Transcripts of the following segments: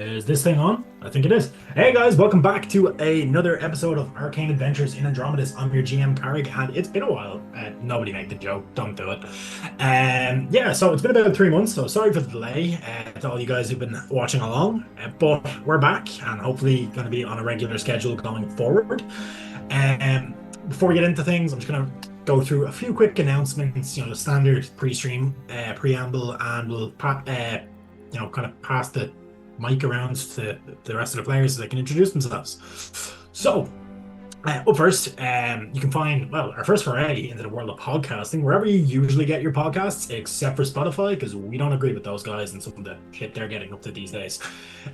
Is this thing on? I think it is. Hey guys, welcome back to another episode of Arcane Adventures in Andromedus. I'm your GM, Carrig, and it's been a while. Nobody make the joke, don't do it. Yeah, so it's been about 3 months, so sorry for the delay to all you guys who've been watching along. But we're back, and hopefully going to be on a regular schedule going forward. Before we get into things, I'm just going to go through a few quick announcements, the standard pre-stream preamble, and we'll kind of pass the mic around to the rest of the players so they can introduce themselves. So, up first, you can find, our first foray into the world of podcasting wherever you usually get your podcasts, except for Spotify, because we don't agree with those guys and some of the shit they're getting up to these days.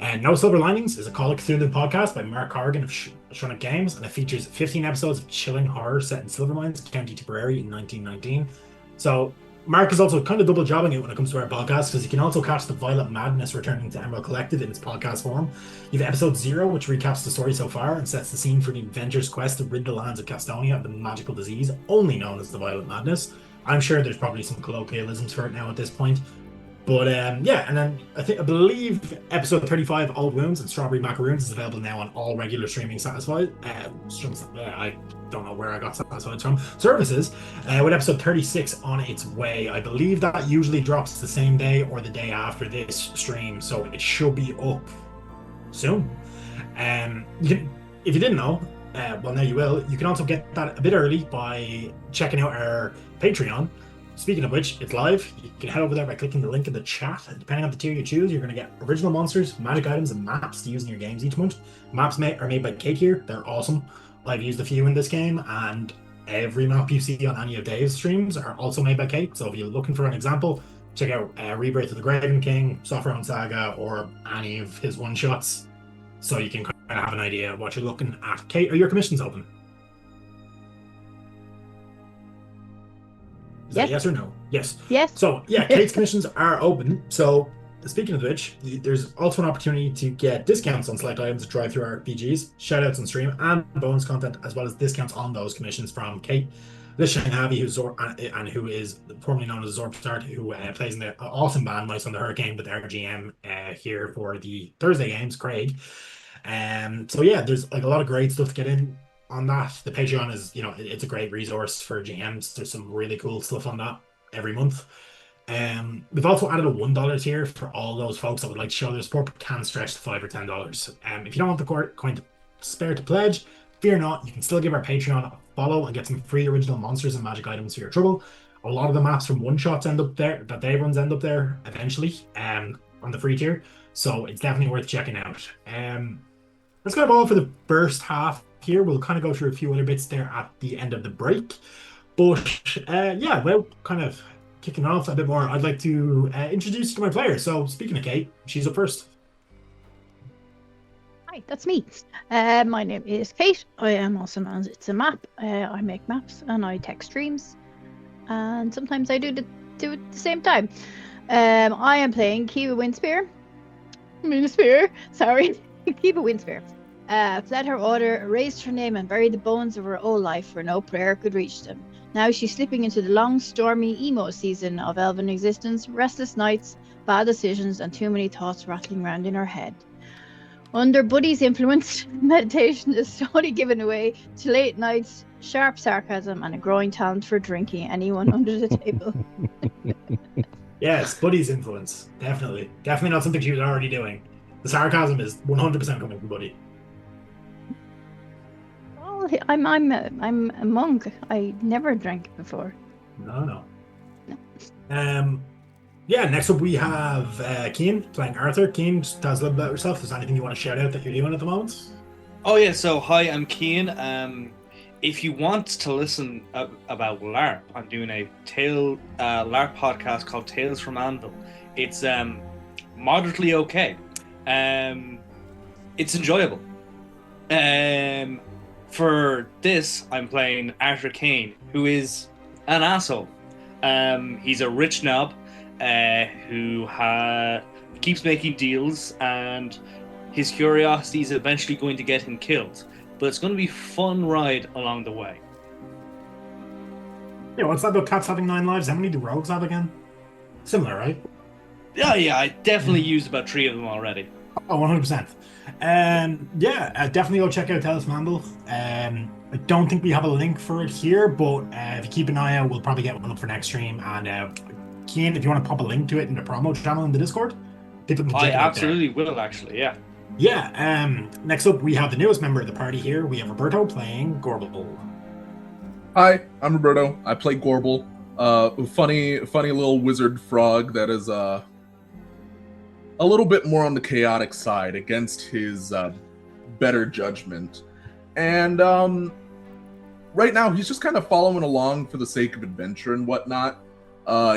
And No Silver Linings is a Call of Cthulhu podcast by Mark Corrigan of Shronic Games, and it features 15 episodes of chilling horror set in Silvermines, County Tipperary in 1919. So, Mark is also kind of double jobbing it when it comes to our podcast, because you can also catch the Violet Madness returning to Emerald Collective in its podcast form. You have episode 0, which recaps the story so far and sets the scene for the adventurer's quest to rid the lands of Castonia of the magical disease, only known as the Violet Madness. I'm sure there's probably some colloquialisms for it now at this point. But yeah, and then I believe episode 35, Old Wounds and Strawberry Macaroons, is available now on all regular streaming satisfied. I don't know where I got satisfied from. Services, with episode 36 on its way. I believe that usually drops the same day or the day after this stream, so it should be up soon. If you didn't know, well, now you will. You can also get that a bit early by checking out our Patreon. Speaking of which, it's live. You can head over there by clicking the link in the chat. Depending on the tier you choose, you're going to get original monsters, magic items, and maps to use in your games each month. Maps are made by Kate here. They're awesome. I've used a few in this game, and every map you see on any of Dave's streams are also made by Kate. So if you're looking for an example, check out Rebirth of the Graven King, Software Saga, or any of his one-shots, so you can kind of have an idea of what you're looking at. Kate, are your commissions open? Is that yes or no? Yes. Yes. So, yeah, Kate's commissions are open. So, speaking of which, there's also an opportunity to get discounts on select items at drive-thru RPGs, shoutouts on stream, and bonus content, as well as discounts on those commissions from Kate. Liz Shanghavi, who is formerly known as Zorpstart, who plays in the awesome band Mice on the Hurricane with our GM here for the Thursday games, Craig. So, yeah, there's like a lot of great stuff to get in on that. The Patreon is, it's a great resource for GMs. There's some really cool stuff on that every month. We've also added a $1 tier for all those folks that would like to show their support, but can stretch to $5 or $10. If you don't want the coin to spare to pledge, fear not, you can still give our Patreon a follow and get some free original monsters and magic items for your trouble. A lot of the maps from one-shots end up there, that Dave runs end up there eventually, on the free tier, so it's definitely worth checking out. That's kind of all for the first half here. We'll kind of go through a few other bits there at the end of the break. But yeah, well, kind of kicking off a bit more, I'd like to introduce you to my player. So speaking of Kate, she's up first. Hi, that's me. My name is Kate. I am also known as It's a Map. I make maps and I tech streams. And sometimes I do it at the same time. I am playing Kiva Windspear. Sorry. Kiva Windspear. Fled her order, erased her name, and buried the bones of her old life where no prayer could reach them. Now she's slipping into the long, stormy emo season of elven existence, restless nights, bad decisions, and too many thoughts rattling around in her head. Under Buddy's influence, meditation is slowly given away to late nights, sharp sarcasm, and a growing talent for drinking anyone under the table. Yes, Buddy's influence. Definitely. Definitely not something she was already doing. The sarcasm is 100% coming from Buddy. I'm a monk. I never drank before. No. Yeah, next up we have Keen playing Arthur. Keen, just tell us a little bit about yourself. Is there anything you want to shout out that you're doing at the moment? Oh yeah, so hi, I'm Keen. If you want to listen about LARP, I'm doing a LARP podcast called Tales from Anvil. It's moderately okay. It's enjoyable. For this, I'm playing Arcane, who is an asshole. He's a rich knob who keeps making deals, and his curiosity is eventually going to get him killed. But it's going to be a fun ride along the way. Yeah, what's that about cats having 9 lives? How many do rogues have again? Similar, right? Yeah, I definitely used about 3 of them already. Oh, 100%. Yeah, definitely go check out Tellus Mandel. I don't think we have a link for it here, but if you keep an eye out, we'll probably get one up for next stream. And Keen, if you want to pop a link to it in the promo channel in the Discord, people can I check it out there. absolutely will, actually. Yeah. Yeah. Next up, we have the newest member of the party here. We have Roberto playing Gorble. Hi, I'm Roberto. I play Gorble, funny little wizard frog that is a little bit more on the chaotic side against his better judgment. And right now, he's just kind of following along for the sake of adventure and whatnot.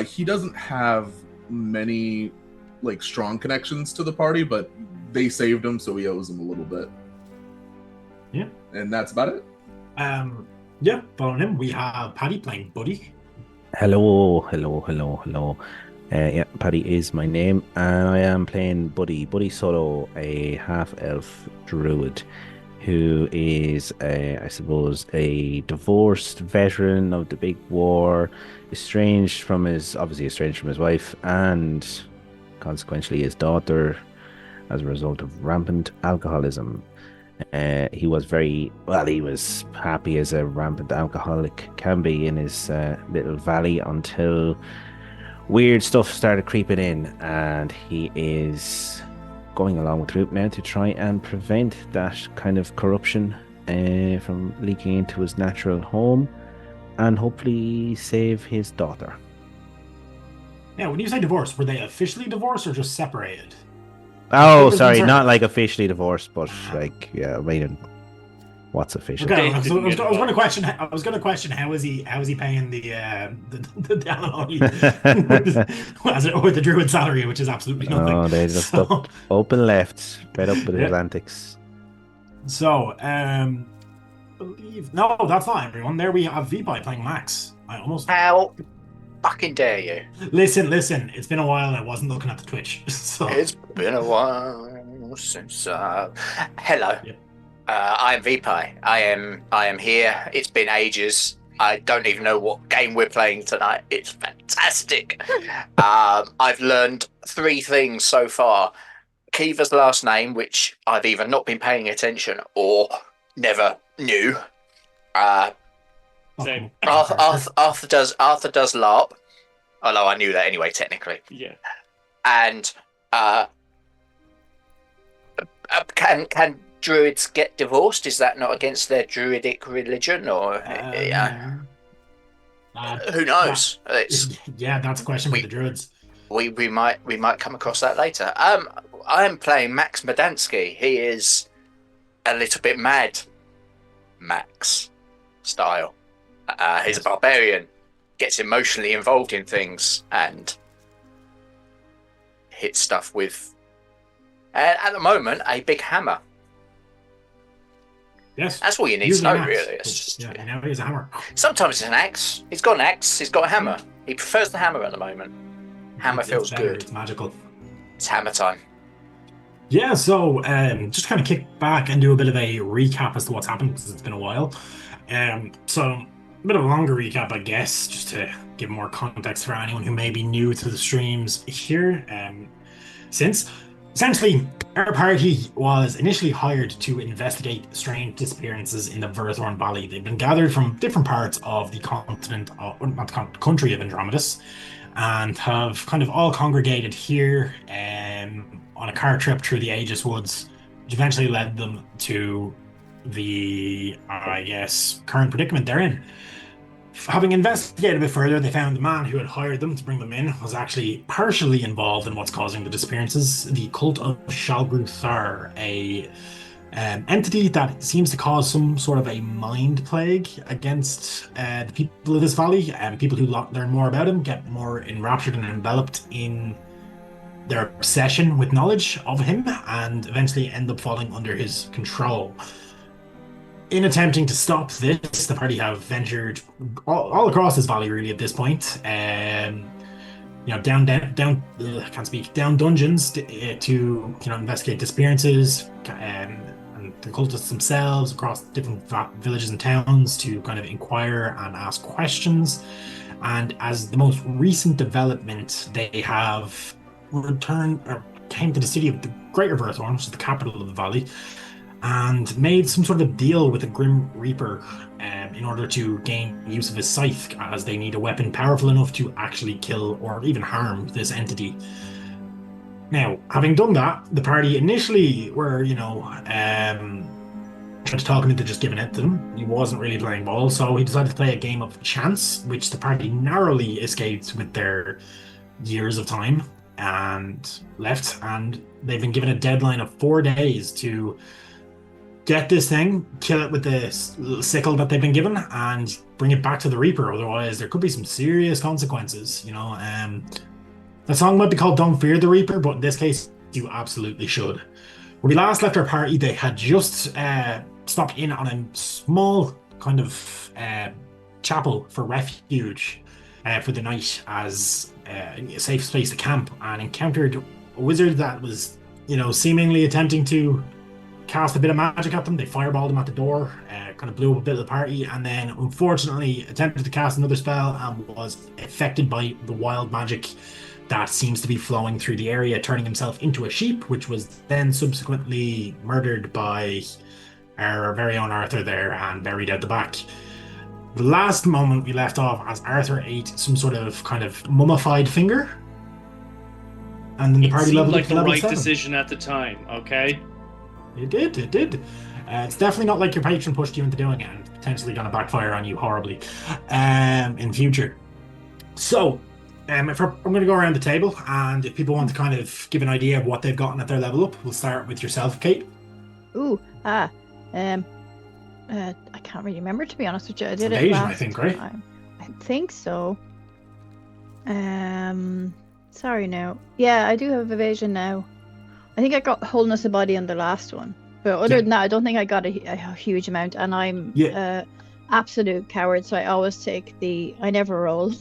He doesn't have many strong connections to the party, but they saved him, so he owes them a little bit. Yeah. And that's about it. Yeah, following him, we have Paddy playing Buddy. Hello. Yeah, Paddy is my name, and I am playing Buddy Solo, a half-elf druid who is, I suppose, a divorced veteran of the big war, estranged from his wife, and consequently his daughter, as a result of rampant alcoholism. He was happy as a rampant alcoholic can be in his little valley until weird stuff started creeping in, and he is going along with the group now to try and prevent that kind of corruption from leaking into his natural home and hopefully save his daughter. Yeah, when you say divorce, were they officially divorced or just separated? Oh, sorry, not officially divorced, but what's official? Okay, so I was going to question. How is he paying the alimony with the druid salary, which is absolutely nothing. Oh, they just up and left, fed up with his antics. So, that's fine, everyone. There we have VPI playing Max. How fucking dare you? Listen. It's been a while. And I wasn't looking at the Twitch. So it's been a while since. Hello. Yeah. I am VPI. I am here. It's been ages. I don't even know what game we're playing tonight. It's fantastic. I've learned 3 things so far. Kiva's last name, which I've either not been paying attention or never knew. Same. Arthur does LARP, although I knew that anyway, technically. Yeah. And can druids get divorced? Is that not against their druidic religion, or who knows? That's a question for the druids. We might come across that later. I'm playing Max Madansky. He is a little bit mad, Max style. He's a barbarian, gets emotionally involved in things, and hits stuff with, at the moment, a big hammer. Yes. That's all you need to know, really. Now he has a hammer. Sometimes it's an axe. He's got an axe. He's got a hammer. He prefers the hammer at the moment. Hammer feels good. It's magical. It's hammer time. Yeah, so just kind of kick back and do a bit of a recap as to what's happened, because it's been a while. So a bit of a longer recap, I guess, just to give more context for anyone who may be new to the streams here. Since essentially our party was initially hired to investigate strange disappearances in the Verthorn Valley. They've been gathered from different parts of the country of Andromedus, and have kind of all congregated here on a car trip through the Aegis Woods, which eventually led them to the, current predicament they're in. Having investigated a bit further, they found the man who had hired them to bring them in was actually partially involved in what's causing the disappearances. The cult of Shalgruthar, a entity that seems to cause some sort of a mind plague against the people of this valley, and people who learn more about him get more enraptured and enveloped in their obsession with knowledge of him, and eventually end up falling under his control. In attempting to stop this, the party have ventured all across this valley, really, at this point. Down dungeons to investigate disappearances, and the cultists themselves across different villages and towns to kind of inquire and ask questions. And as the most recent development, they have came to the city of the Greater Birthorn, which is the capital of the valley, and made some sort of deal with the Grim Reaper in order to gain use of his scythe, as they need a weapon powerful enough to actually kill or even harm this entity. Now, having done that, the party initially were, talking into just giving it to him. He wasn't really playing ball, so he decided to play a game of chance, which the party narrowly escaped with their years of time and left. And they've been given a deadline of 4 days to get this thing, kill it with the sickle that they've been given, and bring it back to the Reaper. Otherwise, there could be some serious consequences. The song might be called "Don't Fear the Reaper," but in this case, you absolutely should. When we last left our party, they had just stopped in on a small kind of chapel for refuge for the night as a safe space to camp, and encountered a wizard that was, seemingly attempting to cast a bit of magic at them. They fireballed him at the door, kind of blew up a bit of the party, and then unfortunately attempted to cast another spell and was affected by the wild magic that seems to be flowing through the area, turning himself into a sheep, which was then subsequently murdered by our very own Arthur there and buried out the back. The last moment we left off as Arthur ate some sort of kind of mummified finger, and then the party leveled like up to the level right 7. decision at the time. Okay. It did. It's definitely not like your patron pushed you into doing it and potentially going to backfire on you horribly in future. So, I'm going to go around the table, and if people want to kind of give an idea of what they've gotten at their level up, we'll start with yourself, Kate. I can't really remember, to be honest with you. I did Evasion, it last I think, right? time. I think so. Sorry now. Yeah, I do have evasion now. I think I got wholeness of body on the last one, but other than that, I don't think I got a huge amount. And I'm absolute coward, so I always take I never roll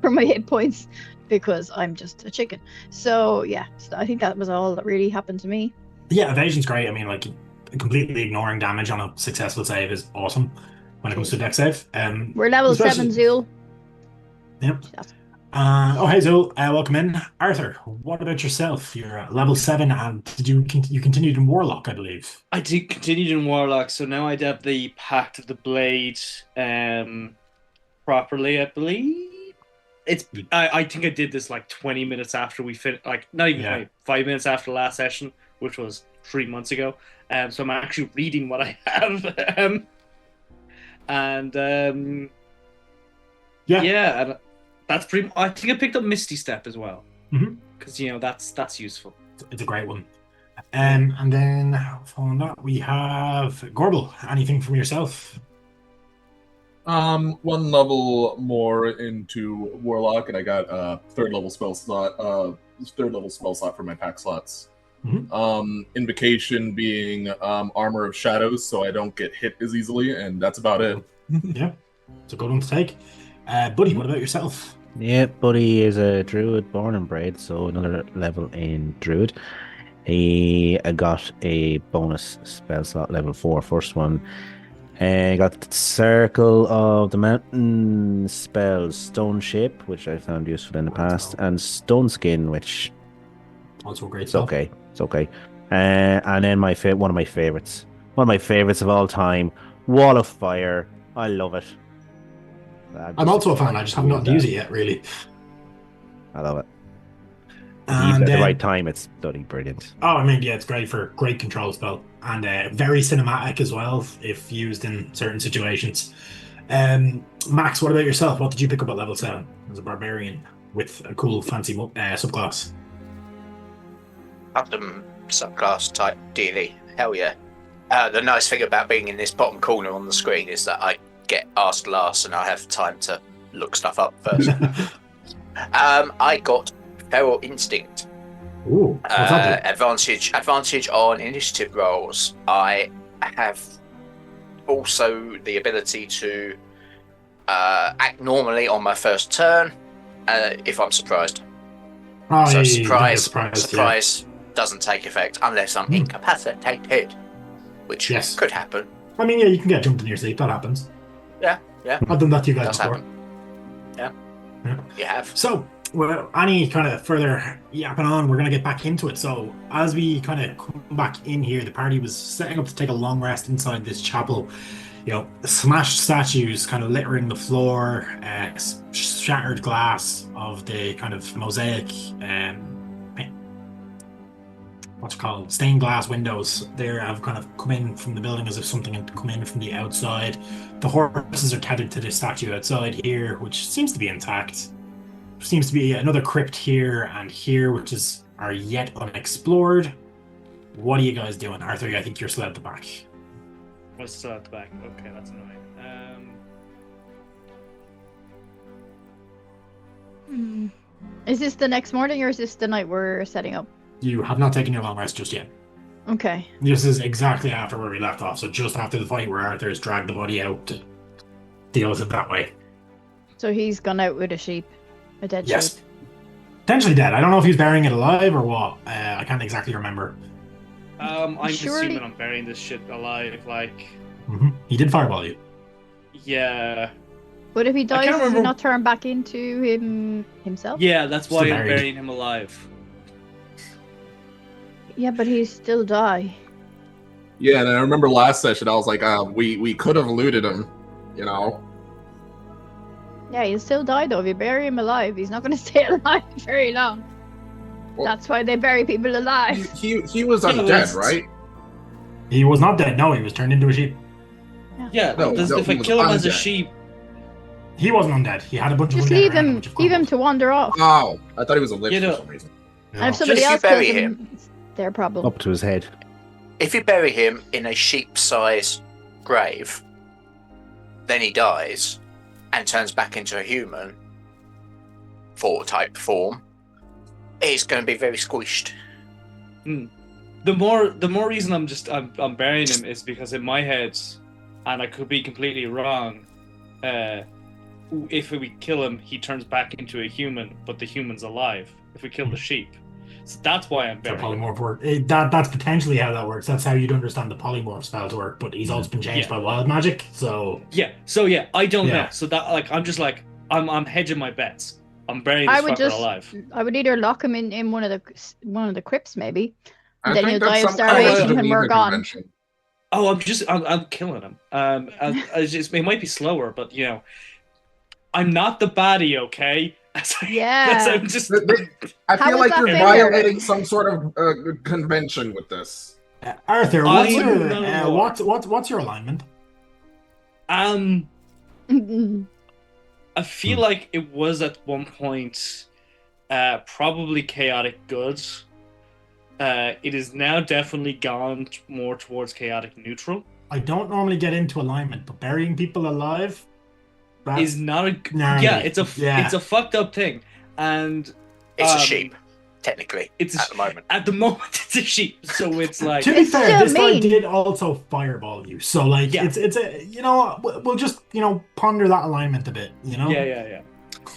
for my hit points because I'm just a chicken. So yeah, I think that was all that really happened to me. Yeah, evasion's great. I mean, like, completely ignoring damage on a successful save is awesome when it comes to dex save. We're level 7, Zool. Yep. Hey Zool, welcome in. Arthur, what about yourself? You're at level 7, and you continued in Warlock, I believe. I did continue in Warlock, so now I'd have the Pact of the Blade properly, I believe. I think I did this like 20 minutes after we finished, like not even 5 minutes after the last session, which was 3 months ago. So I'm actually reading what I have. And that's pretty. I think I picked up Misty Step as well, because that's useful. It's a great one. And then following that, we have Gorbel. Anything from yourself? 1 level more into Warlock, and I got a third level spell slot for my pack slots. Invocation being Armor of Shadows, so I don't get hit as easily, and that's about it. Yeah, it's a good one to take. Buddy, what about yourself? Yeah, Buddy is a druid born and bred, so another level in druid. He got a bonus spell slot, level 4, first one. Got Circle of the Mountain spells, Stone Shape, which I found useful in the past, and Stone Skin, which also great. It's okay. And then one of my favorites of all time, Wall of Fire. I love it. I'm also a fan. I just haven't gotten to use it yet, really. I love it. And at the right time, it's bloody brilliant. Oh, I mean, yeah, it's great for great control spell, and very cinematic as well if used in certain situations. Max, what about yourself? What did you pick up at level 7 as a barbarian with a cool fancy subclass? Custom subclass type dealy. Hell yeah. The nice thing about being in this bottom corner on the screen is that I get asked last and I have time to look stuff up first. I got Feral Instinct. Ooh, what's that? Advantage on initiative rolls. I have also the ability to act normally on my first turn if I'm surprised. So surprise doesn't take effect unless I'm incapacitated, which could happen. I mean, yeah, you can get jumped in your sleep. That happens. Yeah. I've done that to you guys before. Happen. Yeah, you have. So, well, any kind of further yapping on, we're going to get back into it. So, as we kind of come back in here, the party was setting up to take a long rest inside this chapel. You know, smashed statues kind of littering the floor, shattered glass of the kind of mosaic, what's it called, stained glass windows there have kind of come in from the building as if something had come in from the outside. The horses are tethered to the statue outside here, which seems to be intact. Seems to be another crypt here and here, which are yet unexplored. What are you guys doing? Arthur, I think you're still at the back. I'm still at the back. Okay, that's annoying. Is this the next morning or is this the night we're setting up? You have not taken your long rest just yet. Okay. This is exactly after where we left off, so just after the fight where Arthur has dragged the body out to deal with it that way. So he's gone out with a sheep. A dead Yes. sheep. Potentially dead. I don't know if he's burying it alive or what. I can't exactly remember. I'm Surely- assuming I'm burying this shit alive, like... He did fireball you. Yeah. But if he dies, can't does he remember- not turn back into himself? Yeah, that's why Still I'm buried. burying him alive. Yeah, but he still die. Yeah, and I remember last session I was like, we could have looted him, you know. Yeah, he'll still die though. If you bury him alive, he's not going to stay alive very long. Well- That's why they bury people alive. He was Yeah, undead, it's- right? He was not dead. No, he was turned into a sheep. Yeah, No, if he I was kill him as a undead. sheep... He wasn't undead. He had a bunch of Just undead leave around him. which have Leave him crumbled. to wander off. Oh, I thought he was a lich You know- for some reason. No. And if somebody Just else you kills bury him, it's their problem. Up to his head. If you bury him in a sheep-sized grave, then he dies and turns back into a human type form, he's going to be very squished. The more reason I'm burying him is because in my head, and I could be completely wrong, if we kill him, he turns back into a human, but the human's alive. If we kill the sheep, so that's why I'm The burying him. polymorph work. That's potentially how that works. That's how you'd understand the polymorph spell to work. But he's also been changed Yeah. by wild magic, so Yeah. So yeah, I don't Yeah. know. So that I'm just like I'm hedging my bets. I'm burying this I would fucker just. alive. I would either lock him in one of the crypts, maybe. I Then think he'll that's die of some kind of starvation and we're Geneva gone. convention. Oh, I'm killing him. It might be slower, but you know, I'm not the baddie, okay? Yeah. I'm just. I How feel is like that you're fair? violating some sort of convention with this. Arthur, No. what's your alignment? I feel like it was at one point probably chaotic good. It is now definitely gone more towards chaotic neutral. I don't normally get into alignment, but burying people alive Is not a gnarly. yeah. It's a fucked up thing, and It's a sheep, technically, It's at the moment. at the moment it's a sheep. So it's like To be It's fair, still this guy mean. did also fireball you, so like Yeah. it's a we'll just ponder that alignment a bit, yeah.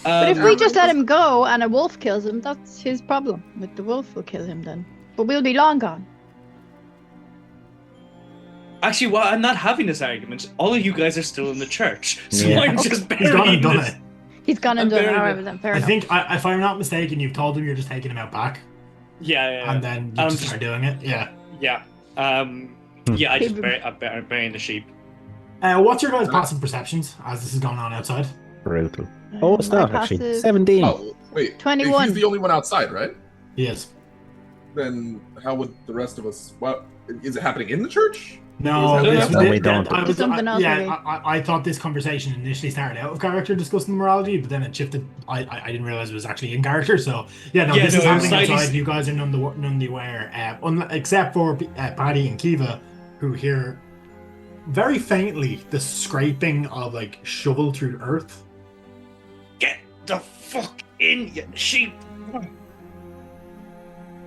But if Um, we just let him go and a wolf kills him, that's his problem. With the wolf will kill him then. But we'll be long gone. Actually, well, I'm not having this argument. All of you guys are still in the church, so Yeah. I'm just He's gone and burying done this. it. He's gone and I'm done it. burying Alright, it. then fair I enough. think if I'm not mistaken, you've told him you're just taking him out back, Yeah. and then you I'm just just- start doing it. Yeah. Yeah. Yeah, I'm burying the sheep. What's your guys' passive perceptions as this is going on outside? Brutal. Oh, it's My not actually. passive- 17. Oh, wait. 21. He's the only one outside, right? Yes. Then how would the rest of us? What is it happening in the church? No, No, this, no, this- we don't. I was, Something else, maybe. I thought this conversation initially started out of character discussing morality, but then it shifted. I didn't realize it was actually in character. So yeah, no, Yeah, this no, is it was happening slightly- outside. You guys are none the aware, except for Paddy and Kiva, who hear very faintly the scraping of like shovel through earth. Get the fuck in, you sheep!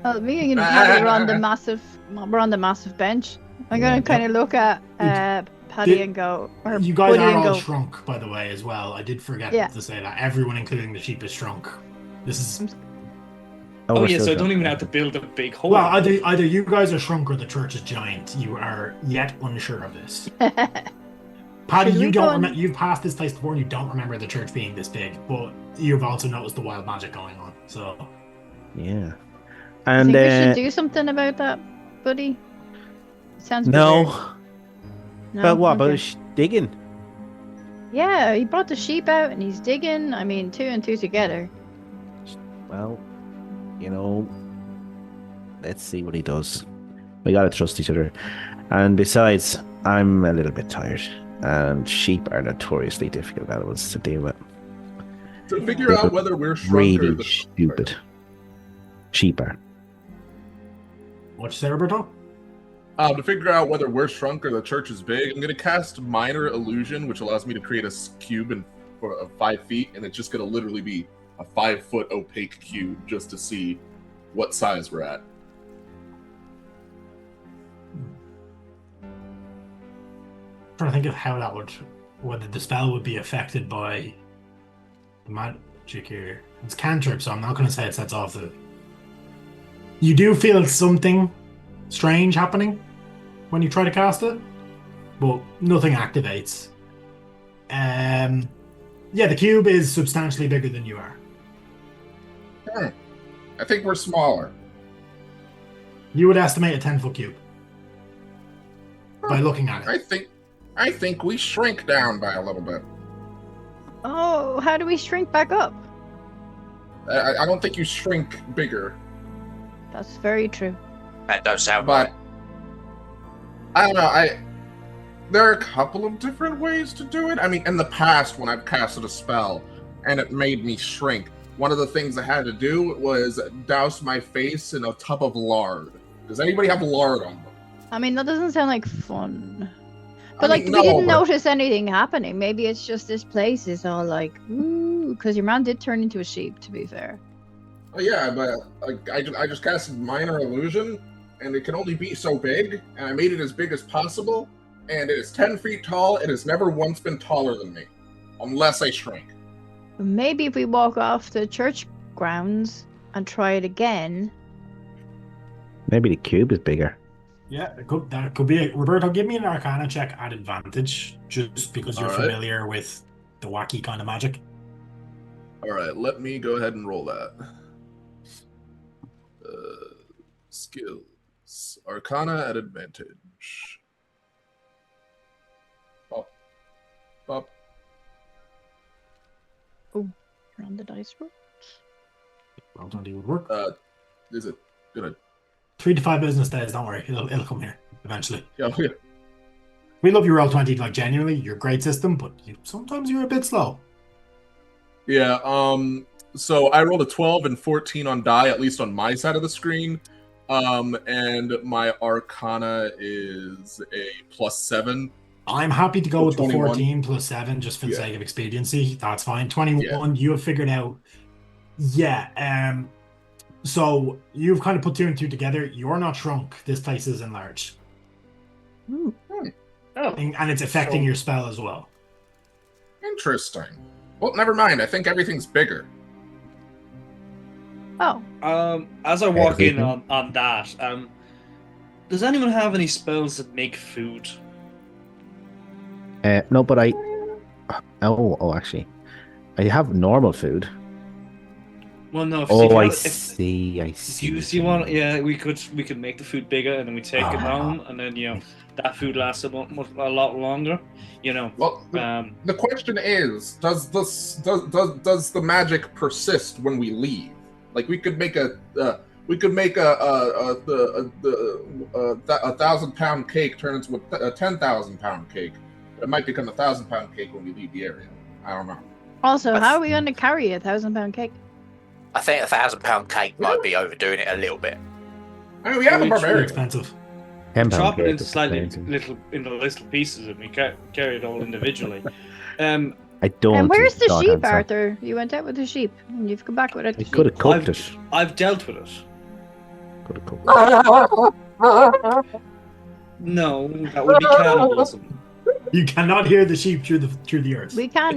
Well, me and Paddy are on the massive bench. I'm gonna kind of look at Paddy Did- and go, or You guys Buddy are and all go. shrunk, by the way, as well. I did forget Yeah. to say that. Everyone, including the sheep, is shrunk. This is Oh we're yeah, still so I don't drunk. even have to build a big hole. well, either you guys are shrunk or the church is giant. You are yet unsure of this. Paddy, Should we you go don't and- remember. You've passed this place before, and you don't remember the church being this big, but you've also noticed the wild magic going on. So, Yeah. I And think we should do something about that, buddy. Sounds a bit no. weird. No. But what Okay. about digging? Yeah, he brought the sheep out and he's digging. I mean, 2 and 2 together. Well, you know, let's see what he does. We gotta trust each other. And besides, I'm a little bit tired. And sheep are notoriously difficult animals to deal with. To figure out whether we're shrunk or Really the stupid. Sheep are. what you say, Roberto? To figure out whether we're shrunk or the church is big, I'm gonna cast Minor Illusion, which allows me to create a cube of 5 feet, and it's just gonna literally be a 5-foot opaque cube just to see what size we're at. Trying to think of how that would, whether the spell would be affected by the magic here. It's cantrip, so I'm not going to say it sets off the. You do feel something strange happening when you try to cast it, but nothing activates. Yeah, the cube is substantially bigger than you are. I think we're smaller. You would estimate a 10-foot cube by looking at it. I think we shrink down by a little bit. Oh, how do we shrink back up? I don't think you shrink bigger, That's very true. That does sound but right. I don't know. There are a couple of different ways to do it. I mean, in the past, when I've casted a spell and it made me shrink, one of the things I had to do was douse my face in a tub of lard. Does anybody have lard on them? I mean, that doesn't sound like fun. I But, like, mean, we didn't no, but- notice anything happening. Maybe it's just this place is all like, ooh, because your man did turn into a sheep, to be fair. Oh, yeah, but like, I just casted Minor Illusion, and it can only be so big, and I made it as big as possible, and it is 10 feet tall. It has never once been taller than me, unless I shrink. Maybe if we walk off the church grounds and try it again. Maybe the cube is bigger. Yeah, that could be it. Roberto, give me an Arcana check at advantage, just because you're All right. familiar with the wacky kind of magic. All right, let me go ahead and roll that. Skills. Arcana at advantage. Up. Around the dice roll. Well done, would work. Is it gonna? 3 to 5 business days. Don't worry, it'll come here eventually. Yeah. We love your roll 20, like genuinely, you're a great system, but sometimes you're a bit slow. Yeah. So I rolled a 12 and 14 on die, at least on my side of the screen. And my Arcana is a +7. I'm happy to go with the 21. 14 plus 7 just for the Yeah. sake of expediency. That's fine. 21, you have figured out. Yeah. So you've kind of put 2 and 2 together. You're not shrunk. This place is enlarged. Ooh. Oh, And it's affecting So- your spell as well. Interesting. Well, never mind. I think everything's bigger. Oh, as I walk in Everything. on that, does anyone have any spells that make food? No, but I. Oh, actually, I have normal food. Well, no. If Oh, I if see. I you see. see one, yeah, we could make the food bigger, and then we take it Ah. home, and then that food lasts a lot longer. Well, the question is, does the magic persist when we leave? Like, we could make a 1,000-pound cake turn into a 10,000-pound cake. It might become a 1,000-pound cake when we leave the area. I don't know. also, That's- how are we going to carry a 1,000-pound cake? I think a 1,000-pound cake might be overdoing it a little bit. I mean, we have a It's Very barbarian. expensive. 10 chop pound it cake into is slightly expensive. little pieces, and we carry it all individually. I don't. And where's the short sheep, answer. Arthur? You went out with the sheep, and you've come back with I it. could have cooked it. I've dealt with it. Could have cooked it. No, that would be cannibalism. You cannot hear the sheep through the earth. We can't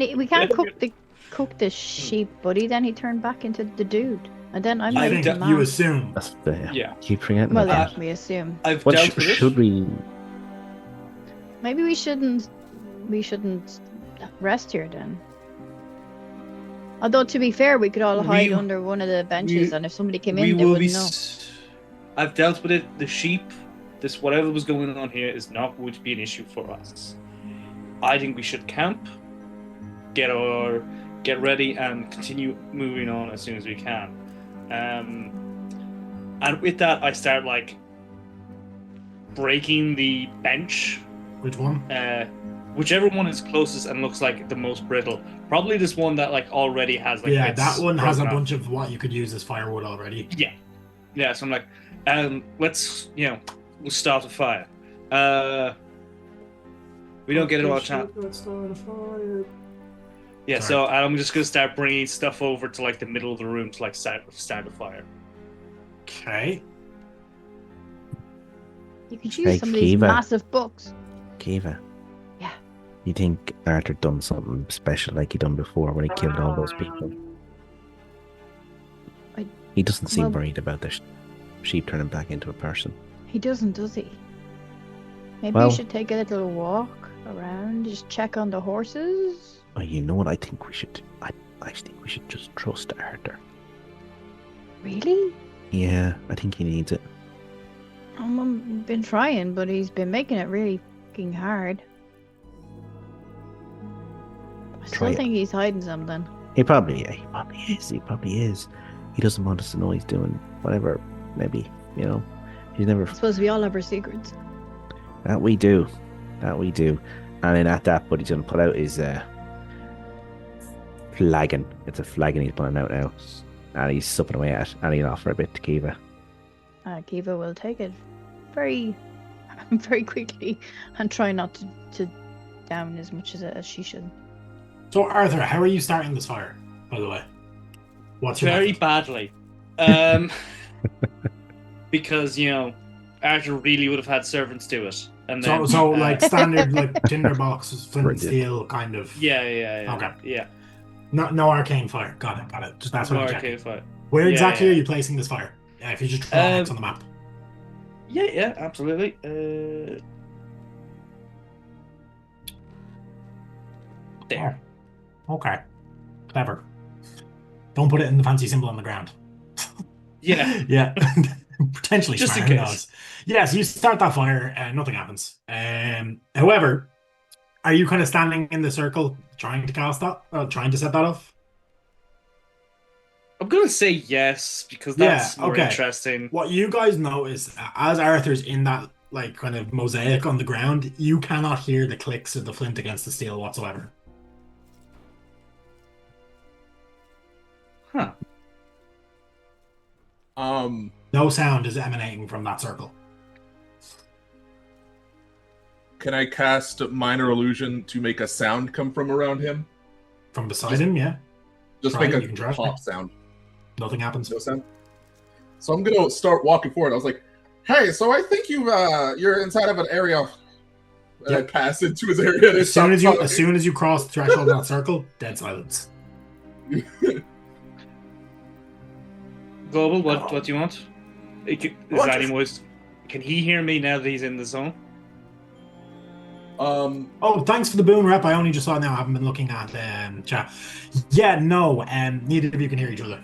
cook the sheep, buddy. Then he turned back into the dude, and then I'm I like, think man. you assume. That's the. Yeah. Keep forgetting Well, about yeah, we assume. I've that. What dealt with it. should we? Maybe we shouldn't we shouldn't rest here then. Although to be fair, we could all hide under one of the benches, and if somebody came in, they wouldn't know. I've dealt with it. The sheep, this whatever was going on here is not going to be an issue for us. I think we should camp, get ready, and continue moving on as soon as we can. And with that, I start like breaking the bench. Which one? Whichever one is closest and looks like the most brittle. Probably this one that like already has like. Yeah, that one has a bunch of what you could use as firewood already. Yeah. Yeah, so I'm like, let's we'll start a fire. We don't get a lot of time. Let's start a fire. Yeah, so I'm just gonna start bringing stuff over to like the middle of the room to like start a fire. Okay. You could use some of these massive books. Kiva. Yeah. You think Arthur done something special like he done before when he killed all those people? He doesn't seem worried about the sheep turning back into a person. He doesn't, does he? Maybe we should take a little walk around, just check on the horses. Oh, you know what? I think we should. I think we should just trust Arthur. Really? Yeah, I think he needs it. I've been trying, but he's been making it really fucking hard. I still think he's hiding something. He probably is. He doesn't want us to know he's doing whatever. Maybe, he's never. I suppose we all have our secrets. That we do. And then at that, what he's going to pull out is flagon. It's a flagon he's pulling out now. And he's supping away at it. And he'll offer a bit to Kiva. Kiva will take it very, very quickly and try not to down as much as she should. So, Arthur, how are you starting this fire, by the way? What's your very badly. Because, Arthur really would have had servants do it. And then, so like standard like tinder boxes, flint and steel kind of. Yeah. Okay. Yeah. No arcane fire. Got it. Just that's what I'm checking. Fire. Where exactly are you placing this fire? Yeah, if you just draw X on the map. Yeah, absolutely. There. Okay. Clever. Don't put it in the fancy symbol on the ground. Yeah. Yeah. Potentially just smart, in who case. knows? Yes, you start that fire and nothing happens. However, are you kind of standing in the circle trying to cast that? Trying to set that off? I'm going to say yes, because that's more interesting. What you guys notice, as Arthur's in that like kind of mosaic on the ground, you cannot hear the clicks of the flint against the steel whatsoever. Huh. No sound is emanating from that circle. Can I cast Minor Illusion to make a sound come from around him? From beside him, yeah. Just Try make it, a pop sound. Nothing happens. No sound. So I'm gonna start walking forward. I was like, "Hey, so I think you're inside of an area." And I pass into his area. As soon as you cross the threshold of that circle, dead silence. Global, what do you want? Can he hear me now that he's in the zone? Oh, thanks for the boom rep. I only just saw it now. I haven't been looking at chat. Yeah, no, neither of you can hear each other.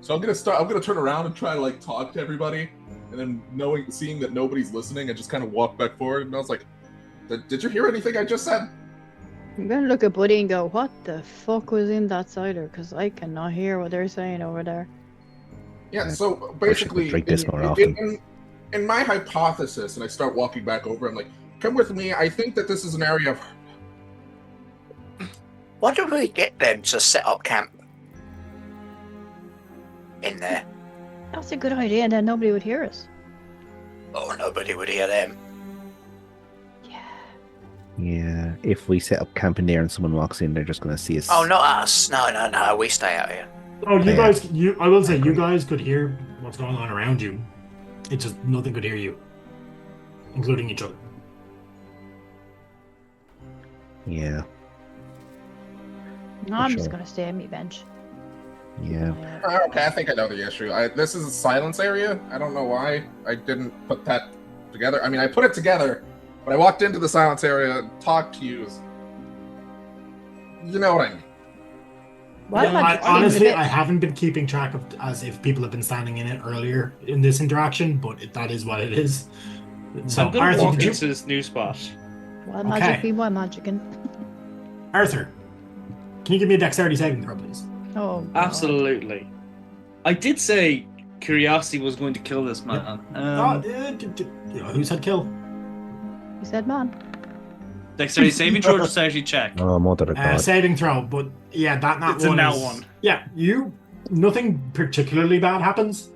So I'm gonna turn around and try to like talk to everybody, and then seeing that nobody's listening, I just kind of walk back forward. And I was like, "Did you hear anything I just said?" I'm gonna look at Buddy and go, "What the fuck was in that cider? Because I cannot hear what they're saying over there." Yeah. So basically, drink this more often. In my hypothesis, and I start walking back over, I'm like, "Come with me. I think that this is an area of." Why don't we get them to set up camp in there? That's a good idea, and then nobody would hear us. Oh, nobody would hear them. Yeah, if we set up camp in there and someone walks in, they're just going to see us. Oh, not us. No. We stay out here. Oh, you guys. I will say, you guys could hear what's going on around you. It's just nothing could hear you, including each other. Yeah. No, I'm just going to stay at my bench. Yeah. Okay, I think I know the issue. This is a silence area. I don't know why I didn't put that together. I mean, I put it together, but I walked into the silence area and talked to you. You know what I mean. Wild Yeah, magic seems a honestly, bit- I haven't been keeping track of as if people have been standing in it earlier in this interaction, but that is what it is. So, I'm gonna Arthur, walk did you... into this new spot. Wild Okay. magic be wild magic. Arthur, can you give me a dexterity saving throw, please? Oh, God. Absolutely. I did say curiosity was going to kill this man. Who said kill? You said man. Dexterity saving throw or just actually check? Oh, mother of God. Saving throw, but yeah, that It's a one nat is... one. Yeah, nothing particularly bad happens.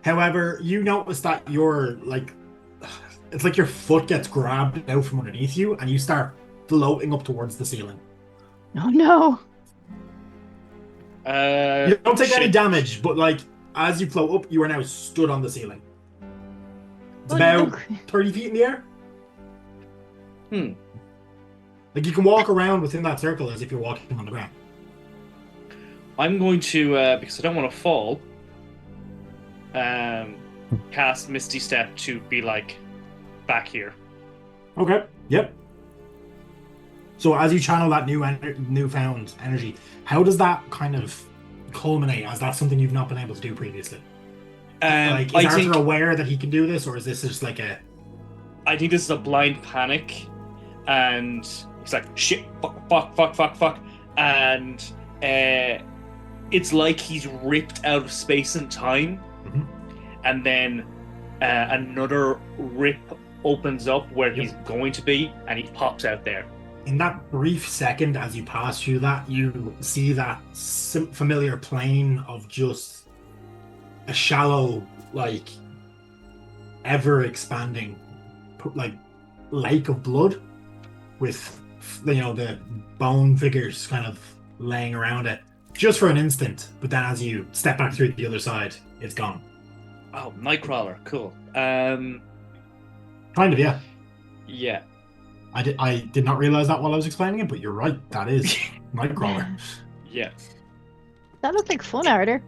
However, you notice that you're like, it's like your foot gets grabbed out from underneath you, and you start floating up towards the ceiling. Oh no. You don't take any shit. damage, but like as you float up, you are now stood on the ceiling. It's Oh, about no. 30 feet in the air. Like you can walk around within that circle as if you're walking on the ground. I'm going to, because I don't want to fall, cast Misty Step to be like back here. Okay. Yep. So as you channel that newfound energy, how does that kind of culminate? As that's something you've not been able to do previously? Like, is I Arthur think aware that he can do this, or is this just like a... I think this is a blind panic, and he's like, shit, fuck, and it's like he's ripped out of space and time, Mhm. and then another rip opens up where he's going to be, and he pops out there. In that brief second, as you pass through that, you see that familiar plane of just a shallow, like, ever-expanding, like, lake of blood with, the bone figures kind of laying around it, just for an instant. But then as you step back through the other side, it's gone. Oh, Nightcrawler, cool. Kind of, yeah. Yeah. I did not realize that while I was explaining it, but you're right. That is Nightcrawler. Yeah. That looks like fun, Arthur.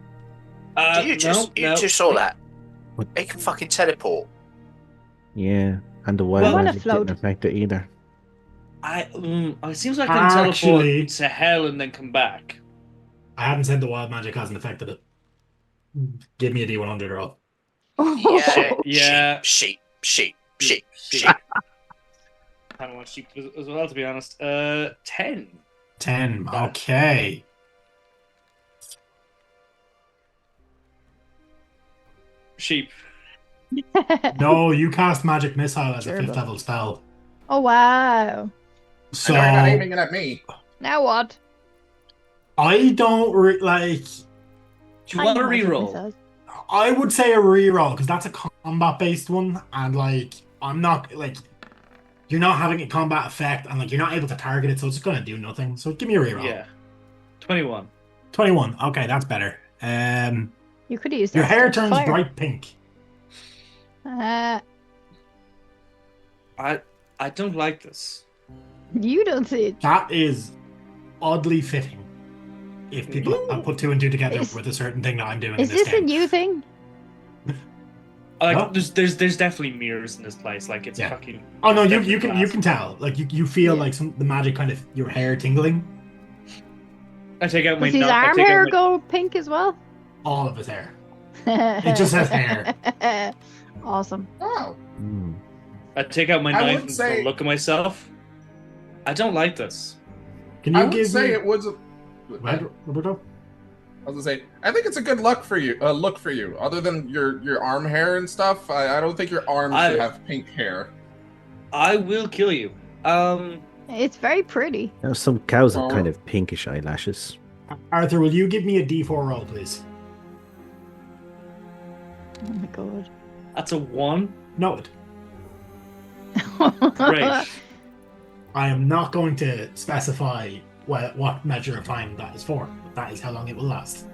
You just saw that. What? He can fucking teleport. Yeah, and the Well, wild I wanna magic float. didn't affect it either. It seems like I can Actually- teleport to hell and then come back. I haven't said the wild magic hasn't affected it. Give me a D100 roll. Yeah. Sheep. Shit. I don't want sheep as well, to be honest. 10. 10. Okay. Sheep. No, you cast Magic Missile as Sure, a 5th but- level spell. Oh wow. So I know you're not aiming it at me. Now what? I don't like. Do you want a Tiny magic reroll? missiles. I would say a reroll because that's a combat-based one, and like I'm not like you're not having a combat effect, and like you're not able to target it, so it's gonna do nothing. So give me a reroll. Yeah. 21. 21. Okay, that's better. You could use Your that hair to turns fire. bright pink. I don't like this. You don't see it. That is oddly fitting. If people have put two and two together Is- with a certain thing that I'm doing Is in this this a game. new thing? Like, Huh? there's definitely mirrors in this place. Like, it's Yeah. fucking. Oh no, it's you definitely can glass. tell. Like you feel Yeah. like the magic kind of your hair tingling. I take out my Does his nut- I arm take out hair my- go pink as well? All of his hair. It just has hair. Awesome. Oh. Hmm. I take out my I knife would and say- look at myself. I don't like this. Can I you would give say me... it was. Right, Roberto? I was gonna say, I think it's a good look for you. Other than your arm hair and stuff, I don't think your arms should have pink hair. I will kill you. It's very pretty. Now, some cows Oh. have kind of pinkish eyelashes. Arthur, will you give me a D4 roll, please? Oh my god. That's a 1. Noted. Great. I am not going to specify what measure of time that is for, but that is how long it will last.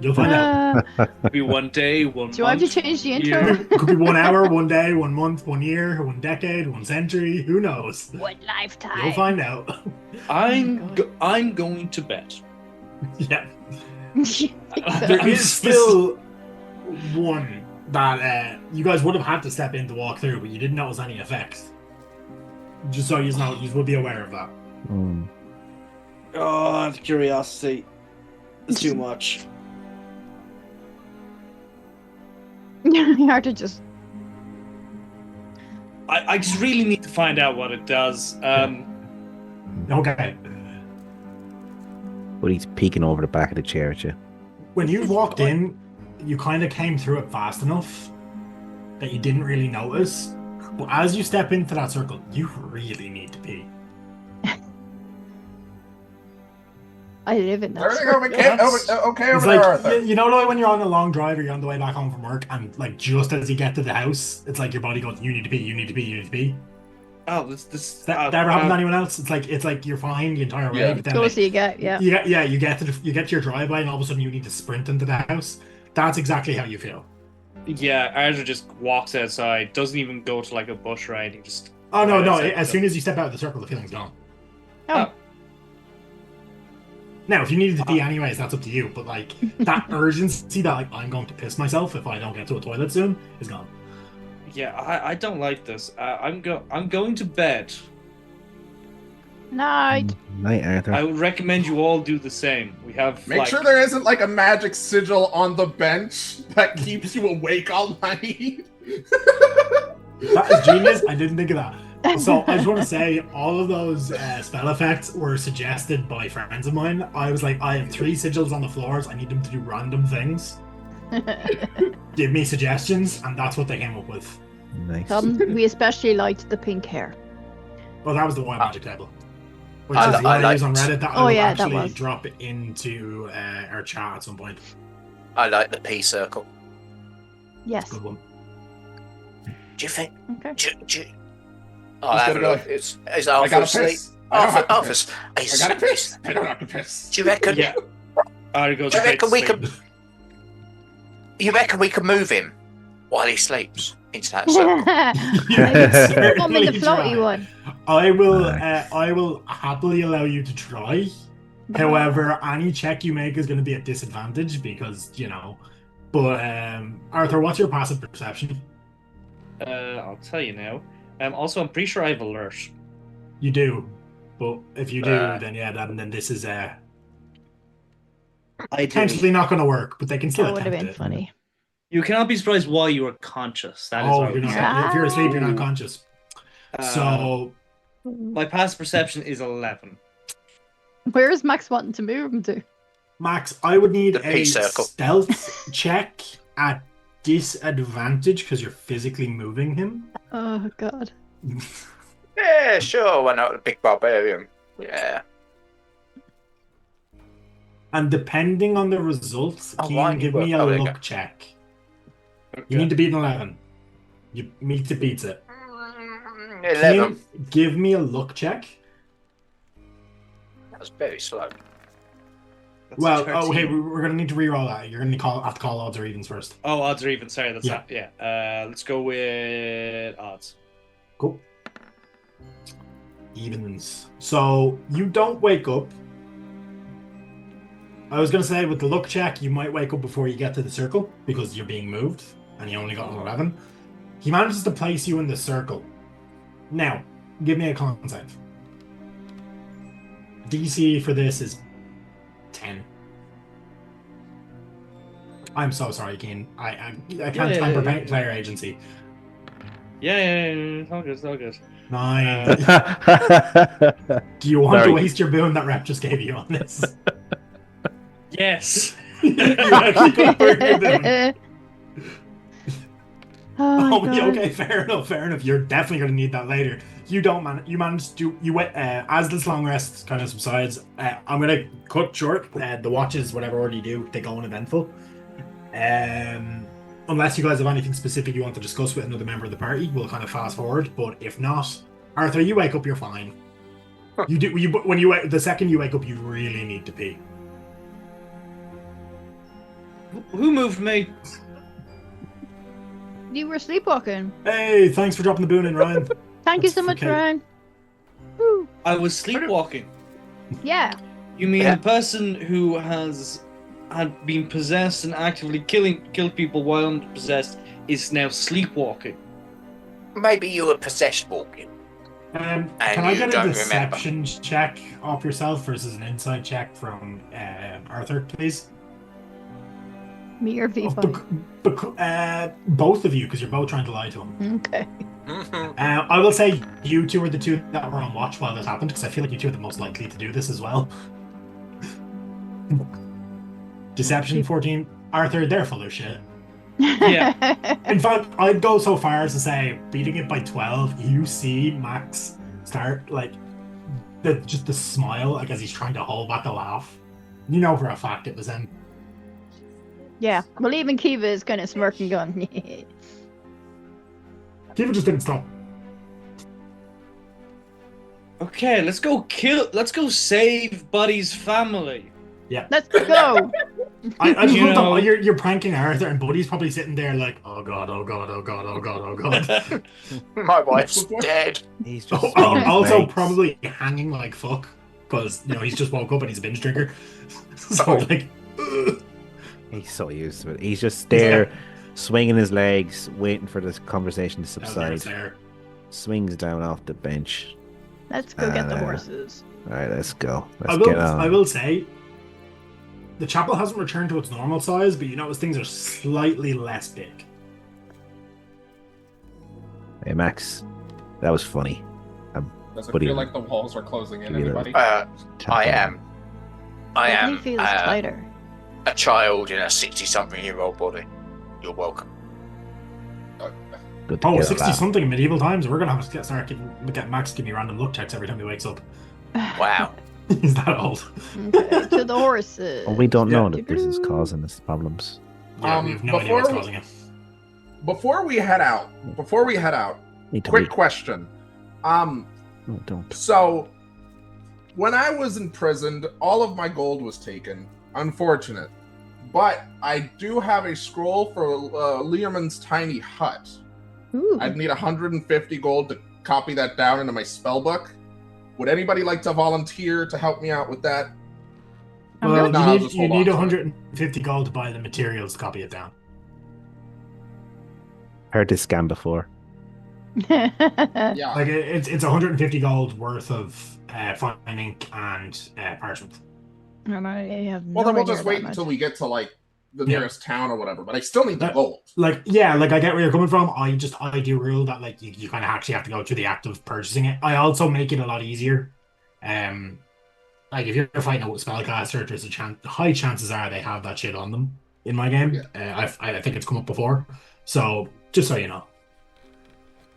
You'll find out. Could be 1 day, 1 Do I have to month. change the year. intro? It could be 1 hour, 1 day, 1 month, 1 year, 1 decade, 1 century. Who knows? What lifetime? You'll find out. I'm going to bet. Yeah. There There is still one that you guys would have had to step in to walk through, but you didn't notice any effects. Just so you know, you would be aware of that. Mm. Oh, the curiosity. It's too much. Hard to just. I just really need to find out what it does. Okay. But he's peeking over the back of the chair at you. When you walked in, you kind of came through it fast enough that you didn't really notice. But as you step into that circle, you really need to pee. I live in that. Everything circle. okay It's over there, like, Arthur? you know, like when you're on a long drive or you're on the way back home from work, and like just as you get to the house, it's like your body goes, "You need to pee, you need to pee, you need to pee." Oh, this. That ever happened to anyone else? It's like you're fine the entire way, Yeah. but then Closer you get, yeah. you get to your driveway, and all of a sudden you need to sprint into the house. That's exactly how you feel. Yeah, Arthur just walks outside, doesn't even go to like a bush or anything. Just. Oh no, right no! outside As the soon as you step out of the circle, the feeling's gone. Oh. Now, if you needed to pee anyways, that's up to you. But like that urgency that like I'm going to piss myself if I don't get to a toilet soon is gone. Yeah, I don't like this. I'm going to bed. Night. Night, Arthur. I would recommend you all do the same. We have Make like, sure there isn't like a magic sigil on the bench that keeps you awake all night. That is genius. I didn't think of that. So I just want to say all of those spell effects were suggested by friends of mine. I was like, I have 3 sigils on the floors. I need them to do random things. Give me suggestions, and that's what they came up with. Nice. We especially liked the pink hair. Well, that was the Wild Magic table, which I is the one I use liked- on Reddit. That I Oh, will yeah, that actually was. drop into our chat at some point. I like the P circle. Yes. Good one. Do you think? Okay. Do you... Oh, I have a gonna look. go. Is I Arthur gotta asleep? piss. I don't have to Arthur, piss. is- I gotta piss. I don't have to piss. Do you reckon? Yeah. Arthur goes Do you straight to reckon we sleep. could? You reckon we could move him while he sleeps into that circle? I'm in the Certainly floaty try. one. I will. Nice. I will happily allow you to try. However, any check you make is going to be at disadvantage because you know. But Arthur, what's your passive perception? I'll tell you now. Also, I'm pretty sure I have alert. You do, but if you do, Uh, then yeah, then this is I do. potentially not going to work. But they can still That would have attempt been it. funny. You cannot be surprised why you are conscious. That is Oh, what I you're would not. say. If you're asleep, you're not conscious. So My passive perception is 11. Where is Max wanting to move him to? Max, I would need The a P circle. stealth check at disadvantage because you're physically moving him. Oh god. Yeah, sure. Why not? The big barbarian. Yeah. And depending on the results, Oh, Keen, why? give me a Oh, there you luck go. check. You need to beat an 11. You meet to beat it. 11. Keen, give me a luck check. That was very slow. That's Well, 13. okay, we're going to need to re-roll that. You're going to have to call odds or evens first. Oh, odds are even. Sorry, that's Yeah. not. Yeah. Let's go with odds. Cool. Evens. So you don't wake up. I was going to say with the luck check, you might wake up before you get to the circle because you're being moved and you only got an 11. He manages to place you in the circle. Now, give me a con save. DC for this is 10. I'm so sorry, Keen. I can't temper player agency. Yeah, it's all good. It's all good. 9. Do you want Sorry. to waste your boon that Rep just gave you on this? Yes. You actually could burn your boon. Oh, Oh, my yeah, God. okay, fair enough. You're definitely going to need that later. You don't you manage to as this long rest kind of subsides. I'm going to cut short. The watches, whatever order you do, they go uneventful. Unless you guys have anything specific you want to discuss with another member of the party, we'll kind of fast forward. But if not, Arthur, you wake up, you're fine. You do when you the second you wake up, you really need to pee. Who moved me? You were sleepwalking. Hey, thanks for dropping the boon in, Ryan. Thank you That's so much, okay. Ryan. Woo. I was sleepwalking. Yeah. You mean Yeah. the person who has had been possessed and actively killed people while possessed is now sleepwalking. Maybe you were possessed walking. Can I get a deception check off yourself versus an insight check from Arthur, please? Me or V5? Both of you, because you're both trying to lie to him. Okay. I will say you two are the two that were on watch while this happened, because I feel like you two are the most likely to do this as well. Deception 14. Arthur, they're full of shit. Yeah. In fact, I'd go so far as to say, beating it by 12, you see Max start, like, just the smile, like, as he's trying to hold back a laugh. You know for a fact it was him. Yeah. Well, even Kiva is kind of smirking, going, Kiva just didn't stop. Okay, let's go save Buddy's family. Yeah. let's go. I just You looked know- up, you're pranking Arthur, and Buddy's probably sitting there like, oh god, oh god, oh god, oh god, oh god. My wife's dead. He's just Also legs. probably hanging like fuck, because, you know, he's just woke up and he's a binge drinker. So, like, ugh. He's so used to it. He's just there, swinging his legs, waiting for this conversation to Down subside. there. Swings down off the bench. Let's go get the horses. All right, let's go. Let's get on. I will say, the chapel hasn't returned to its normal size, but you notice things are slightly less big. Hey, Max, that was funny. Does it What do feel you- like the walls are closing in? Give you Anybody? I am Definitely feels tighter. a child in a 60-something-year-old body. You're welcome. Good to Oh, get 60 that. something in medieval times. We're gonna have to get Max to give me random look checks every time he wakes up. Wow. He's that old. Okay, to the horses. Well, we don't know Yeah. that this is causing us problems. Yeah, we have no idea what's causing it. Before we head out, Need to quick read. question. No, don't. So, when I was imprisoned, all of my gold was taken. Unfortunate. But I do have a scroll for Learman's tiny hut. Ooh. I'd need 150 gold to copy that down into my spell book. Would anybody like to volunteer to help me out with that? Well, No, I'll you just need hold on to it. 150 gold to buy the materials to copy it down. Heard this scam before. Yeah. Like, it's 150 gold worth of fine ink and parchment. And I have no Well, then we'll idea just that wait much. until we get to like the Yeah. nearest town or whatever. But I still need the That- gold. Like, yeah, like I get where you're coming from. I do rule that like you kind of actually have to go through the act of purchasing it. I also make it a lot easier. Like if you're fighting a spellcaster, there's high chances are they have that shit on them in my game. I think it's come up before. So just so you know.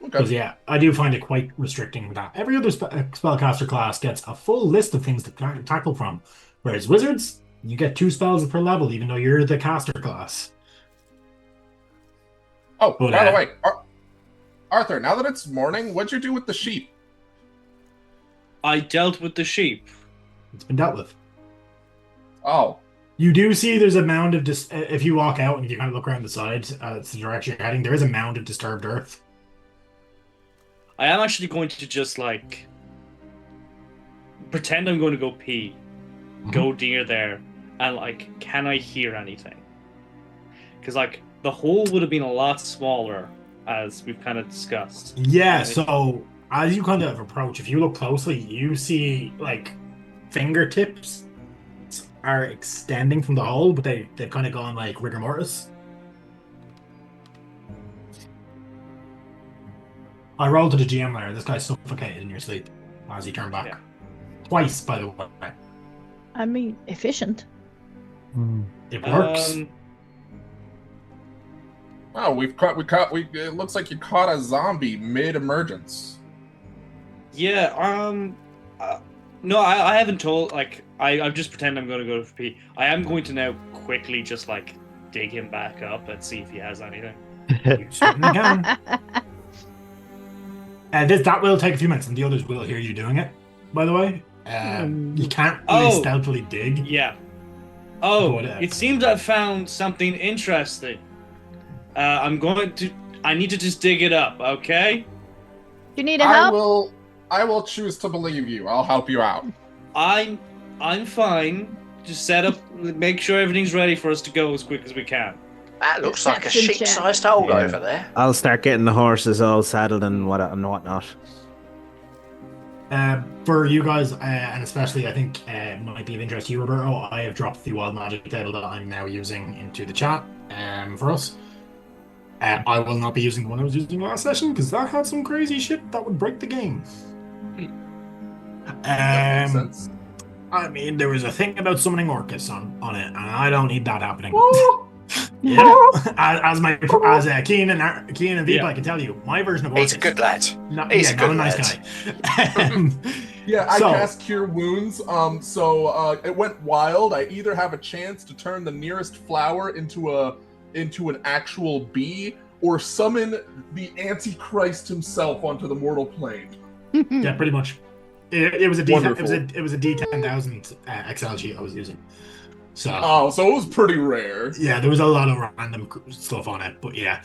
Because Okay. yeah, I do find it quite restricting with that. Every other spellcaster class gets a full list of things to tackle from, whereas wizards, you get 2 spells per level, even though you're the caster class. Oh, But, by the way, Arthur, now that it's morning, what'd you do with the sheep? I dealt with the sheep. It's been dealt with. Oh, You do see there's a mound of if you walk out and you kind of look around the side, it's the direction you're heading. There is a mound of disturbed earth. I am actually going to just like pretend I'm going to go pee, go near there, and like, can I hear anything? Because like the hole would have been a lot smaller, as we've kind of discussed. Yeah, Right. so as you kind of approach, if you look closely, you see like fingertips are extending from the hole, but they've kind of gone like rigor mortis. I rolled to the GM layer. This guy's suffocated in your sleep as he turned back. Yeah. Twice, by the way. I mean, efficient. It works. oh, it looks like you caught a zombie mid-emergence. Yeah. No, I haven't told. Like, I've just pretend I'm going to go for pee. I am going to now quickly just like dig him back up and see if he has anything. You certainly can. That will take a few minutes, and the others will hear you doing it, by the way. You can't really stealthily dig. Yeah. Oh, Whatever. it seems I found something interesting. I need to just dig it up, okay? You need a I will choose to believe you. I'll help you out. I'm fine. Just set up, make sure everything's ready for us to go as quick as we can. That looks like a Perception check. sheep-sized hole Yeah. over there. I'll start getting the horses all saddled and whatnot. For you guys, and especially I think might be of interest to you, Roberto, I have dropped the wild magic table that I'm now using into the chat for us. I will not be using the one I was using last session because that had some crazy shit that would break the game. That makes sense. I mean, there was a thing about summoning Orcus on it, and I don't need that happening. Yeah. As Keen and Veep, Yeah. I can tell you, my version of Orcus. He's a good lad. He's a good not a nice lad. guy. Yeah, I So- cast Cure Wounds. So it went wild. I either have a chance to turn the nearest flower into an actual bee, or summon the Antichrist himself onto the mortal plane. Yeah, pretty much. It was a D. Wonderful. It was a D10,000 Excel sheet I was using. So Oh, so it was pretty rare. yeah, there was a lot of random stuff on it, but yeah,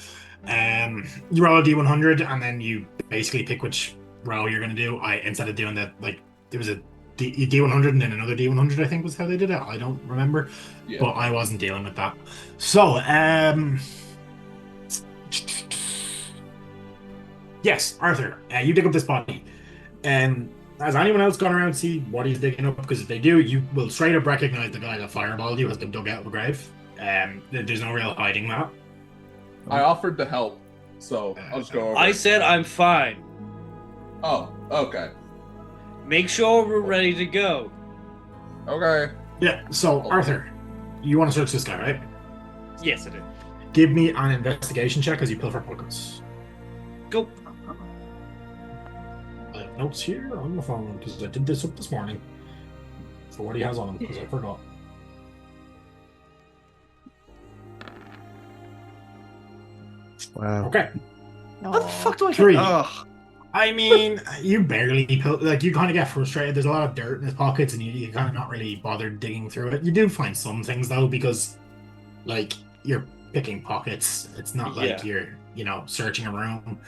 you roll a D100 and then you basically pick which roll you're gonna do. Instead of doing that, like there was a D100 and then another D100. I think was how they did it. I don't remember, Yeah. but I wasn't dealing with that. So yes, Arthur, you dig up this body. Has anyone else gone around to see what he's digging up? Because if they do, you will straight up recognize the guy that fireballed you has been dug out of a grave. There's no real hiding that. I offered to help, so I'll just go over. I said I'm fine. Oh, okay. Make sure we're ready to go. Okay. Yeah, so Arthur, you want to search this guy, right? Yes, I do. Give me an investigation check as you pilfer pockets. Go. I have notes here on the phone because I did this up this morning for what he has on him because I forgot. Wow. Okay. What the fuck do I 3. Ugh. I mean, you barely you kind of get frustrated. There's a lot of dirt in his pockets, and you kind of not really bothered digging through it. You do find some things though, because like you're picking pockets. It's not like you're searching a room.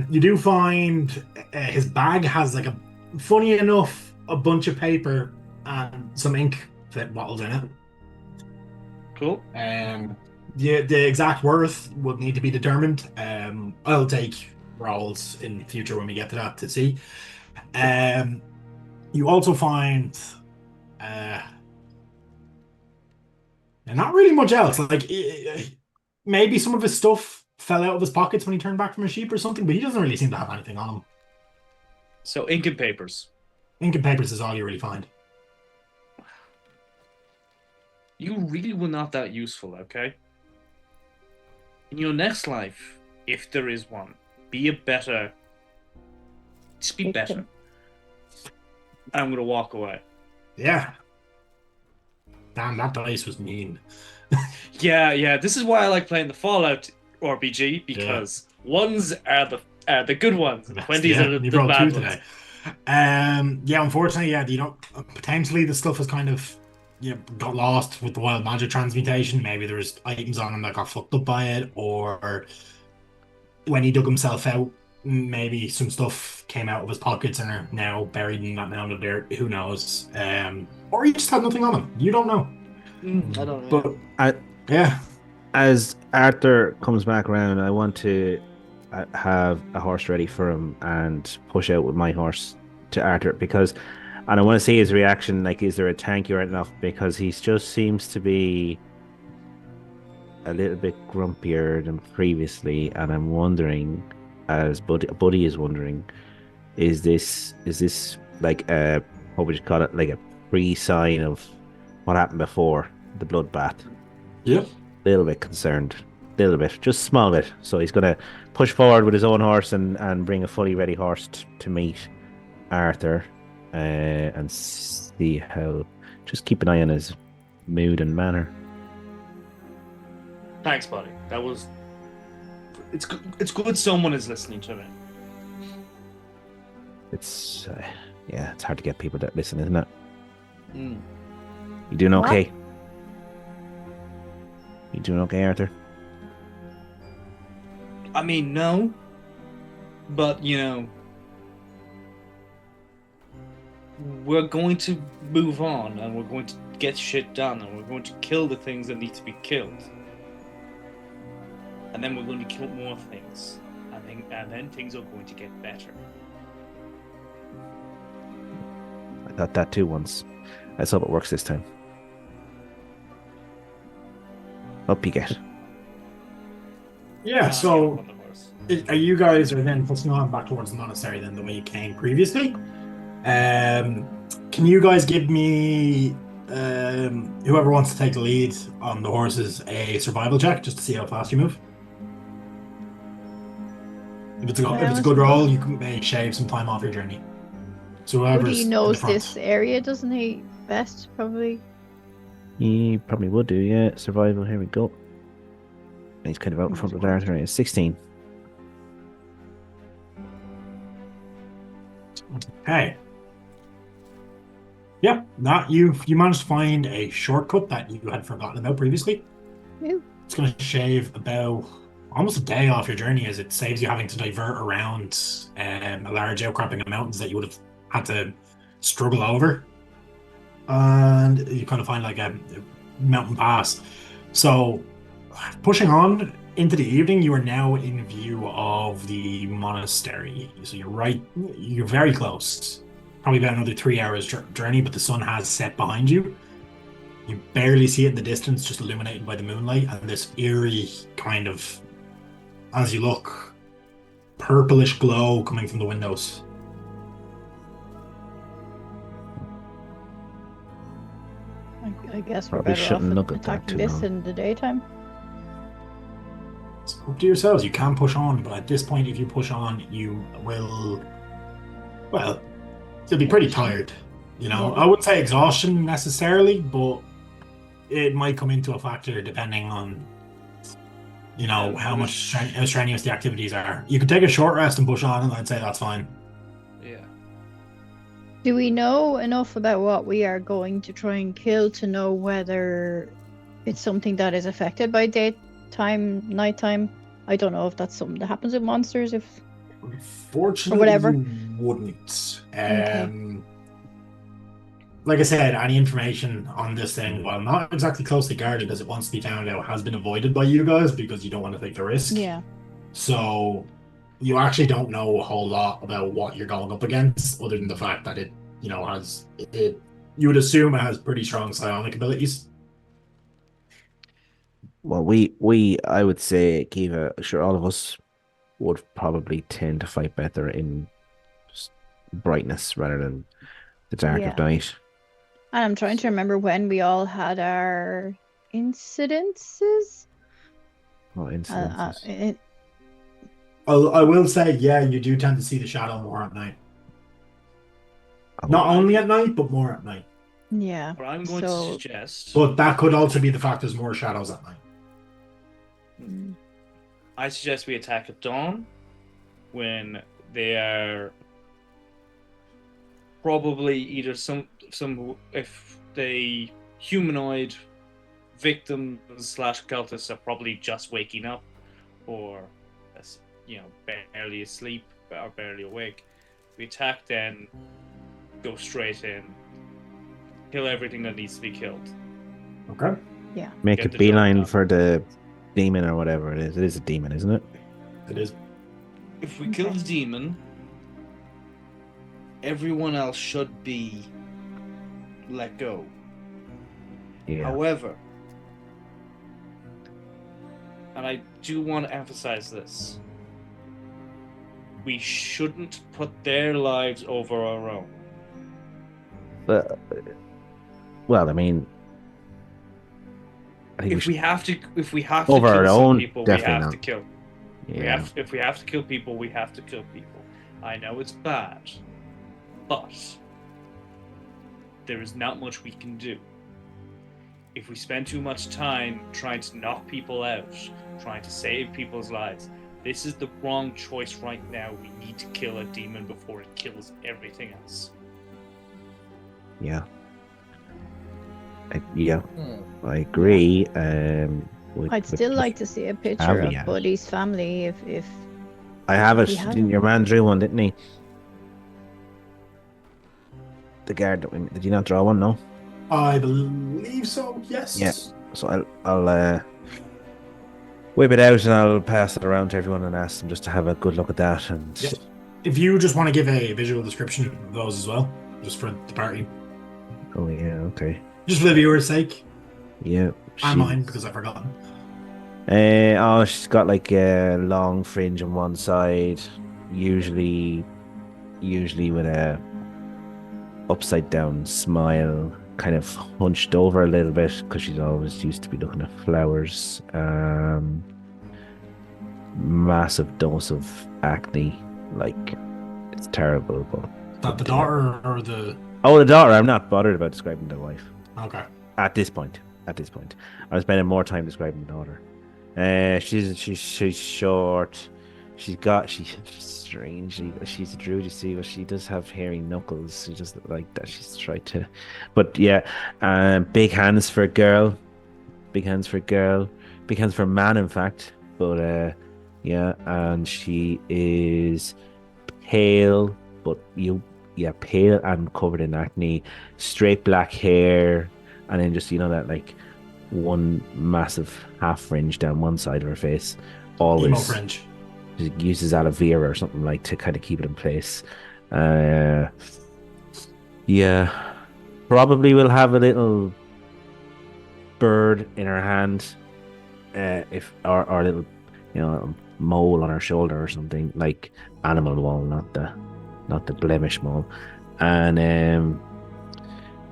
You do find his bag has like funny enough a bunch of paper and some ink that bottles in it. Cool. The exact worth would need to be determined. I'll take rolls in the future when we get to that to see. You also find not really much else. Like maybe some of his stuff fell out of his pockets when he turned back from a sheep or something, but he doesn't really seem to have anything on him. So ink and papers. Ink and papers is all you really find. You really were not that useful, okay? In your next life, if there is one, be a better. Just be better. I'm gonna walk away. Yeah. Damn, that dice was mean. Yeah. This is why I like playing the Fallout RPG, because ones are the good ones, and 20s are the you rolled bad 2 ones. today. Unfortunately, potentially the stuff was kind of got lost with the wild magic transmutation. Maybe there was items on him that got fucked up by it, or when he dug himself out, maybe some stuff came out of his pockets and are now buried in that mound of dirt. Who knows? Or he just had nothing on him. You don't know. I don't know. But yeah. As Arthur comes back around, I want to have a horse ready for him and push out with my horse to Arthur and I want to see his reaction. Like, is there a tank right enough? Because he just seems to be a little bit grumpier than previously, and I'm wondering, as Buddy is wondering, is this like what would you call it? Like a pre-sign of what happened before the bloodbath? Yep. Little bit concerned, little bit, just small bit. So he's gonna push forward with his own horse and bring a fully ready horse to meet Arthur, and see how. Just keep an eye on his mood and manner. Thanks, buddy. That was. It's good someone is listening to me. It's it's hard to get people that listen, isn't it? Mm. You doing What? okay? You doing okay, Arthur? I mean, no. But, we're going to move on, and we're going to get shit done, and we're going to kill the things that need to be killed. And then we're going to kill more things. And then things are going to get better. I thought that too once. Let's hope it works this time. Up you get. Yeah, so are you guys are then pushing on back towards the monastery then the way you came previously? Can you guys give me whoever wants to take the lead on the horses a survival check just to see how fast you move? If it's a good roll, you can shave some time off your journey. So whoever's Woody knows this area, doesn't he? Best, probably. He probably would do, yeah. Survival, here we go. He's kind of out in front of the dart area. 16. Okay. Yeah, that you managed to find a shortcut that you had forgotten about previously. Ew. It's going to shave about almost a day off your journey, as it saves you having to divert around a large outcropping of mountains that you would have had to struggle over. And you kind of find like a mountain pass. So pushing on into the evening, you are now in view of the monastery. So you're very close. Probably about another 3 hours journey, but the sun has set behind you. You barely see it in the distance, just illuminated by the moonlight, and this eerie kind of, as you look, purplish glow coming from the windows. I guess we're Probably better shouldn't off look at that attacking too this long. in the daytime. It's up to yourselves. You can push on, but at this point, if you push on, you will, well, you'll be pretty tired. You know, Yeah. I wouldn't say exhaustion necessarily, but it might come into a factor depending on, you know, how strenuous the activities are. You could take a short rest and push on, and I'd say that's fine. Yeah. Do we know enough about what we are going to try and kill to know whether it's something that is affected by daytime, nighttime? I don't know if that's something that happens with monsters. Unfortunately, whatever. you wouldn't. Okay. Like I said, any information on this thing, while not exactly closely guarded as it wants to be found out, has been avoided by you guys because you don't want to take the risk. Yeah. So you actually don't know a whole lot about what you're going up against, other than the fact that it, you know, has it. You would assume it has pretty strong psionic abilities. Well, I would say, Kiva, sure, all of us would probably tend to fight better in brightness rather than the dark of night. And I'm trying to remember when we all had our incidences. What incidences? I will say, yeah, you do tend to see the shadow more at night. Not only at night, but more at night. Yeah. What I'm going to suggest. But that could also be the fact there's more shadows at night. I suggest we attack at dawn when they are probably either some if the humanoid victims / cultists are probably just waking up, or you know, barely asleep or barely awake. We attack, then go straight in, kill everything that needs to be killed. Okay. Yeah. Make a beeline for the demon or whatever it is. It is a demon, isn't it? It is. If we kill the demon, everyone else should be let go. Yeah. However, and I do want to emphasize this, we shouldn't put their lives over our own. But, well, I mean, I think if we have to over kill our some own, people, we definitely have not. to kill. Yeah. If we have to kill people, we have to kill people. I know it's bad, but there is not much we can do. If we spend too much time trying to knock people out, trying to save people's lives, this is the wrong choice right now. We need to kill a demon before it kills everything else. Yeah. I agree. I'd still like to see a picture of caveat. Buddy's family if I have it. he had Your man drew one, didn't he? the guard that we... Did you not draw one? No. I believe so. Yes. Yeah. So I'll whip it out and I'll pass it around to everyone and ask them just to have a good look at that. And Yep. If you just want to give a visual description of those as well, just for the party, oh yeah, okay. just for the viewer's sake, Yeah. and mine because I've forgotten. She's got like a long fringe on one side, usually with a upside down smile, kind of hunched over a little bit because she's always used to be looking at flowers. Massive dose of acne, like it's terrible. But Not the daughter or the... Oh, the daughter. I'm not bothered about describing the wife. Okay. At this point, I'm spending more time describing the daughter. She's short. She's strangely, she's a druid, you see, but she does have hairy knuckles. She just like that. She's tried to, but yeah, big hands for a girl, big hands for a man, in fact. But yeah, and she is pale, pale and covered in acne, straight black hair, and then just that like one massive half fringe down one side of her face. Always emo fringe. She uses aloe vera or something like to kind of keep it in place. Yeah, probably will have a little bird in her hand, or a little mole on her shoulder or something, like animal mole, not the blemish mole. And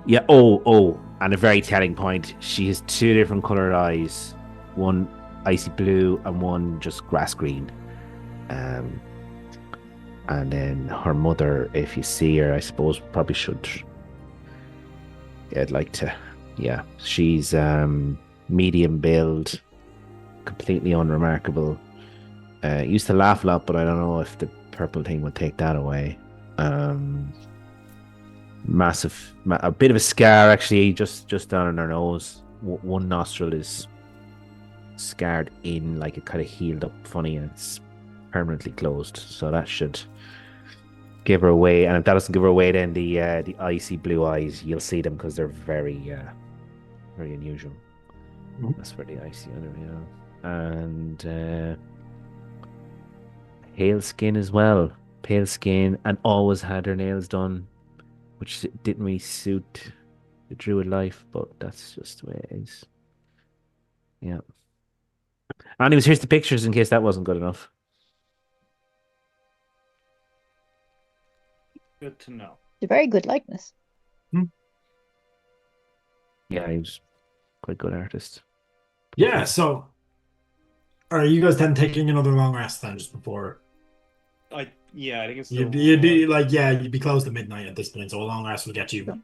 yeah, and a very telling point, she has two different colored eyes, one icy blue and one just grass green. And then her mother, if you see her, I suppose probably should. I'd like to. Yeah, she's medium build, completely unremarkable. Used to laugh a lot, but I don't know if the purple thing would take that away. Massive, a bit of a scar actually, just down on her nose. One nostril is scarred in, like it kind of healed up funny, and it's permanently closed. So that should give her away. And if that doesn't give her away, then the icy blue eyes, you'll see them because they're very unusual. Mm-hmm. That's for the icy other, and pale skin as well. Pale skin, and always had her nails done, which didn't really suit the druid life, but that's just the way it is. Yeah. Anyways, here's the pictures in case that wasn't good enough. Good to know. It's a very good likeness. Yeah, he was quite a good artist. Yeah, so are you guys then taking another long rest then just before? I think it's you'd be close to midnight at this point, so a long rest will get you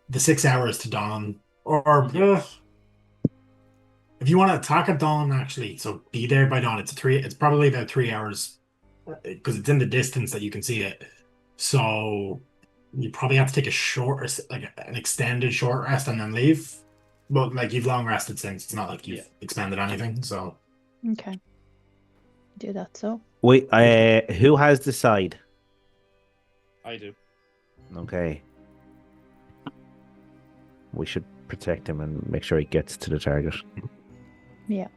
the 6 hours to dawn. Or if you want to attack at dawn, actually, so be there by dawn. It's probably about 3 hours because it's in the distance that you can see it. So you probably have to take an extended short rest and then leave. But like you've long rested since, it's not like you've expended anything. So okay, do that. So wait, who has the side? I do. Okay, we should protect him and make sure he gets to the target. Yeah.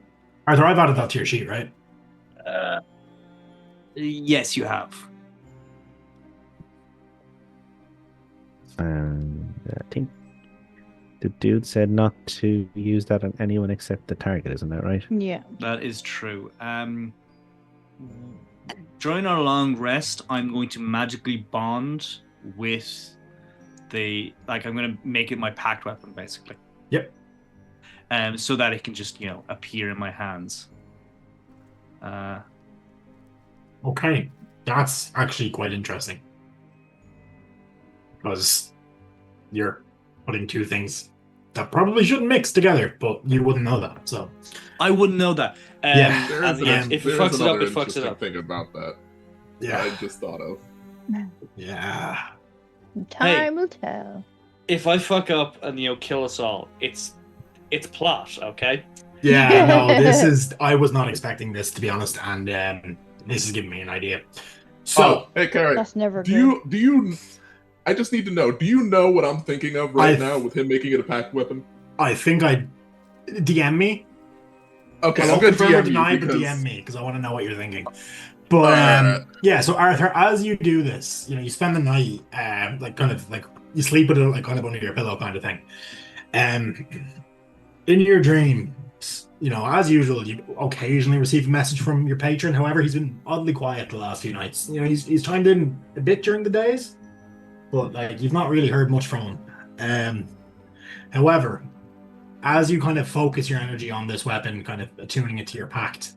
Arthur, I've added that to your sheet, right? Yes, you have. And I think the dude said not to use that on anyone except the target, isn't that right? Yeah. That is true. During our long rest, I'm going to magically bond with I'm going to make it my pact weapon, basically. Yep. So that it can just, appear in my hands. Okay. That's actually quite interesting. Because you're putting two things that probably shouldn't mix together, but you wouldn't know that. So I wouldn't know that. If it fucks it up, it fucks it up. Thing about that. Yeah, I just thought of. Yeah. Time will tell. If I fuck up and kill us all, it's plot, okay? Yeah, no, I was not expecting this, to be honest, and this is giving me an idea. So hey, Carrie, that's never good. do you I just need to know. Do you know what I'm thinking of right now with him making it a packed weapon? I think I DM me. Okay, I I'm won't gonna confirm or DM deny, you but because DM me because I want to know what you're thinking. But Alright. yeah, so Arthur, as you do this, you spend the night, like kind of like you sleep with it like kind of under your pillow, kind of thing. In your dreams, as usual, you occasionally receive a message from your patron. However, he's been oddly quiet the last few nights. He's chimed in a bit during the days, but like you've not really heard much from him. However, as you kind of focus your energy on this weapon, kind of attuning it to your pact,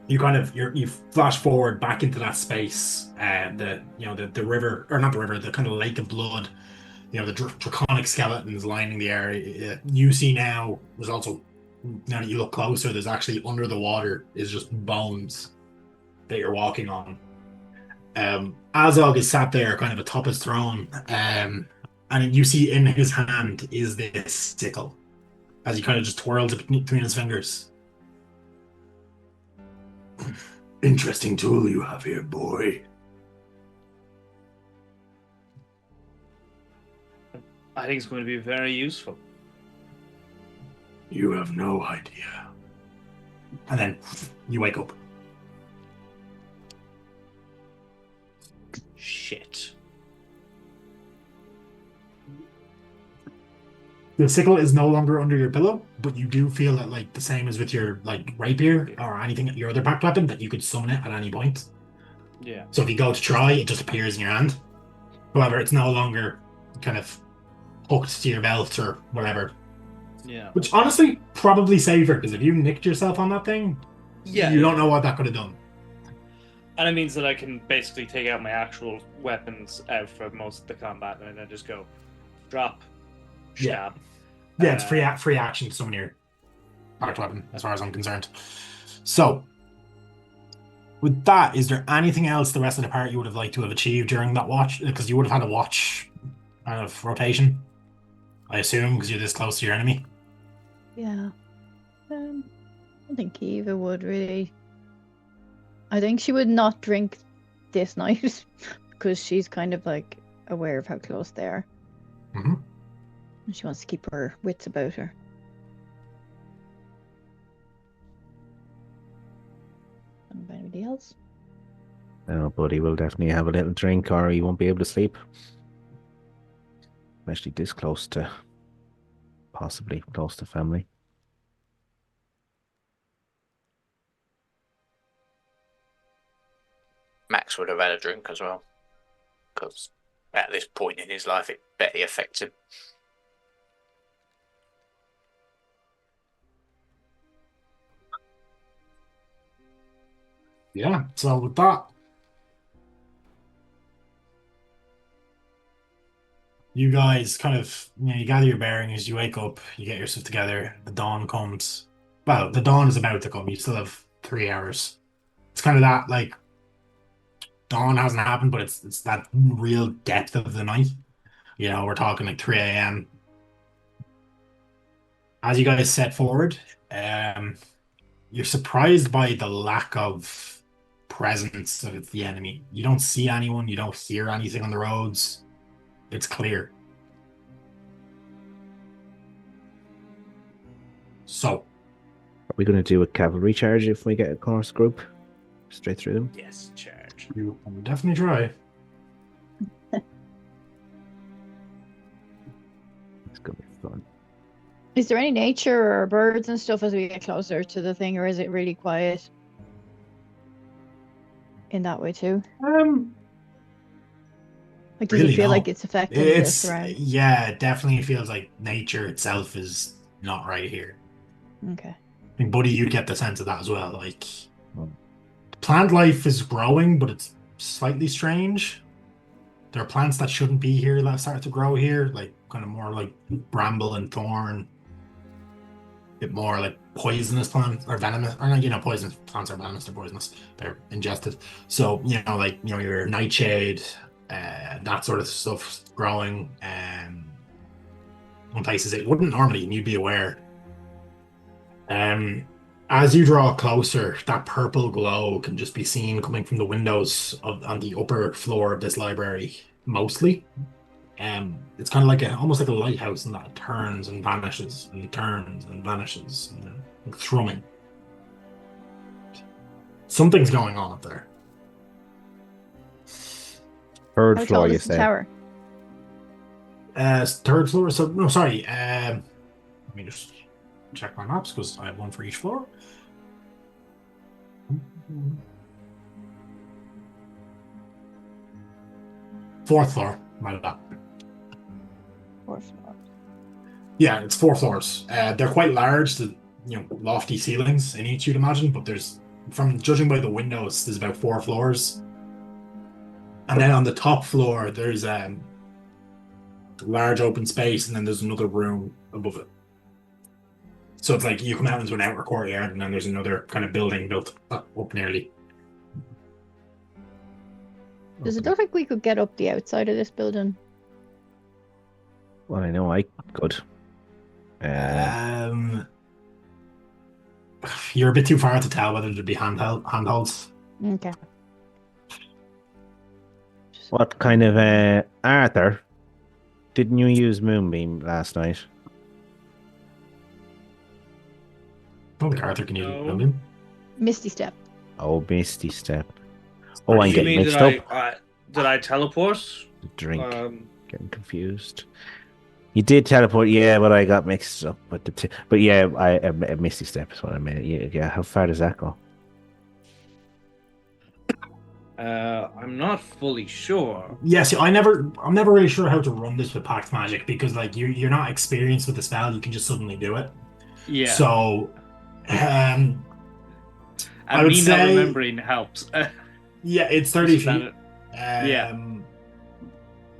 you flash forward back into that space, the river, or not the river, the kind of lake of blood, the draconic skeletons lining the area. You see now, there's also, now that you look closer, there's actually under the water is just bones that you're walking on. Azog is sat there kind of atop his throne, and you see in his hand is this sickle as he kind of just twirls it between his fingers. Interesting tool you have here, boy. I think it's going to be very useful. You have no idea. And then you wake up. Shit. The sickle is no longer under your pillow, but you do feel that, like, the same as with your, like, rapier or anything, your other pack weapon, that you could summon it at any point. Yeah. So if you go to try, it just appears in your hand. However, it's no longer kind of hooked to your belt or whatever. Yeah. Which, honestly, probably safer, because if you nicked yourself on that thing, you don't know what that could have done. And it means that I can basically take out my actual weapons out for most of the combat, and then just go drop, stab. Yeah, it's free action to summon your packed weapon, as far as I'm concerned. So, with that, is there anything else the rest of the party would have liked to have achieved during that watch? Because you would have had a watch kind of rotation, I assume, because you're this close to your enemy. Yeah. I think Eva would really. I think she would not drink this night because she's kind of like aware of how close they are. Mm-hmm. And she wants to keep her wits about her. Anybody else? No, buddy will definitely have a little drink or he won't be able to sleep. Especially this close to, possibly close to family. Max would have had a drink as well, because at this point in his life, it barely affects him. Yeah, so with that, you guys kind of, you gather your bearings, you wake up, you get yourself together, the dawn comes. Well, the dawn is about to come, you still have 3 hours. It's kind of that, like, dawn hasn't happened, but it's that real depth of the night. We're talking like 3 a.m. As you guys set forward, you're surprised by the lack of presence of the enemy. You don't see anyone, you don't hear anything on the roads. It's clear. So, Are we going to do a cavalry charge if we get a course group? Straight through them? Yes, charge. you can definitely try. It's going to be fun. Is there any nature or birds and stuff as we get closer to the thing, or is it really quiet in that way too? Like, does Really it feel no. like it's affecting the surroundings? Yeah, it definitely feels like nature itself is not right here. Okay. I think, Buddy, you'd get the sense of that as well. Like, plant life is growing, but it's slightly strange. There are plants that shouldn't be here that start to grow here, like kind of more like bramble and thorn. A bit more like poisonous plants or venomous, or poisonous plants are venomous, they're poisonous, they're ingested. So, your nightshade, that sort of stuff growing in places it wouldn't normally, and you'd be aware. As you draw closer, that purple glow can just be seen coming from the windows on the upper floor of this library, mostly. It's kind of like almost like a lighthouse, and that turns and vanishes and turns and vanishes, like thrumming. Something's going on up there. Third How floor, tall you is the say? tower? Third floor. So no, sorry. Let me just check my maps because I have one for each floor. Fourth floor. My bad. Fourth floor. Yeah, it's 4 floors. They're quite large, lofty ceilings in each, you'd imagine, but from judging by the windows, there's about 4 floors. And then on the top floor, there's a large open space, and then there's another room above it. So it's like you come out into an outer courtyard, and then there's another kind of building built up nearly. Does it look like we could get up the outside of this building? Well, I know I could. You're a bit too far to tell whether there'd be handholds. Okay. What kind of Arthur? Didn't you use Moonbeam last night? I don't think Arthur can use No. it. Building. Misty Step. Oh, Misty Step. Oh, I'm You getting mean mixed did up. did I teleport? The drink. Getting Confused. You did teleport, yeah, but I got mixed up with the two. But yeah, I Misty Step is what I meant. Yeah. How far does that go? I'm not fully sure. Yeah, see, I'm never really sure how to run this with Pact Magic because like you're not experienced with the spell, you can just suddenly do it. Yeah. So and I would me say- not remembering helps. yeah, it's 30 Just feet. found Yeah.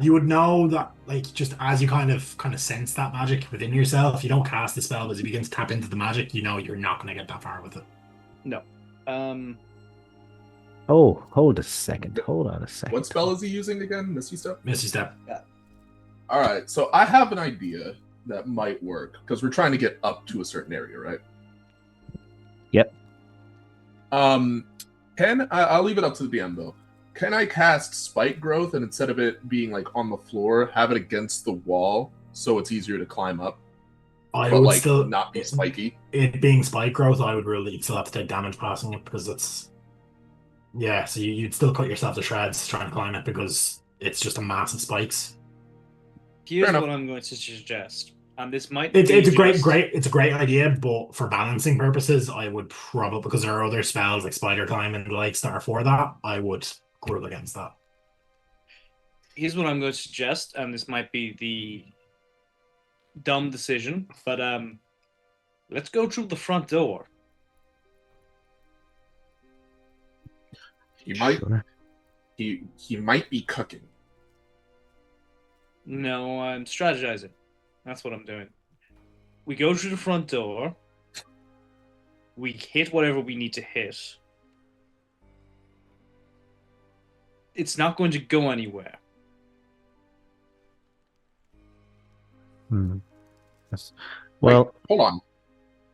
You would know that like just as you kind of sense that magic within yourself, you don't cast the spell, but as you begin to tap into the magic, you know you're not gonna get that far with it. No. Oh, hold a second. Hold on a second. What spell is he using again? Misty Step? Misty Step. All right, so I have an idea that might work because we're trying to get up to a certain area, right? Yep. I'll leave it up to the DM though. Can I cast Spike Growth and instead of it being like on the floor, have it against the wall so it's easier to climb up, I but would like still not be spiky? It being spike growth, I would really still have to take damage passing it because it's so you'd still cut yourself to shreds trying to climb it because it's just a mass of spikes. Here's enough. what I'm going to suggest, and this might. It's be a just- it's a great idea, but for balancing purposes, I would probably because there are other spells like spider climb and the likes that are for that. I would rule against that. Here's what I'm going to suggest, and this might be the dumb decision, but let's go through the front door. He might Sure. he might be cooking. No, I'm strategizing. That's what I'm doing. We go through the front door. We hit whatever we need to hit. It's not going to go anywhere. Yes. Well, Wait, hold on.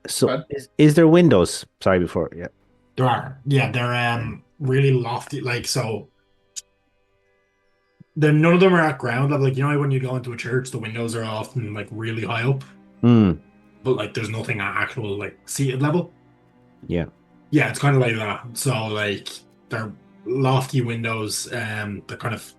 so go ahead. is there windows? Sorry, before. Yeah. There are, they're really lofty, like so. None of them are at ground level. Like when you go into a church, the windows are often like really high up, Mm, but like there's nothing at actual like seated level. yeah. Yeah, it's kind of like that. So like they're lofty windows that kind of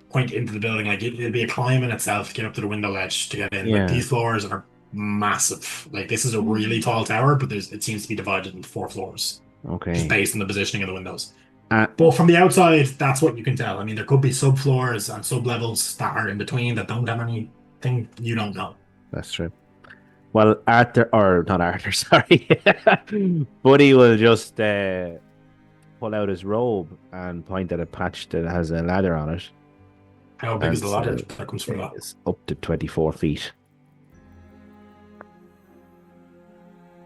point into the building. Like it'd be a climb in itself to get up to the window ledge to get in. Yeah. Like these floors are massive. Like this is a really tall tower, but it seems to be divided into 4 floors just Okay. based on the positioning of the windows. Uh, But from the outside, that's what you can tell. I mean, there could be subfloors and sub-levels that are in between that don't have anything you don't know. That's true. Well, Arthur, or not Arthur, sorry. Buddy will just pull out his robe and point at a patch that has a ladder on it. How big is the That's, ladder that comes from that? It's up to 24 feet.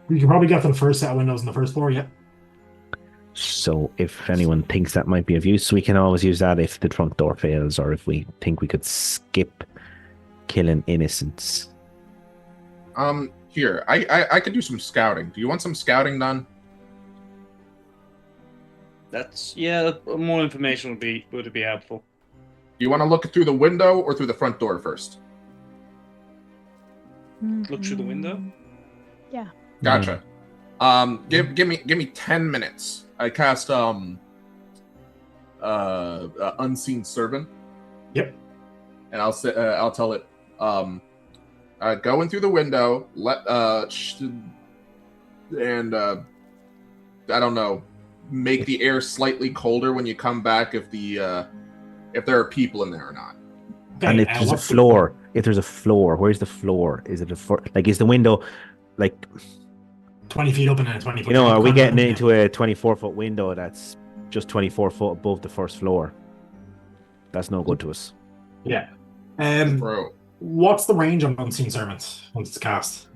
You can probably get to the first set of windows on the first floor, yeah. So if anyone thinks that might be of use, we can always use that if the trunk door fails or if we think we could skip killing innocents. Here, I could do some scouting. Do you want some scouting done? More information would be helpful. Do you want to look through the window or through the front door first? Look through the window. Yeah. Gotcha. Give me 10 minutes. I cast unseen servant. Yep. And I'll tell it go in through the window, I don't know, make the air slightly colder when you come back if there are people in there or not. Okay, And if there's a floor, where's the floor? Is it is the window like 20 feet up and then 20 foot? You know, are we getting into a 24-foot window that's just 24 foot above the first floor? That's no good to us. Yeah. Bro. What's the range on Unseen Servant once it's cast?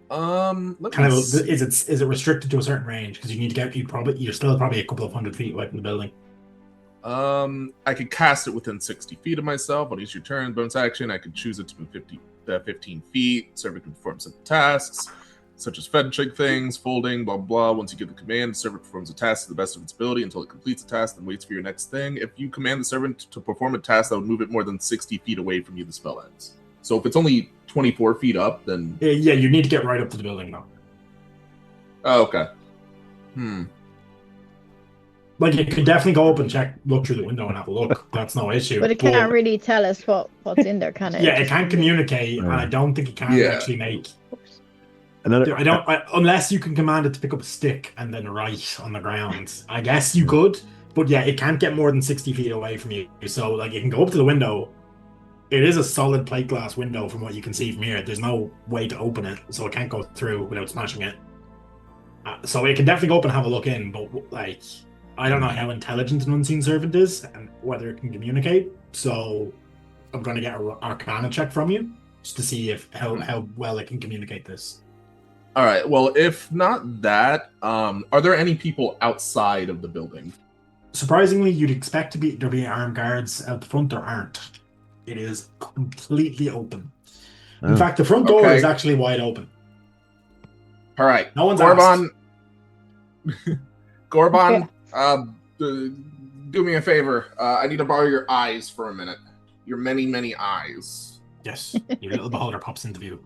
Is it restricted to a certain range? Because you need to get you're still probably a couple of 100 feet away from the building. I could cast it within 60 feet of myself. On each your turn, bonus action, I could choose it to move 15 feet. Servant can perform simple tasks, such as fetching things, folding, blah, blah. Once you give the command, the servant performs a task to the best of its ability until it completes the task, then waits for your next thing. If you command the servant to perform a task that would move it more than 60 feet away from you, the spell ends. So if it's only 24 feet up, then... Yeah, you need to get right up to the building, though. Oh, okay. Like, you could definitely go up and look through the window and have a look. That's no issue. But it can't really tell us what's in there, can it? Yeah, it can't communicate, and I don't think it can actually make... unless you can command it to pick up a stick and then write on the ground. I guess you could, but yeah, it can't get more than 60 feet away from you. So, like, it can go up to the window. It is a solid plate glass window from what you can see from here. There's no way to open it, so it can't go through without smashing it. So it can definitely go up and have a look in, but, like, I don't know how intelligent an Unseen Servant is and whether it can communicate. So I'm going to get an Arcana check from you just to see how well it can communicate this. All right. Well, if not that, are there any people outside of the building? Surprisingly, you'd expect there be armed guards out the front. There aren't. It is completely open. In fact, the front door is actually wide open. All right. No one's Gorban. Okay. Do me a favor. I need to borrow your eyes for a minute. Your many, many eyes. Yes. Your little beholder pops into view.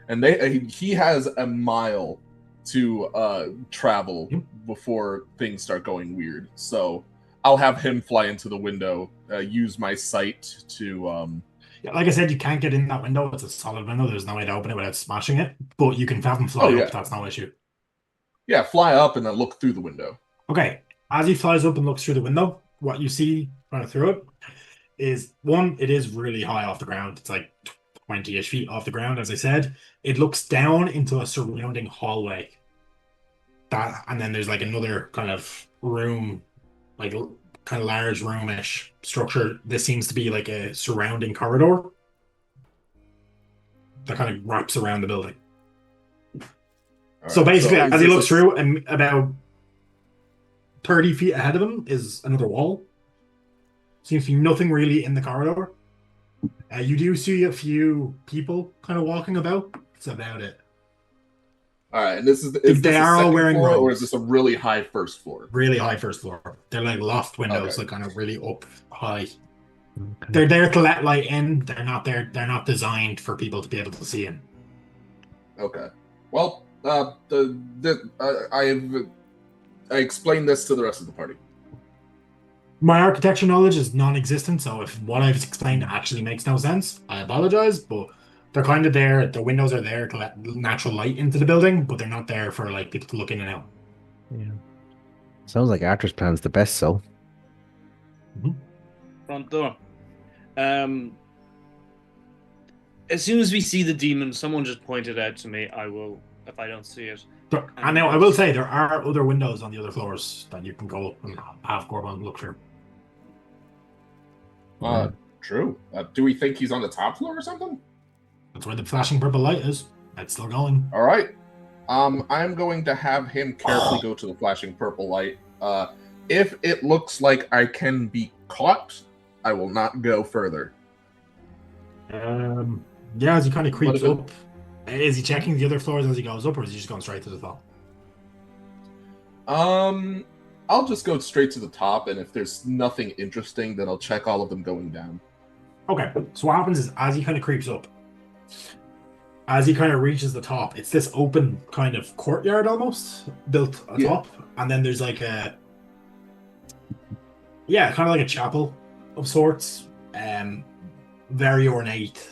And he has a mile to travel before things start going weird. So I'll have him fly into the window, use my sight to... Yeah, like I said, you can't get in that window. It's a solid window. There's no way to open it without smashing it. But you can have him fly up. That's no issue. Yeah, fly up and then look through the window. Okay. As he flies up and looks through the window, what you see running through it is, one, it is really high off the ground. It's like 20-ish feet off the ground, as I said. It looks down into a surrounding hallway. And then there's like another kind of room, like kind of large room-ish structure. This seems to be like a surrounding corridor that kind of wraps around the building. So basically, as he looks through, and about 30 feet ahead of him is another wall. Seems to be nothing really in the corridor. You do see a few people kind of walking about. That's about it. All right, and is they are all wearing floor, robes. or is this a really high first floor? Really high first floor. They're like loft windows, like kind of really up high. Okay. They're there to let light in. They're not there. They're not designed for people to be able to see in. Okay. Well, I explained this to the rest of the party. My architecture knowledge is non-existent, so if what I've explained actually makes no sense, I apologize, but they're kind of there. The windows are there to let natural light into the building, but they're not there for like people to look in and out. Yeah. Sounds like Arthur's plan's the best, so. Front door. As soon as we see the demon, someone just pointed out to me. I will, if I don't see it. And now I will say there are other windows on the other floors that you can go and have Gorban look through. True. Do we think he's on the top floor or something? That's where the flashing purple light is. It's still going. All right. I'm going to have him carefully go to the flashing purple light. If it looks like I can be caught, I will not go further. Yeah, as he kind of creeps up, Is he checking the other floors as he goes up, or is he just going straight to the top? I'll just go straight to the top, and if there's nothing interesting, then I'll check all of them going down. Okay, so what happens is, as he kind of creeps up, as he kind of reaches the top, it's this open kind of courtyard almost, built atop, and then there's like kind of like a chapel of sorts, very ornate,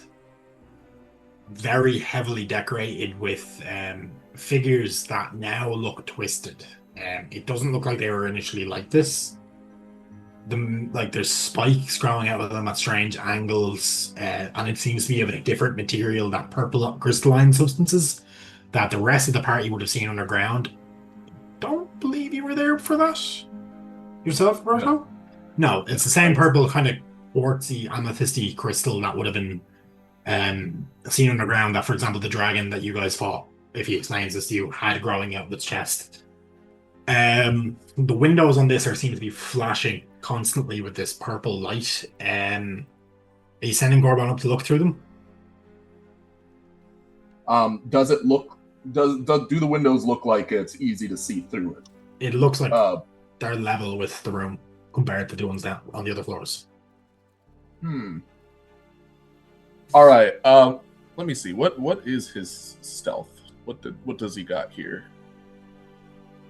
very heavily decorated with figures that now look twisted. It doesn't look like they were initially like this. There's spikes growing out of them at strange angles, and it seems to be of a different material, that purple crystalline substances that the rest of the party would have seen underground. Don't believe you were there for that yourself, Roberto? No, it's the same purple kind of quartzy, amethysty crystal that would have been seen underground, that, for example, the dragon that you guys fought, if he explains this to you, had growing out of its chest. The windows on this seem to be flashing constantly with this purple light. Are you sending Gorbon up to look through them? Does it look? Do the windows look like it's easy to see through it? It looks like they're level with the room compared to the ones down on the other floors. All right. Let me see. What is his stealth? What does he got here?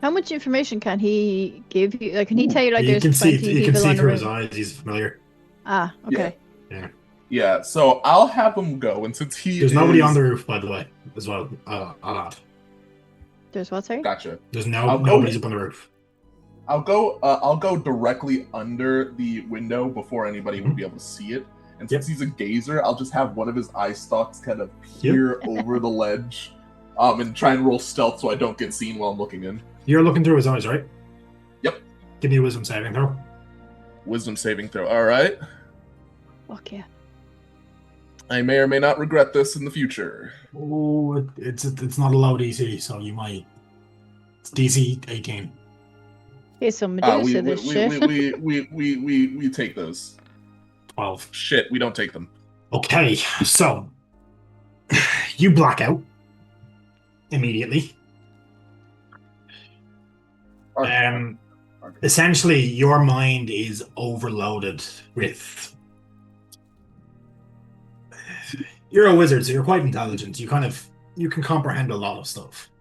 How much information can he give you? Like, can he tell you, like, You there's can 20 see, you can people see on the through room? his eyes. He's familiar. Ah, okay. Yeah. So I'll have him go, and since There's nobody on the roof, by the way, as well. I'll add. There's what, sorry? Gotcha. There's nobody's up on the roof. I'll go directly under the window before anybody would be able to see it. And since he's a gazer, I'll just have one of his eye stalks kind of peer over the ledge, and try and roll stealth so I don't get seen while I'm looking in. You're looking through his eyes, right? Yep. Give me a wisdom saving throw. Wisdom saving throw. All right. Fuck yeah. I may or may not regret this in the future. Oh, it's not a low DC, so you might. It's DC 18. Here's some Medusa, this shit. We take those. 12. Shit, we don't take them. Okay, so you black out immediately. Essentially, your mind is overloaded with. You're a wizard, so you're quite intelligent. You can comprehend a lot of stuff.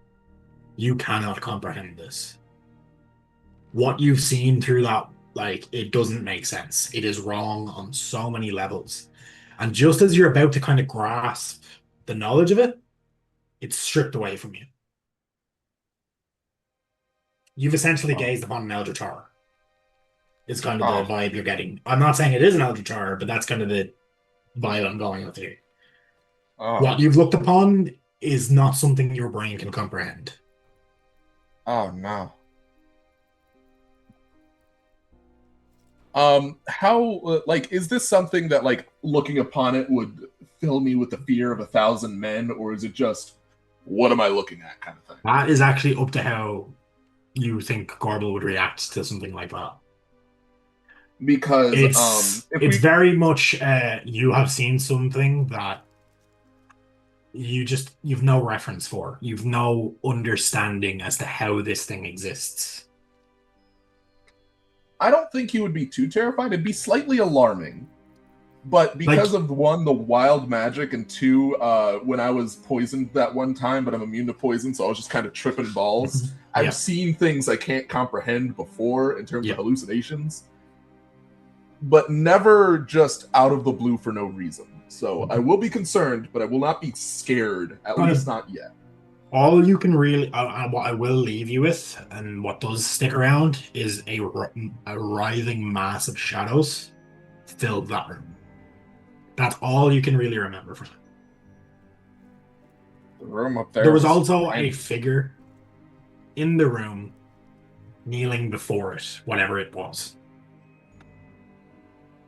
You cannot comprehend this. What you've seen through that, it doesn't make sense. It is wrong on so many levels. And just as you're about to kind of grasp the knowledge of it, it's stripped away from you. You've essentially gazed upon an Eldritch Horror. It's kind of the vibe you're getting. I'm not saying it is an Eldritch Horror, but that's kind of the vibe I'm going with here. What you've looked upon is not something your brain can comprehend. Oh no. How is this something that looking upon it would fill me with the fear of 1,000 men, or is it just what am I looking at kind of thing? That is actually up to how you think Gorbel would react to something like that. Because it's very much you have seen something that you've no reference for. You've no understanding as to how this thing exists. I don't think he would be too terrified. It'd be slightly alarming. But because of one, the wild magic, and two, when I was poisoned that one time, but I'm immune to poison, so I was just kind of tripping balls. I've seen things I can't comprehend before in terms of hallucinations, but never just out of the blue for no reason. So I will be concerned, but I will not be scared, at least not yet. All you can really, what I will leave you with, and what does stick around, is a writhing mass of shadows filled that room. That's all you can really remember from it. The room up there. There was also a figure in the room kneeling before it, whatever it was.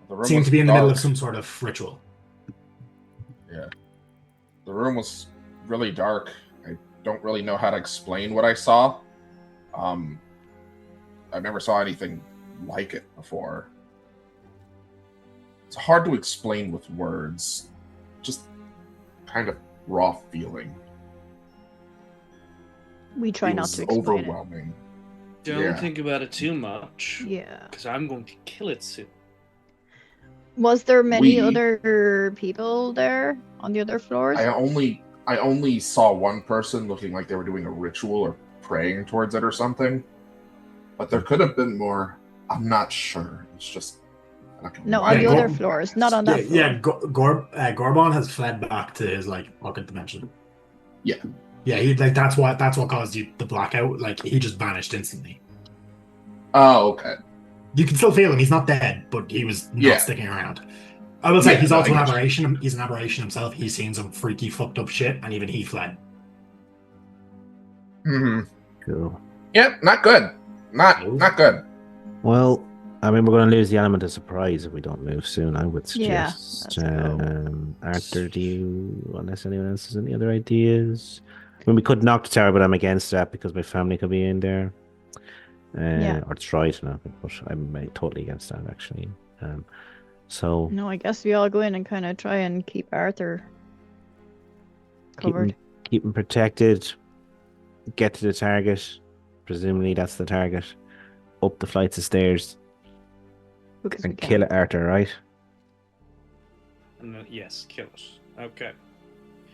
It seemed to be in the middle of some sort of ritual. Yeah. The room was really dark. I don't really know how to explain what I saw. I never saw anything like it before. It's hard to explain with words. Just kind of raw feeling. We try It not was to explain overwhelming. Don't Yeah. think about it too much. it. Yeah. Because I'm going to kill it soon. Was there many We- other people there on the other floors? I only saw one person looking like they were doing a ritual or praying towards it or something. But there could have been more. I'm not sure. It's just black and No, white. on the Yeah, other go- floors, not on that Yeah, floor. Gorbon has fled back to his like pocket dimension. Yeah. Yeah, he like that's what caused you the blackout. Like he just vanished instantly. Oh, okay. You can still feel him. He's not dead, but he was not Yeah. sticking around. I will say Yeah, he's no, also I an get you. aberration. He's an aberration himself. He's seen some freaky, fucked up shit, and even he fled. Hmm. Cool. Yeah, not good. Not good. Well, I mean, we're going to lose the element of surprise if we don't move soon. I would Yeah, suggest. let's go. Arthur, do you, unless anyone else has any other ideas? I mean, we could knock the tower, but I'm against that because my family could be in there. Yeah. Or try to knock it, but I'm totally against that actually. So No, I guess we all go in and kind of try and keep Arthur covered. keep him protected. Get to the target. Presumably that's the target. Up the flights of stairs Quick as we and can. kill Arthur, right? And then, yes, kill it. Okay.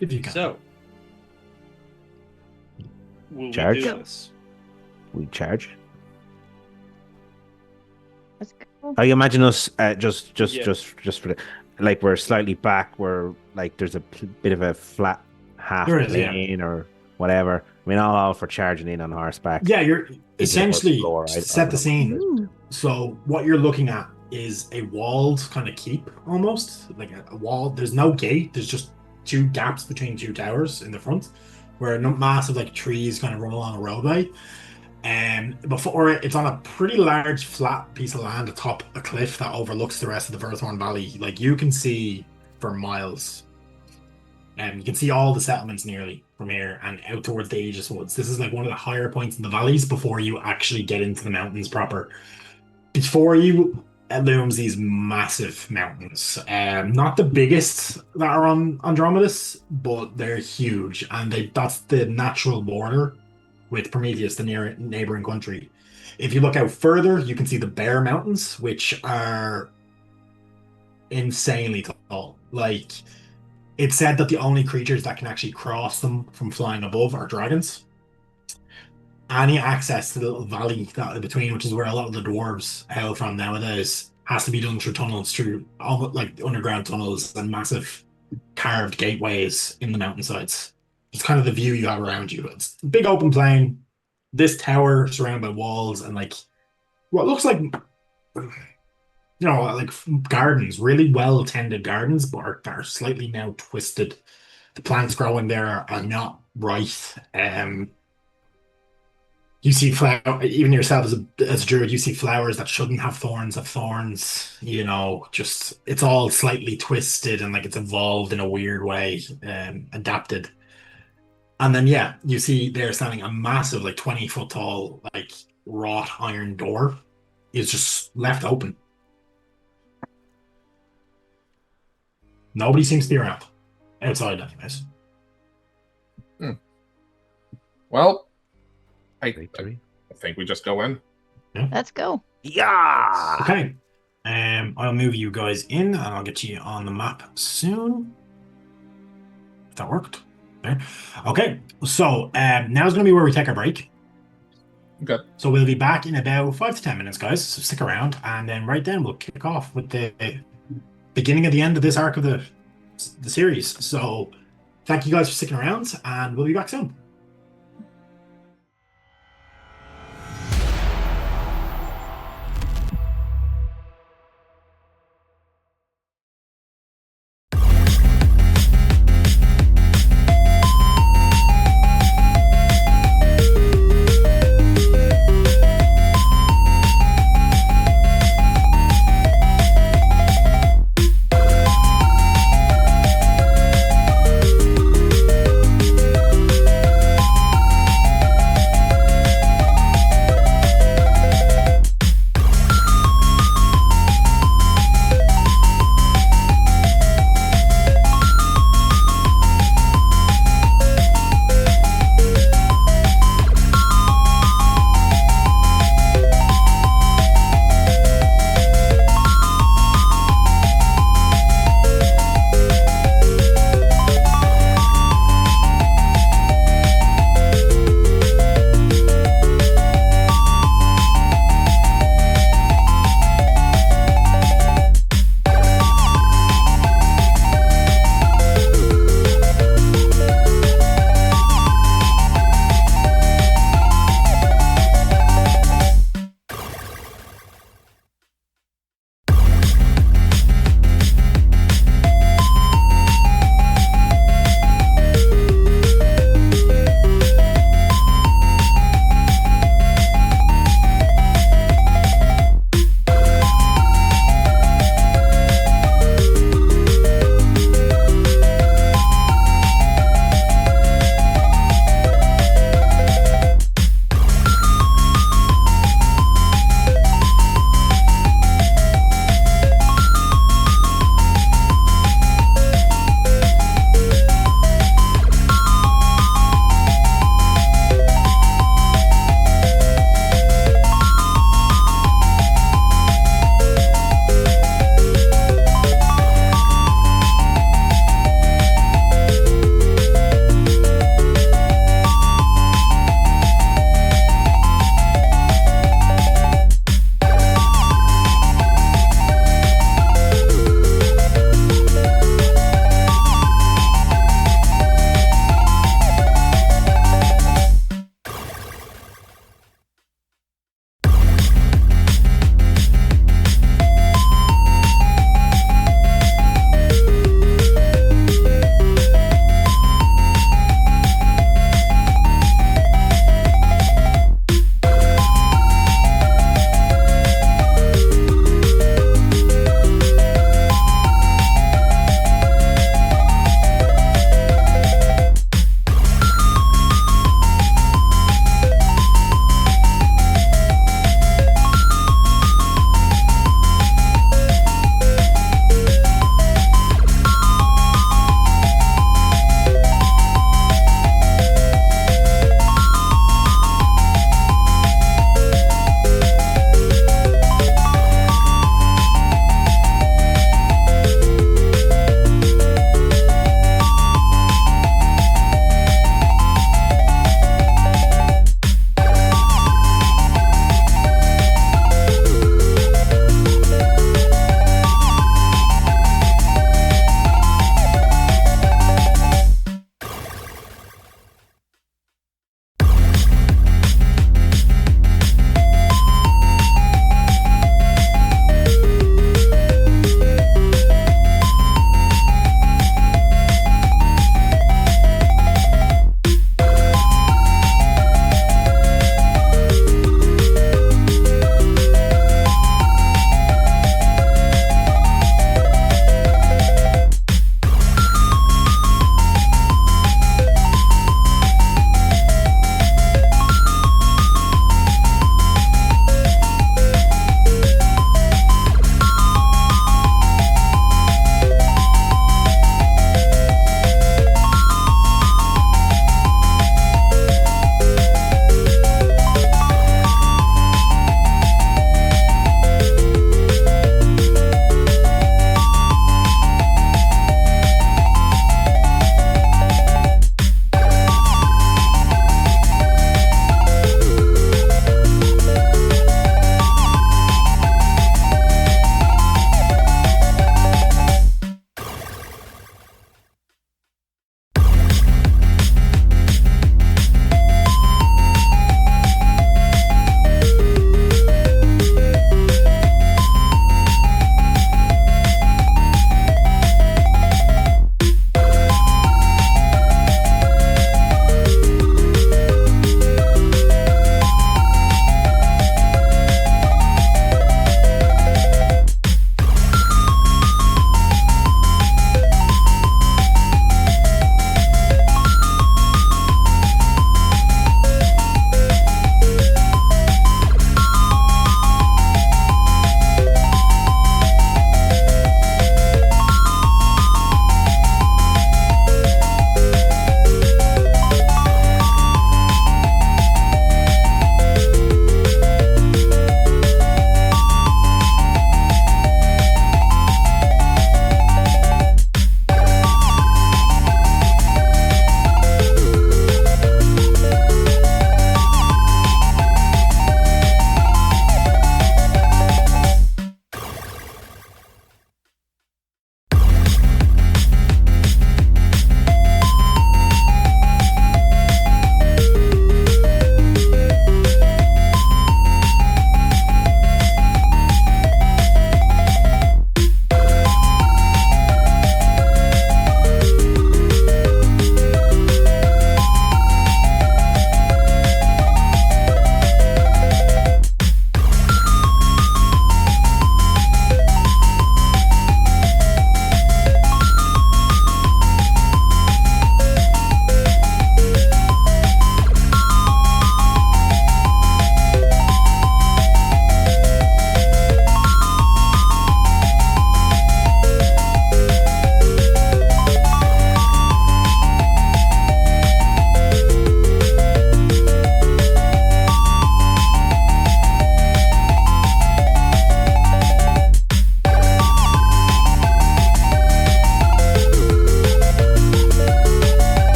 If you can. So, will Charge? we do this? We charge. Let's go. I imagine us just Yeah. for the, like we're slightly back. We're like there's a bit of a flat half There is, yeah. plane or whatever. I mean, all for charging in on horseback. Yeah, you're essentially floor, I set don't the know. scene. Ooh. So what you're looking at is a walled kind of keep, almost like a wall. There's no gate. There's just two gaps between two towers in the front, where massive like trees kind of run along a roadway. And before it's on a pretty large flat piece of land atop a cliff that overlooks the rest of the Verthorn Valley. Like you can see for miles. And you can see all the settlements nearly from here and out towards the Aegis Woods. This is like one of the higher points in the valleys before you actually get into the mountains proper. Before you looms these massive mountains. Not the biggest that are on Andromedus, but they're huge. And that's the natural border with Prometheus, the neighboring country. If you look out further, you can see the Bear Mountains, which are insanely tall. Like, it's said that the only creatures that can actually cross them from flying above are dragons. Any access to the little valley that in between, which is where a lot of the dwarves hail from nowadays, has to be done through tunnels, through almost like underground tunnels and massive carved gateways in the mountainsides. It's kind of the view you have around you. It's a big open plain. This tower surrounded by walls and like what looks like, like gardens, really well tended gardens, but are slightly now twisted. The plants growing there are not right. You see even yourself as a druid, you see flowers that shouldn't have thorns have thorns. Just it's all slightly twisted and like it's evolved in a weird way, adapted. And then you see there standing a massive, like 20-foot tall, like wrought iron door is just left open. Nobody seems to be around. Outside, anyways. Well, I Victory. think we just go in. Let's go. Yeah. Okay. I'll move you guys in and I'll get you on the map soon. If that worked. There. Okay. So now's going to be where we take our break. Okay. So we'll be back in about 5 to 10 minutes, guys. So stick around. And then right then we'll kick off with the beginning of the end of this arc of the series. So thank you guys for sticking around and we'll be back soon.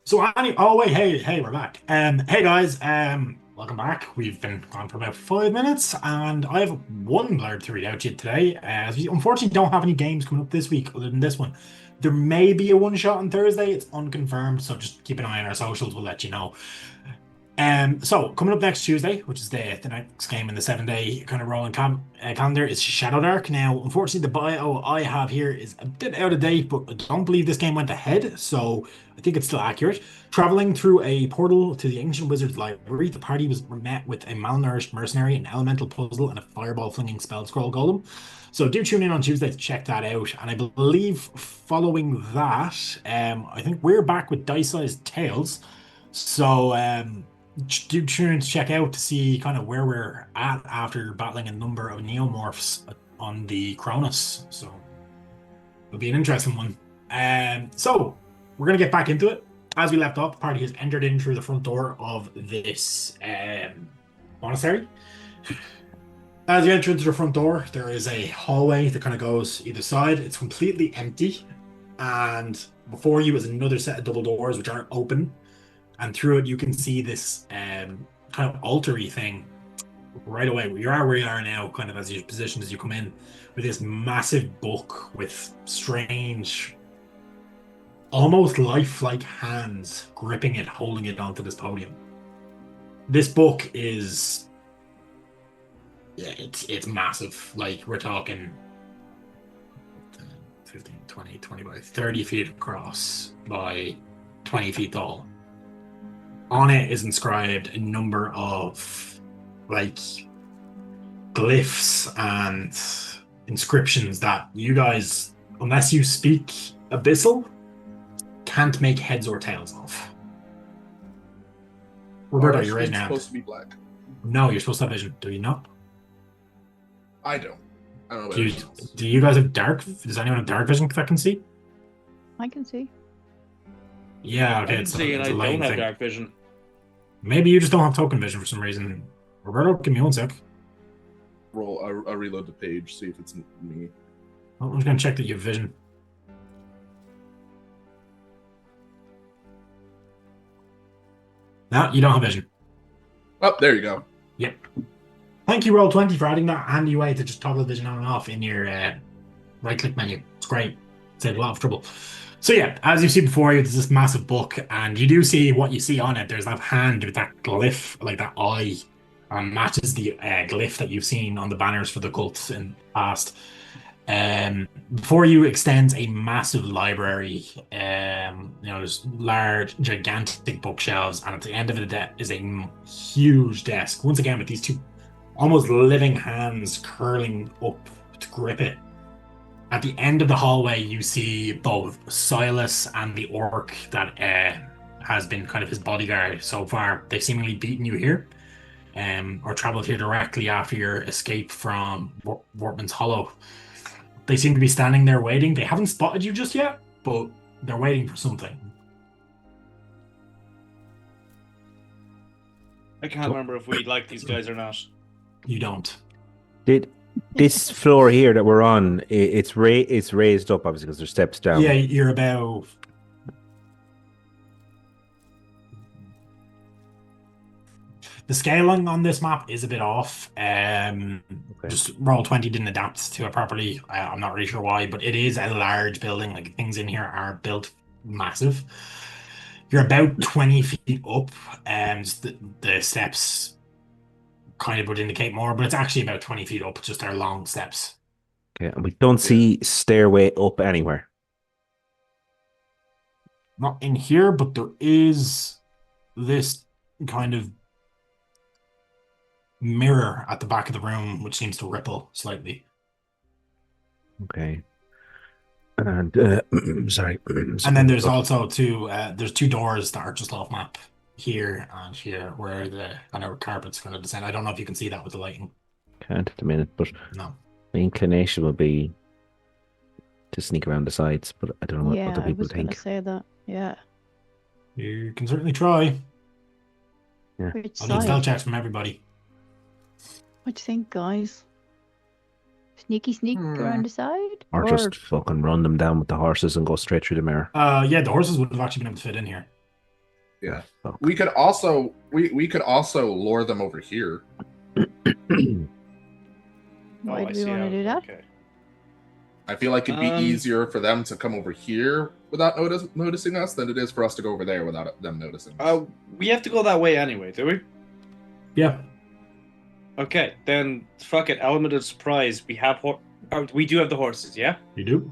So oh wait, hey, we're back. Hey guys, welcome back. We've been gone for about 5 minutes, and I have one blurb to read out to you today. As we unfortunately don't have any games coming up this week other than this one. There may be a one shot on Thursday. It's unconfirmed, so just keep an eye on our socials. We'll let you know. So coming up next Tuesday, which is the next game in the 7-day kind of rolling calendar, is Shadow Dark. Now, unfortunately, the bio I have here is a bit out of date, but I don't believe this game went ahead, so I think it's still accurate. Traveling through a portal to the ancient wizard's library, the party was met with a malnourished mercenary, an elemental puzzle, and a fireball flinging spell scroll golem. So do tune in on Tuesday to check that out. And I believe following that, I think we're back with Dice-Sized Tales. So do tune in to check out to see kind of where we're at after battling a number of neomorphs on the Cronus. So it'll be an interesting one. So we're going to get back into it. As we left off, the party has entered in through the front door of this monastery. As you enter into the front door, there is a hallway that kind of goes either side. It's completely empty. And before you is another set of double doors which aren't open. And through it, you can see this kind of altar-y thing right away. You are where you are now, kind of as you're positioned as you come in, with this massive book with strange, almost lifelike hands gripping it, holding it onto this podium. This book is, yeah, it's massive. Like, we're talking 15, 20 by 30 feet across by 20 feet tall. On it is inscribed a number of, like, glyphs and inscriptions that you guys, unless you speak Abyssal, can't make heads or tails of. Roberto, you're right now. Supposed to be black. No, you're supposed to have vision. Do you not? I don't. I don't know. Do you guys have dark? Does anyone have dark vision that can see? I can see. Yeah, okay. I can see, and I don't have dark vision. Maybe you just don't have token vision for some reason. Roberto, give me one sec. Roll. I'll reload the page, see if it's me. I'm just gonna check that you have vision. No, you don't have vision. Oh, there you go. Yep. Thank you, Roll20, for adding that handy way to just toggle vision on and off in your right-click menu. It's great. Saved a lot of trouble. So yeah, as you see before you, there's this massive book, and you do see what you see on it. There's that hand with that glyph, like that eye, matches the glyph that you've seen on the banners for the cults in the past. Before you extends a massive library. There's large, gigantic bookshelves, and at the end of it is a huge desk. Once again, with these two almost living hands curling up to grip it. At the end of the hallway, you see both Silas and the orc that has been kind of his bodyguard so far. They've seemingly beaten you here, or traveled here directly after your escape from Wortman's Hollow. They seem to be standing there waiting. They haven't spotted you just yet, but they're waiting for something. I can't remember if we like these guys or not. You don't. Did this floor here that we're on, it's raised up, obviously, because there's steps down. Yeah, you're about... The scaling on this map is a bit off. Okay. Just Roll20 didn't adapt to it properly. I'm not really sure why, but it is a large building. Like, things in here are built massive. You're about 20 feet up, and the steps kind of would indicate more, but it's actually about 20 feet up, just our long steps. Okay, and we don't see stairway up anywhere. Not in here, but there is this kind of mirror at the back of the room, which seems to ripple slightly. Okay. And sorry. And then there's also there's two doors that are just off map. Here and here, where the kind of carpet's going to descend. I don't know if you can see that with the lighting. Can't at the minute, but no. My inclination would be to sneak around the sides, but I don't know what other people think. I was going to say that. Yeah. You can certainly try. Yeah. Which I'll need stealth checks from everybody. What do you think, guys? Sneak around the side, or just fucking run them down with the horses and go straight through the mirror. Yeah, the horses would have actually been able to fit in here. Yeah. Fuck. We could also lure them over here. Why I do we see want to how- do that? Okay. I feel like it'd be easier for them to come over here without noticing us than it is for us to go over there without them noticing us. We have to go that way anyway, do we? Yeah. Okay, then fuck it. Element of surprise. We do have the horses, yeah. You do.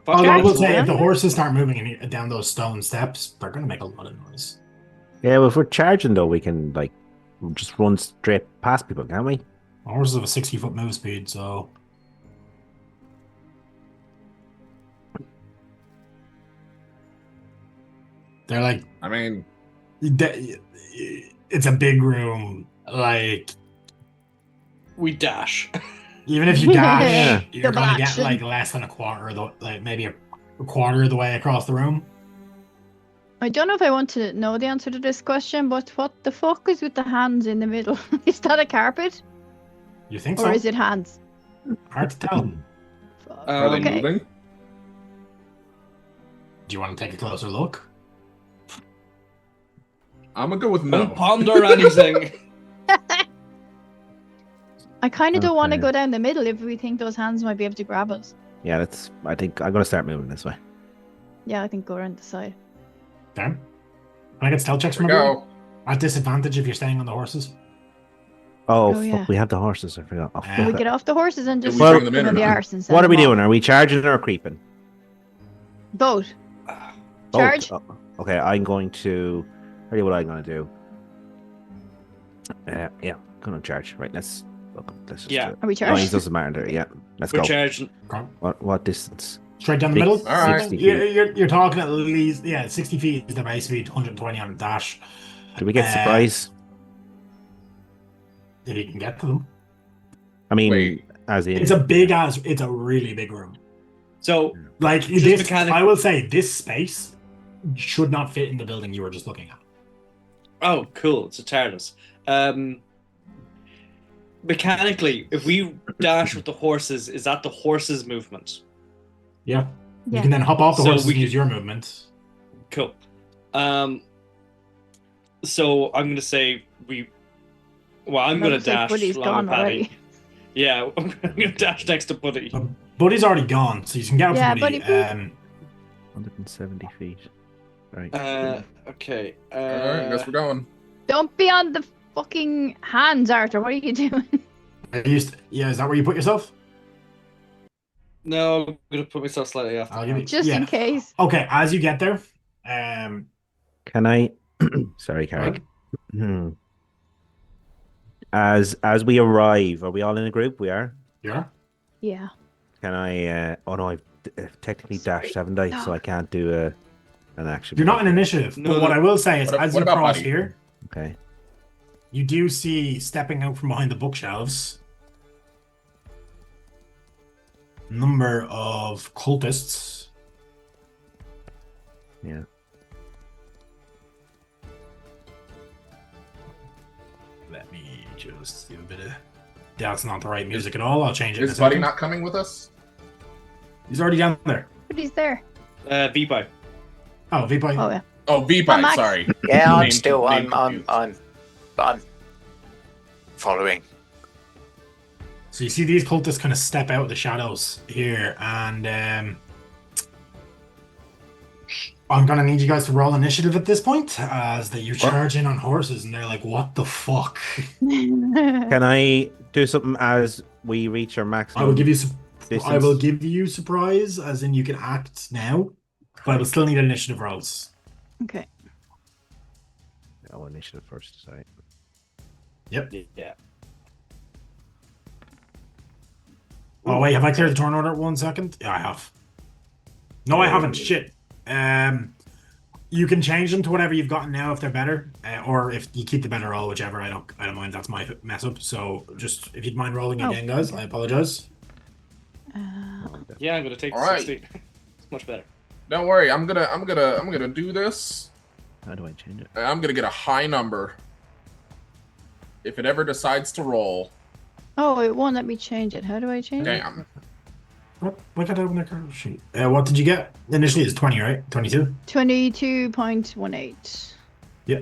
Fuck Although I it. will say, if the Yeah. horses start moving down those stone steps, they're going to make a lot of noise. Yeah, well, if we're charging though, we can like just run straight past people, can't we? Horses have a 60-foot move speed, so they're like, I mean, it's a big room. Like, We dash. even if you dash, Yeah. you're Double going to get action. like less than a quarter of the, like maybe a quarter of the way across the room. I don't know if I want to know the answer to this question, but what the fuck is with the hands in the middle? Is that a carpet? You think Or so? is it hands? Hard to tell. Fuck. are they Okay. moving? Do you want to take a closer look? I'm gonna go with Don't no. ponder anything. I kind of don't want to Okay. go down the middle if we think those hands might be able to grab us. Yeah, I think I'm gonna start moving this way. Yeah, I think go around the side. Okay. Can I get stealth checks Here from we everyone? go. At disadvantage if you're staying on the horses. Oh, Oh, fuck, yeah. we have the horses. I forgot. Oh, Yeah. Can we fuck get it. off the horses and Did just we shoot bring them them in in or the not? arse and send What are we them off? doing? Are we charging or creeping? Both. Both. Charge. Oh, okay, I'm going to tell you what I'm going to do. Yeah, gonna charge. Right, let's just Yeah. Are we No, charged? it doesn't matter. Yeah, let's We're go. charging. Okay. What distance? Straight down the Six- middle? All right. 60 You're talking at least, 60 feet is the base speed, 120 on the dash. Do we get surprise? If you can get to them. I mean, Wait. as in It's a really big room. So Like, Just this, mechanic- I will say, this space should not fit in the building you were just looking at. oh, cool. It's a TARDIS. Mechanically, if we dash with the horses, is that the horses' movement? Yeah. Yeah. You can then hop off the So horses we and use could- your movement. Cool. So I'm gonna say I'm gonna Looks like dash Buddy's along gone with Paddy. already. Yeah, I'm gonna dash next to Buddy. Buddy's already gone, so you can get up Yeah, to Buddy. Buddy, 170 feet. Right. Okay. All right, I guess we're going. Don't be on the fucking hands, Arthur. What are you doing? is that where you put yourself? No, I'm gonna put myself slightly off. I'll give you. Just in case. Okay, as you get there, Can I? Sorry, Carrick. As we arrive, are we all in a group? We are. yeah. Yeah. Can I? Oh no, I've technically dashed, haven't I? So No. I can't do an action. You're not in initiative. No, but what no. I will say is, What as you about cross Buddy? here, Okay. you do see stepping out from behind the bookshelves number of cultists. Yeah. Let me just do a bit of. That's not the right music at all. I'll change it. in Is a Buddy second. not coming with us? He's already down there. But he's there. V-Pipe. Oh, V-Boy. Oh, yeah. Oh, V-Pipe, Max. sorry. Yeah, I'm Name- still. name I'm following. So you see these cultists kind of step out of the shadows here, and I'm gonna need you guys to roll initiative at this point, as that you charge in on horses, and they're like, "What the fuck?" Can I do something as we reach our maximum? I will give you. distance? I will give you surprise, as in you can act now, but I will still need initiative rolls. Okay. Oh, initiative first. Sorry. Yep. Yeah. Oh wait, have I cleared the turn order? 1 second. Yeah, I have. No, I haven't. Shit. You can change them to whatever you've gotten now if they're better, or if you keep the better roll, whichever. I don't mind. That's my mess up. So just if you'd mind rolling Oh. again, guys, I apologize. Yeah, I'm gonna take All the right. 60. It's much better. Don't worry, I'm gonna do this. How do I change it? And I'm gonna get a high number. If it ever decides to roll, Oh, it won't let me change it. How do I change it? damn. What got open the character sheet? What did you get? Initially it's 20, right? 22? 22.18. Yeah.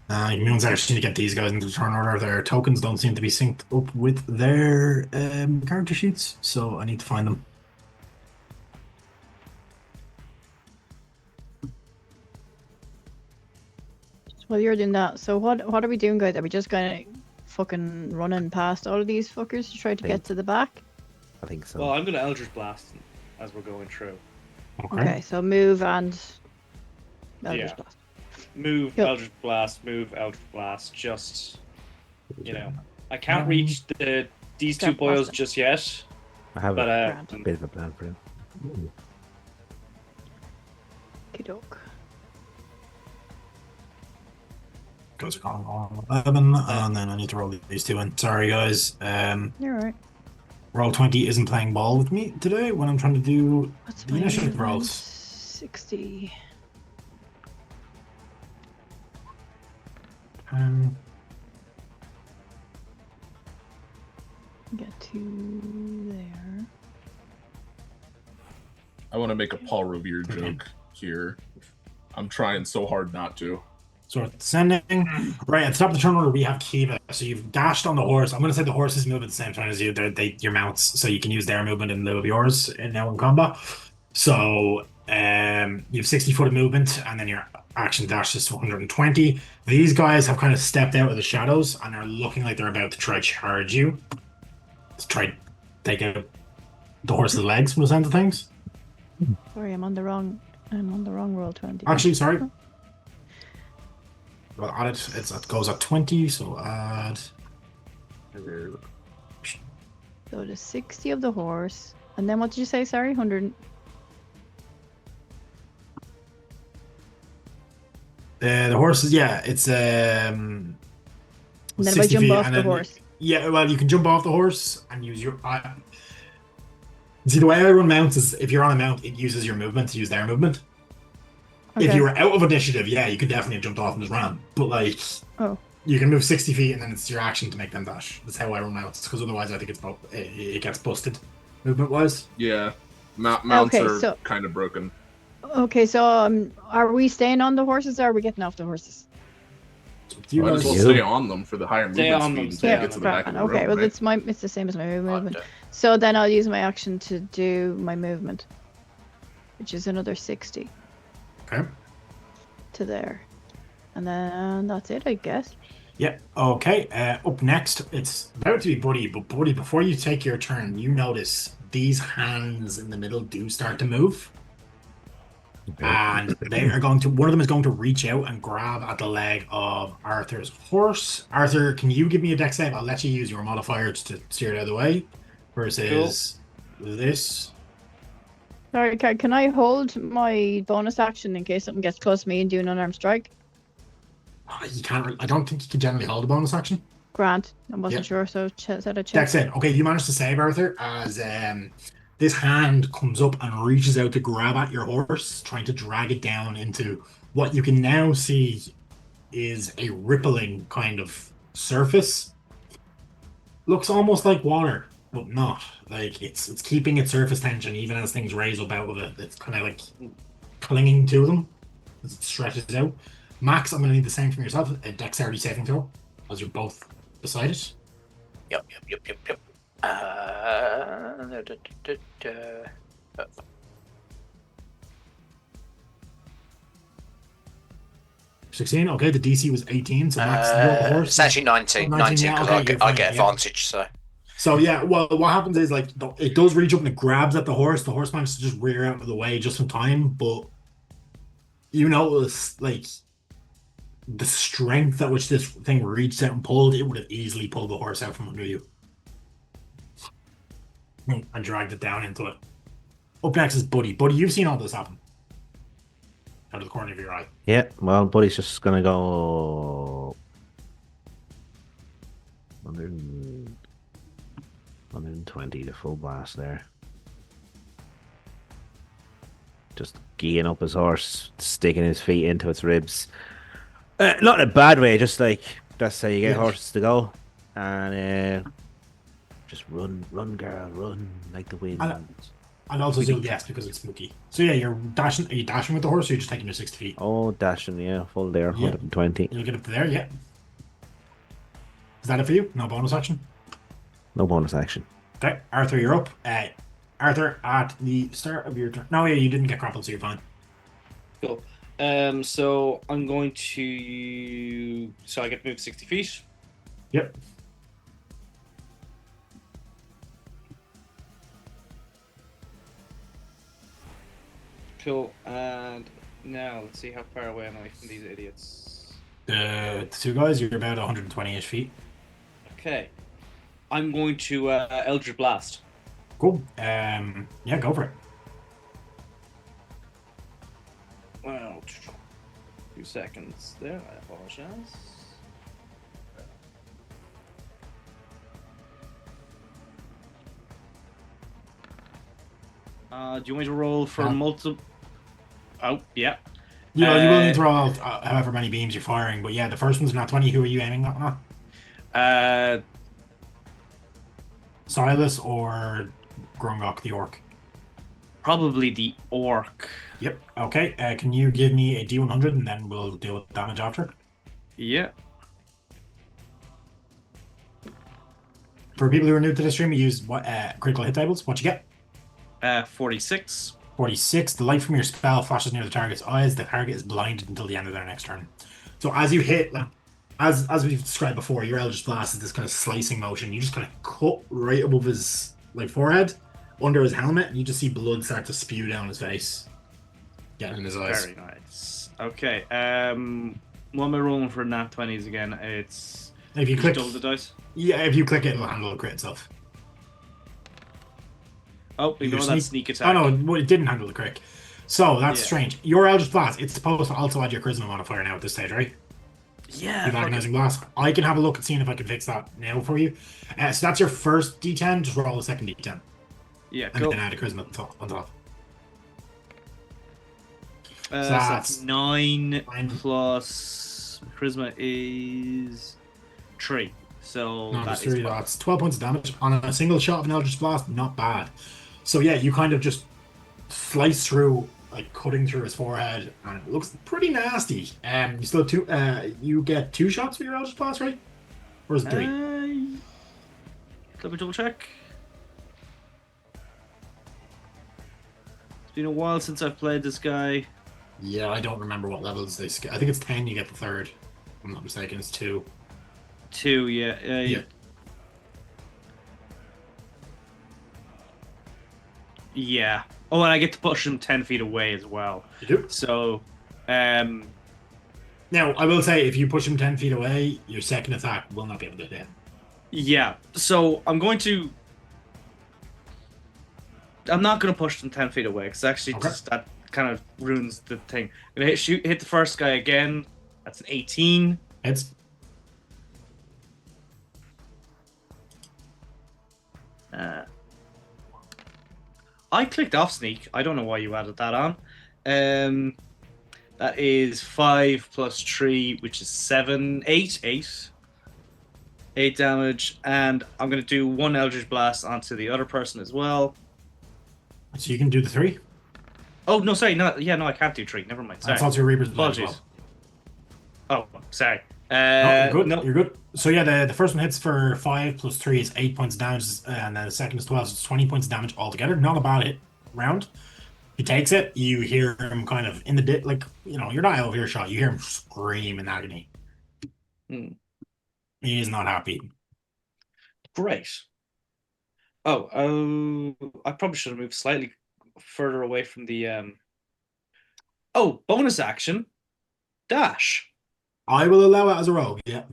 Humans actually need to get these guys into the turn order. Their tokens don't seem to be synced up with their character sheets, so I need to find them. While you're doing that, so what are we doing, guys? Are we just gonna fucking running past all of these fuckers to try to get to the back? I think so. Well, I'm going to Eldritch Blast as we're going through. Okay, so move and Eldritch Blast. Move, Yep. Eldritch Blast, move, Eldritch Blast. Just, I can't reach these two Start boils blasting. just yet. I have But a Grand. bit of a plan for him. Okey-doke. Goes on 11, and then I need to roll these two in. Sorry, guys. You're right. Roll 20 isn't playing ball with me today when I'm trying to do What's the my initiative movement? rolls. 60. Get to there. I want to make a Paul Revere joke here. I'm trying so hard not to. So descending. Right, at the top of the turn order, we have Kiva. So you've dashed on the horse. I'm going to say the horses move at the same time as you. Your mounts, so you can use their movement in lieu of yours now in combat. So you have 60 foot of movement, and then your action dash is 120. These guys have kind of stepped out of the shadows and are looking like they're about to try to charge you. To try to take out the horse's legs from the sound of things. Sorry, I'm on the wrong roll 20. Actually, sorry. Well, add it. It goes at 20, so add. So the 60 of the horse. And then what did you say? Sorry, 100. The horse is, yeah, it's And then if I 60 jump feet, off and the then- horse. Yeah, well, you can jump off the horse and use your. See, the way I run mounts is if you're on a mount, it uses your movement to use their movement. If Okay. you were out of initiative, yeah, you could definitely have jumped off and just ran. But like, Oh. you can move 60 feet and then it's your action to make them dash. That's how I run mounts, because otherwise I think it gets busted movement wise. Yeah, mounts Okay, are so- kind of broken. Okay, so are we staying on the horses or are we getting off the horses? You Might as well guys, stay on them for the higher Stay movement on speed them, until stay you on get to the them. back of the Okay, road, well right? it's the same as my movement. Right. So then I'll use my action to do my movement, which is another 60 okay. to there, and then that's it, I guess. Yeah, okay. Up next, it's about to be Buddy, but Buddy, before you take your turn, you notice these hands in the middle do start to move. And they are going to, one of them is going to reach out and grab at the leg of Arthur's horse. Arthur, can you give me a dex save? I'll let you use your modifiers to steer it out of the way. Versus this. Sorry, can I hold my bonus action in case something gets close to me and do an unarmed strike? You can't, I don't think you can generally hold a bonus action. Grant, I wasn't Yeah. sure, so said a check. Dex save. Okay, you managed to save Arthur as this hand comes up and reaches out to grab at your horse, trying to drag it down into what you can now see is a rippling kind of surface. Looks almost like water, but not. Like it's keeping its surface tension even as things raise up out of it. It's kind of like clinging to them as it stretches out. Max, I'm going to need the same from yourself. A dexterity saving throw, as you're both beside it. Yep. 16. Okay, the DC was 18, so Max, your horse. It's actually 19. 19, 19 yeah, because okay, I you're get fine, yeah. advantage. So So yeah, well, what happens is like it does reach up and it grabs at the horse. The horse manages to just rear out of the way just in time, but you notice like the strength at which this thing reached out and pulled, it would have easily pulled the horse out from under you and dragged it down into it. Up next is Buddy. Buddy, you've seen all this happen out of the corner of your eye. Yeah, well, Buddy's just gonna go 120 the full blast there. Just geeing up his horse, sticking his feet into its ribs. Not in a bad way, just like that's how you get Yeah. horses to go. And Just run, girl, run like the wind. And also still yes, because it's spooky. So yeah, you're dashing. Are you dashing with the horse, or are you just taking your 60 feet? Oh, dashing, yeah, full there, Yeah. 120. You'll get up to there, yeah. Is that it for you? No bonus action? No bonus action. Okay, Arthur, you're up. Arthur, at the start of your turn. No, yeah, you didn't get grappled, so you're fine. Cool. So I'm going to. So I get to move 60 feet. Yep. Cool. And now let's see how far away am I from these idiots. The two guys, you're about 120-ish feet. Okay. I'm going to Eldritch Blast. Cool. Yeah, go for it. Well, 2 seconds there. I apologize. Do you want me to roll for multiple? Oh, yeah. You will need to roll out however many beams you're firing, but yeah, the first one's not 20. Who are you aiming at? Silas or Grungok the orc? Probably the orc. Yep. Okay. Can you give me a D100 and then we'll deal with damage after? Yeah. For people who are new to the stream, we use critical hit tables. What you get? 46. 46. The light from your spell flashes near the target's eyes. The target is blinded until the end of their next turn. So as you hit, like, as we've described before, your Eldritch Blast is this kind of slicing motion. You just kind of cut right above his forehead, under his helmet, and you just see blood start to spew down his face, getting in his eyes. Very nice. Okay. What am I rolling for nat 20s again? It's if you click double the dice. Yeah, if you click it, it'll handle the crit itself. Oh, ignore that sneak attack. Oh no, it didn't handle the crit. So that's strange. Your Eldritch Blast, it's supposed to also add your charisma modifier now at this stage, right? Yeah. Your agonizing blast. I can have a look at seeing if I can fix that now for you. So that's your first D10. Just roll a second D10. Yeah, and cool. then add a charisma on top. So that's 9 plus charisma is 3. So no, that is 3. That's 12 points of damage on a single shot of an Eldritch Blast. Not bad. So yeah, you kind of just slice through, like cutting through his forehead, and it looks pretty nasty. You still have you get 2 shots with your Eldritch Blast, right? Or is it 3? Let me double check. It's been a while since I've played this guy. Yeah, I don't remember what levels they skip. I think it's 10. You get the 3rd. If I'm not mistaken. It's 2. 2, yeah. Yeah. Yeah. Oh, and I get to push him 10 feet away as well. You do. So, now I will say, if you push him 10 feet away, your second attack will not be able to hit him. Yeah. So I'm going to. I'm not going to push them 10 feet away because actually just that kind of ruins the thing. I'm going to hit the first guy again. That's an 18. Hits. I clicked off sneak. I don't know why you added that on. That is 5 plus 3, which is 7, 8. 8 damage, and I'm going to do 1 Eldritch Blast onto the other person as well. So you can do the 3? Oh, no, sorry. No, I can't do 3. Never mind. Sorry. That's also Reaper's Blood. Apologies. Oh, sorry. No, you're good. No, you're good. So yeah, the first one hits for 5 plus 3 is 8 points of damage, and then the second is 12, so it's 20 points of damage altogether. Not a bad hit round. He takes it. You hear him kind of in the you're not out of earshot. You hear him scream in agony. He is not happy. Great. Oh, I probably should have moved slightly further away from the. Oh, bonus action, dash. I will allow it as a rogue. Yeah.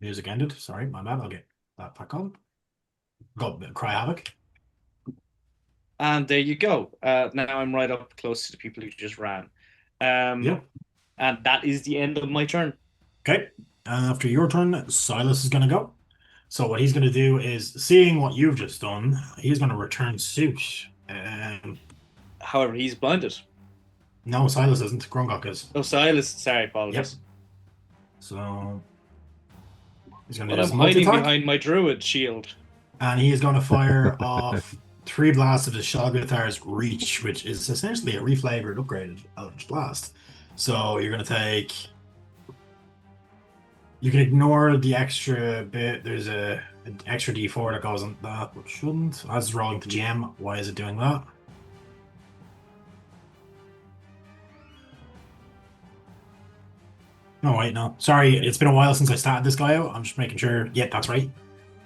Music ended. Sorry, my bad. I'll get that back on. Go cry havoc. And there you go. Now I'm right up close to the people who just ran. Yeah. And that is the end of my turn. Okay. After your turn, Silas is going to go. So what he's going to do is, seeing what you've just done, he's going to return suit. However, he's blinded. No, Silas isn't. Grungok is. Oh, Silas. Sorry, apologies. Yep. So He's going to But do I'm his hiding multi-attack. behind my druid shield. And he is going to fire off 3 blasts of his Shograthar's Reach, which is essentially a reflavored, upgraded Eldritch Blast. So you're going to take... You can ignore the extra bit. There's an extra d4 that goes on that, which shouldn't. As it's rolling the GM, why is it doing that? No, wait, no. Sorry, it's been a while since I started this guy out. I'm just making sure. Yeah, that's right.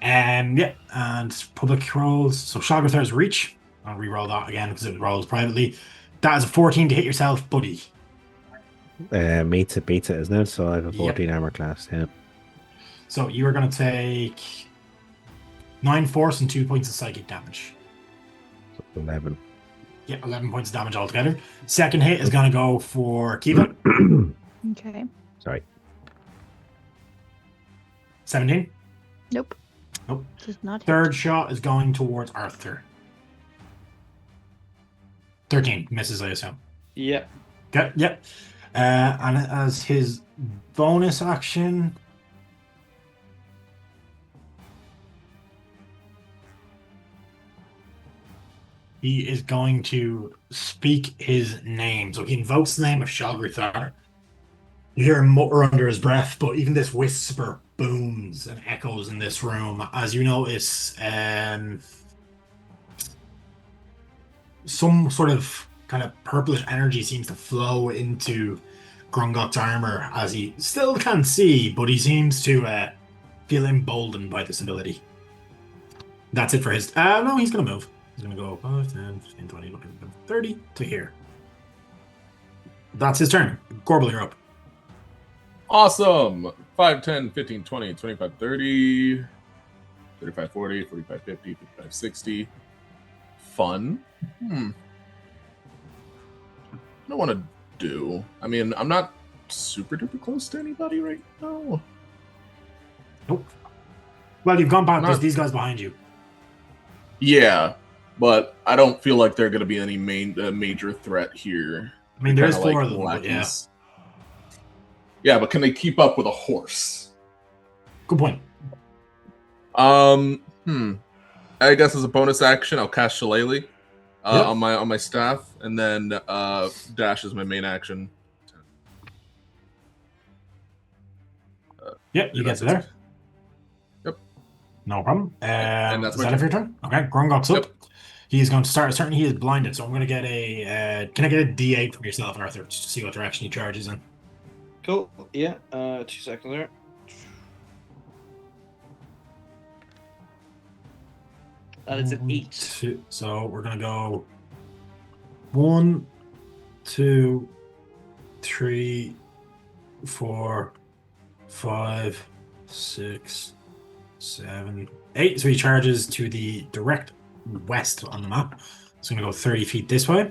Yeah, and public rolls. So Shograthar's Reach. I'll re-roll that again because it rolls privately. That is a 14 to hit yourself, buddy. Meets it, beats it, isn't it? So I have a 14 armor class, yeah. So you are going to take 9 force and 2 points of psychic damage. So 11. Yeah, 11 points of damage altogether. Second hit is going to go for Kiva. Okay. Sorry. 17. Nope. Nope. Does not hit. Third shot is going towards Arthur. 13 misses, I assume. Yeah. Okay, yep. And as his bonus action, he is going to speak his name. So he invokes the name of Shogruthar. You hear him mutter under his breath, but even this whisper booms and echoes in this room as you notice some sort of kind of purplish energy seems to flow into Grungok's armor as he still can't see, but he seems to feel emboldened by this ability. That's it for his... no, he's going to move. He's going to go 5, 10, 15, 20, 30 to here. That's his turn. Gorbel, you're up. Awesome. 5, 10, 15, 20, 25, 30, 35, 40, 45, 50, 55, 60. Fun. I don't want to do. I mean, I'm not super duper close to anybody right now. Nope. Well, you've gone past. Not- There's these guys behind you. Yeah, but I don't feel like they're going to be any major threat here. I mean, there's Kinda 4 like of them, but yeah. lackeys. Yeah, but can they keep up with a horse? Good point. I guess as a bonus action, I'll cast Shillelagh Yep. on my staff, and then dash is my main action. Yep, you get to there. Yep. No problem. And that's Is my that it for your turn? Okay, Grungok's up. Yep. He is going to start. Certainly, he is blinded, so I'm going to get a... can I get a D8 from yourself, Arthur, just to see what direction he charges in? Cool. Yeah. 2 seconds there. That is an 8. 2. So we're going to go 1, 2, 3, 4, 5, 6, 7, 8. So he charges to the direct west on the map. It's going to go 30 feet this way.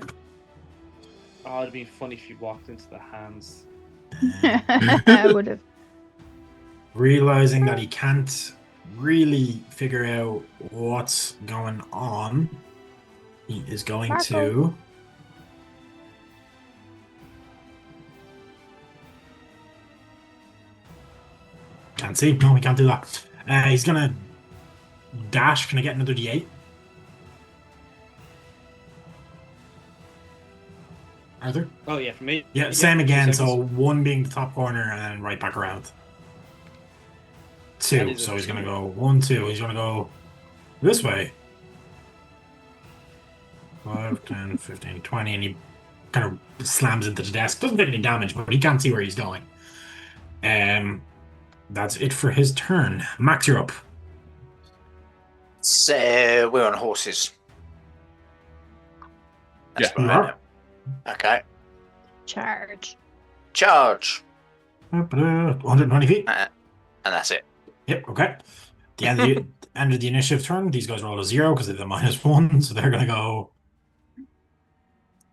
Oh, it'd be funny if you walked into the hands. I would have. Realizing that he can't really figure out what's going on, he is going to... Can't see. No, he can't do that. He's going to dash. Can I get another D8? Arthur? Oh yeah, for me. Yeah, same again. 2 So seconds. 1 being the top corner and right back around. 2. is So a he's going to 2. go 1, 2. He's going to go this way. 5, 10, 15, 20. And he kind of slams into the desk. Doesn't take any damage, but he can't see where he's going. That's it for his turn. Max, you're up. So we're on horses. That's Yeah, You right. are. Okay. Charge. Charge. 120 feet. And that's it. Yep, okay. The end of the, end of the initiative turn, these guys roll a 0 because they're the -1, so they're going to go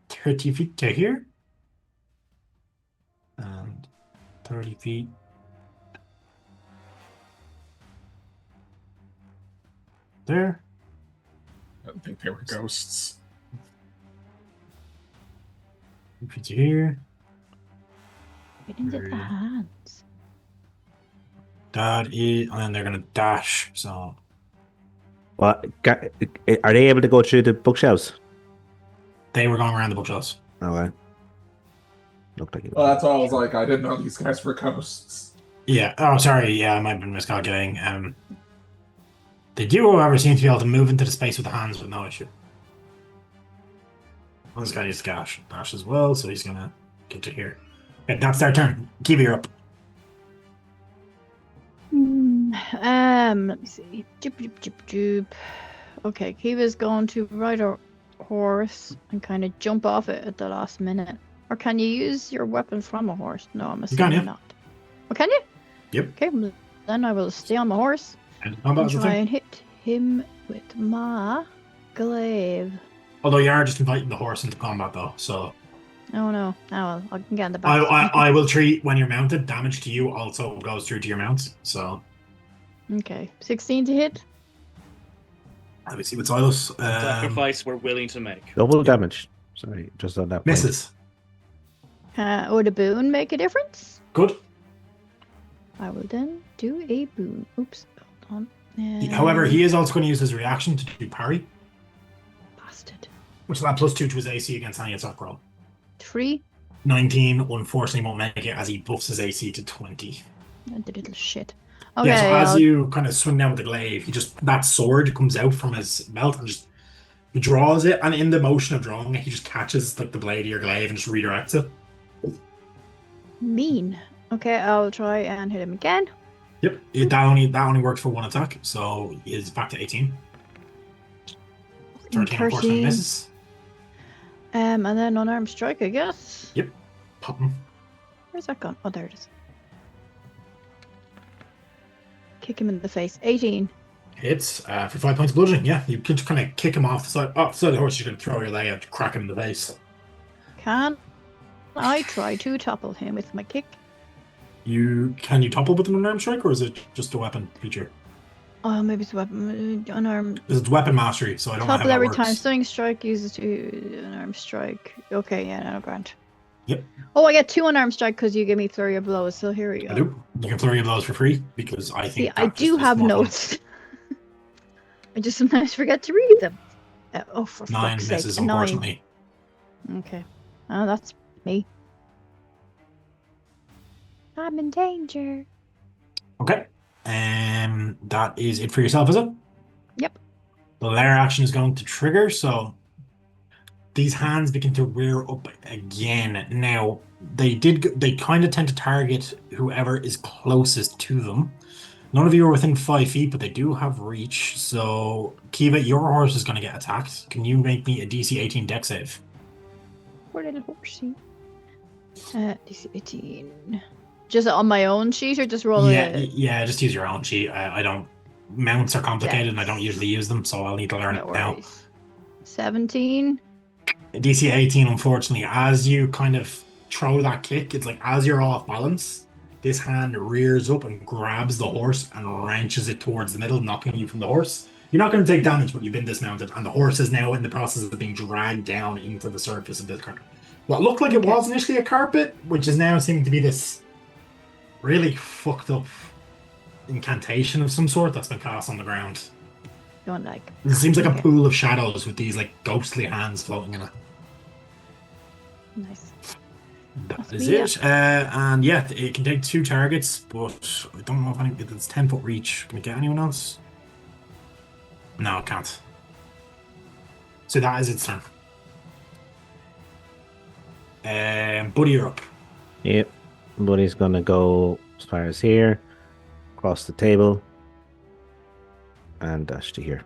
30 feet to here. And 30 feet. There. I didn't think they were ghosts. 30 feet to here. We didn't get the Very- hands. That is, and then they're gonna dash. So What? Are they able to go through the bookshelves? they were going around the bookshelves. Okay. Looked like it Well, was. that's why I was like, I didn't know these guys were ghosts. Yeah. Oh, sorry. Yeah, I might have been miscalculating. They do, however, seem to be able to move into the space with the hands with no issue. Well, this guy needs to dash as well, so he's gonna get to here. Okay, that's their turn. Kiwi, you're up. Let me see. Joop, joop, joop, joop. Okay, Kiva's going to ride a horse and kind of jump off it at the last minute. Or can you use your weapon from a horse? No, I'm assuming yeah. not. Oh, can you? Yep. Okay, well, then I will stay on my horse And and try and hit him with my glaive. although you are just inviting the horse into combat, though, so Oh no. Oh well, I can get in the back. I will treat when you're mounted. Damage to you also goes through to your mount. So Okay, 16 to hit. let me see what Silas Sacrifice we're willing to make. Double damage. Sorry, just on that point. misses. Would a boon make a difference? Good. I will then do a boon. Oops, hold on. However, he is also going to use his reaction to do parry, Bastard. which is that +2 to his AC against any attack roll. 3. 19, unfortunately, won't make it as he buffs his AC to 20. The little shit. Okay. Yeah, so as I'll- you kind of swing down with the glaive, that sword comes out from his belt and just he draws it, and in the motion of drawing it, he just catches like the blade of your glaive and just redirects it. Mean. Okay, I'll try and hit him again. Yep, that only works for one attack, so he's back to 18. 13 unfortunately 13. misses. And then unarmed strike, I guess. Yep, pop him. Where's that gone? Oh, there it is. Kick him in the face. 18. Hits for 5 points of bludgeoning. Yeah, you can just kind of kick him off the side. Off the side of the horse, you're going to throw your leg out to crack him in the face. Can I try to topple him with my kick? Can you topple with an unarmed strike, or is it just a weapon feature? Oh, maybe it's a weapon. Unarmed. It's weapon mastery, so I don't know how Topple that every works. time. Stunning strike uses to unarmed strike. Okay, yeah, no, grant. Yep. Oh, I get 2 unarmed strike because you give me flurry of blows. So here we go. I do. You can throw your blows for free because I think. See, I that do is have more fun. notes. I just sometimes forget to read them. Oh, for 9 fuck's misses, sake. A 9. unfortunately. Okay. Oh, that's me. I'm in danger. Okay. That is it for yourself, is it? Yep. The lair action is going to trigger, so these hands begin to rear up again. Now, they kind of tend to target whoever is closest to them. None of you are within 5 feet, but they do have reach. So, Kiva, your horse is going to get attacked. Can you make me a DC 18 dex save? Poor little horsey. DC 18. Just on my own sheet or just roll Yeah, just use your own sheet. I don't. Mounts are complicated and I don't usually use them, so I'll need to learn it now. 17. DC 18, unfortunately, as you kind of throw that kick, it's like as you're off balance, this hand rears up and grabs the horse and wrenches it towards the middle, knocking you from the horse. You're not going to take damage, but you've been dismounted, and the horse is now in the process of being dragged down into the surface of this carpet. What looked like it was initially a carpet, which is now seeming to be this really fucked up incantation of some sort that's been cast on the ground. Don't like. It seems like a pool of shadows with these like ghostly hands floating in it. Nice. That That's is me, it. And yeah, it can take 2 targets, but I don't know if it's 10-foot reach. Can it get anyone else? No, it can't. So that is its turn. Buddy, you're up. Yep. Buddy's gonna go as far as here, across the table, and dash to here.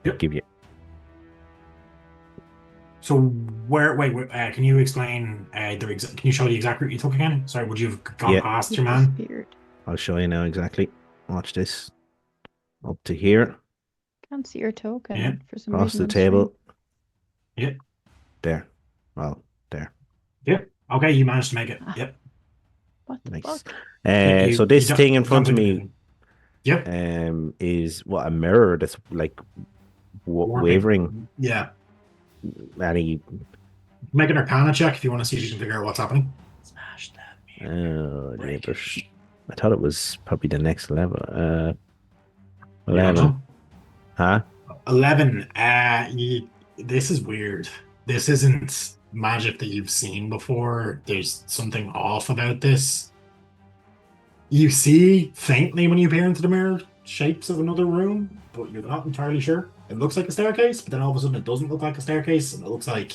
Yep. Give you. So can you explain can you show the exact route you took again? Sorry, would you have gone past your man? Disappeared. I'll show you now exactly. Watch this. Up to here, Can't see your token Yeah. for some across reason. the table. Yeah. There. Well, there. Okay, you managed to make it. Ah. Yep. What the Nice. fuck? So this thing in front of me Yep. is what, a mirror that's like Warping. wavering. Yeah. Any Make an Arcana check if you want to see if you can figure out what's happening. Smash that. neighbors. I thought it was probably the next level. You 11. know? Huh? 11. This is weird. This isn't magic that you've seen before. There's something off about this. You see faintly when you peer into the mirror shapes of another room, but you're not entirely sure. It looks like a staircase, but then all of a sudden it doesn't look like a staircase, and it looks like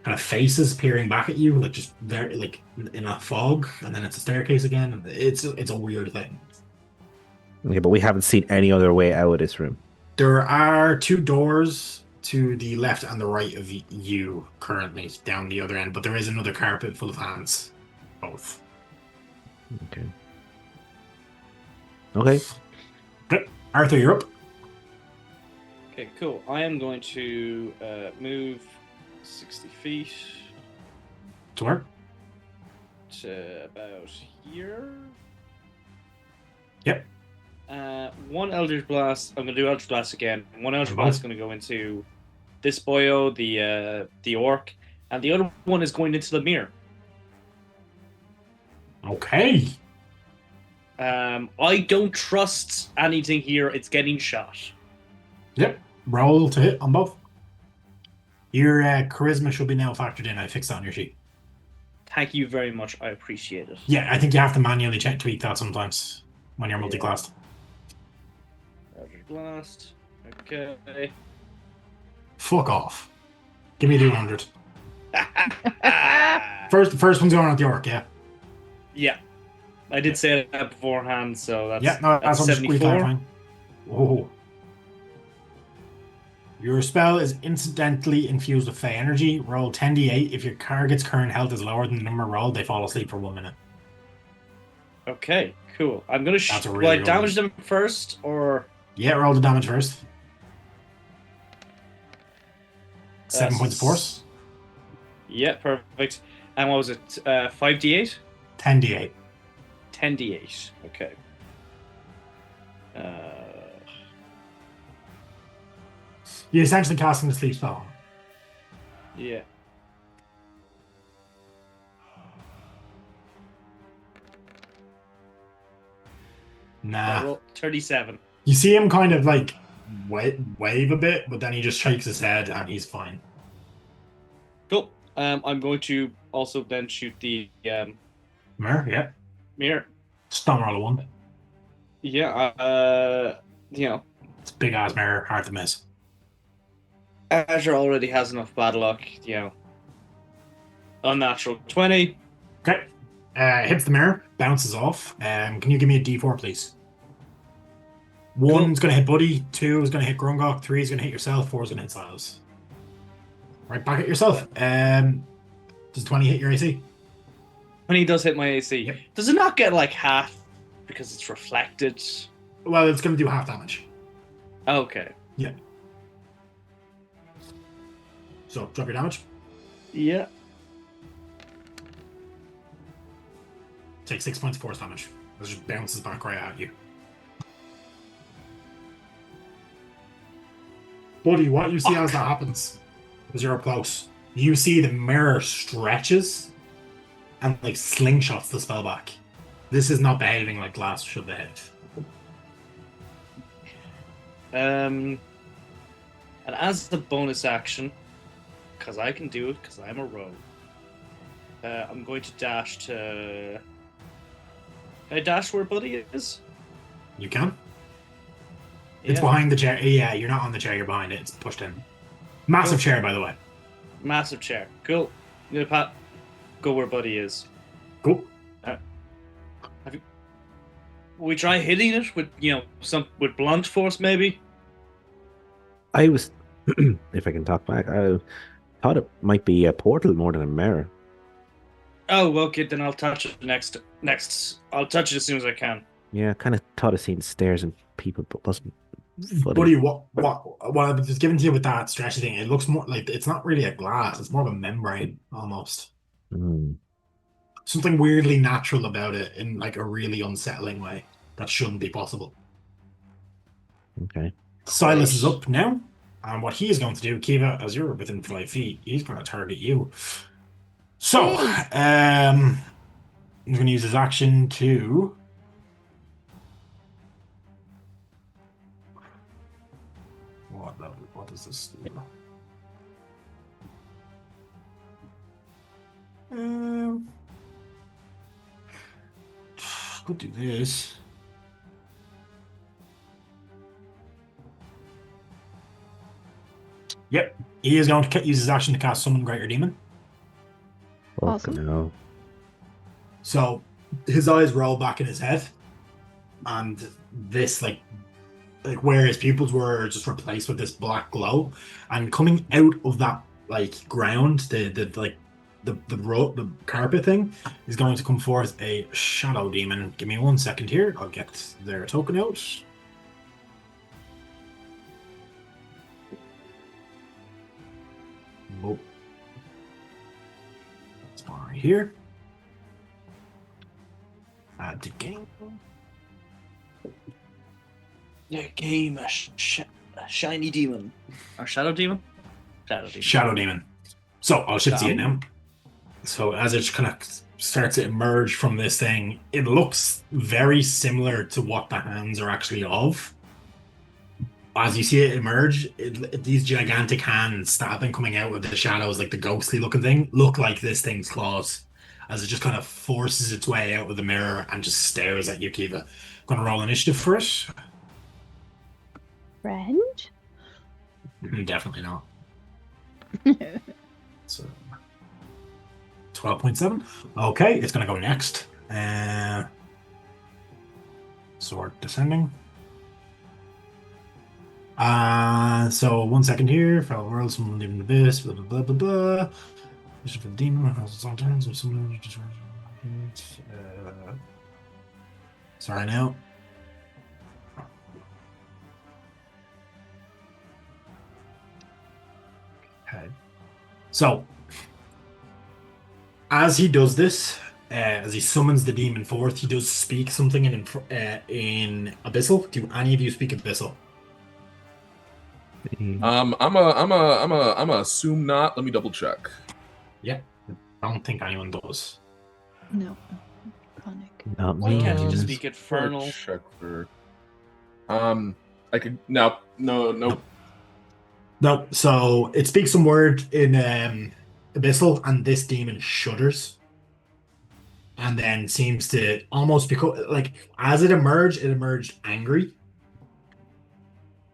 kind of faces peering back at you, like just very like in a fog, and then it's a staircase again. And it's a weird thing. Okay, but we haven't seen any other way out of this room. There are 2 doors to the left and the right of you currently down the other end, but there is another carpet full of hands. Both. Okay. Okay. Okay. Arthur, you're up. Okay, cool. I am going to move 60 feet To where? to about here. Yep. One Eldritch Blast. I'm going to do Eldritch Blast again. One Eldritch Okay. Blast is going to go into this boyo, the orc, and the other one is going into the mirror. Okay. I don't trust anything here. It's getting shot. Yep. Roll to hit on both. Your charisma should be now factored in. I fixed that on your sheet. Thank you very much. I appreciate it. Yeah, I think you have to manually tweak that sometimes when you're multi-classed. Eldritch Blast. Okay. Fuck off. Give me the 100. First one's going at the orc, yeah. Yeah. I did say that beforehand, so that's, Yeah, no, that's 74. fine. Whoa. Your spell is incidentally infused with Fey energy. Roll 10d8. If your target's current health is lower than the number rolled, they fall asleep for 1 minute. Okay, cool. I'm gonna That's a will really I good damage them first, or Yeah, roll the damage first. 7 That's- points of force. yeah, perfect. And what was it? 5d8, 10d8. 10d8. Okay. You're essentially casting the sleep spell. Yeah. Nah. Roll 37. You see him kind of like wave a bit, but then he just shakes his head and he's fine. Cool. I'm going to also then shoot the Mirror, yeah. mirror. Stun roll a 1. Yeah. You know, It's a big ass mirror, hard to miss. Azure already has enough bad luck. You know, unnatural 20. Okay. Hits the mirror, bounces off. Can you give me a d4, please? 1's going to hit Buddy, 2 is going to hit Grungok, 3 is going to hit yourself, 4 is going to hit Silas. Right back at yourself. Does 20 hit your AC? 20 does hit my AC. Yep. Does it not get like half because it's reflected? Well, it's going to do half damage. Okay. Yeah. So, drop your damage. Yeah. Take 6 points of force damage. It just bounces back right at you. Buddy, what you see as that happens, as you're up close, you see the mirror stretches and like slingshots the spell back. This is not behaving like glass should behave. And as the bonus action, because I can do it, because I'm a rogue, I'm going to dash to. Can I dash where Buddy is? You can? It's Yeah. behind the chair. Yeah, you're not on the chair, you're behind it. It's pushed in. Massive chair, by the way. Massive chair. Cool. I'm gonna go where Buddy is. Cool. We try hitting it with, with blunt force, maybe. I was, if I can talk back, I thought it might be a portal more than a mirror. Oh, okay. Then I'll touch it next. I'll touch it as soon as I can. Yeah, I kind of thought I seen stairs and people, but wasn't fully. Buddy, what I was given to you with that stretchy thing, it looks more like it's not really a glass, it's more of a membrane almost. Hmm. Something weirdly natural about it in like a really unsettling way that shouldn't be possible. Okay. Silas is up now, and what he is going to do, Kiva, as you're within 5 feet, he's going to target you. So, he's going to use his action to does this do? Could do this. Yep, he is going to use his action to cast Summon Greater Demon. Awesome. No. So his eyes roll back in his head, and this like where his pupils were just replaced with this black glow, and coming out of that like ground, the carpet thing is going to come forth a shadow demon. Give me 1 second here. I'll get their token out. Oh. That's one right here. Add to game. Yeah, game a shiny demon. Or shadow demon? Shadow demon. So I'll shift to it now. So as it kind of starts to emerge from this thing, it looks very similar to what the hands are actually of. As you see it emerge, these gigantic hands that have been coming out of the shadows, like the ghostly looking thing, look like this thing's claws. As it just kind of forces its way out of the mirror and just stares at you, Kiva. Gonna roll initiative for it? Friend? Definitely not. So 12.7. Okay, it's gonna go next. Sword descending. So 1 second here. Fellow world, someone leaving the abyss, blah blah blah blah blah. Mission for the demon has its own turns, or someone sorry now. Okay. So as he does this, as he summons the demon forth, he does speak something in Abyssal. Do any of you speak Abyssal? I'm a assume not. Let me double check. Yeah, I don't think anyone does. No. Conic. Not Why me. can't you just Um, speak infernal? Check for. I could no. No. So it speaks some word in Abyssal, and this demon shudders, and then seems to almost become like as it emerged angry.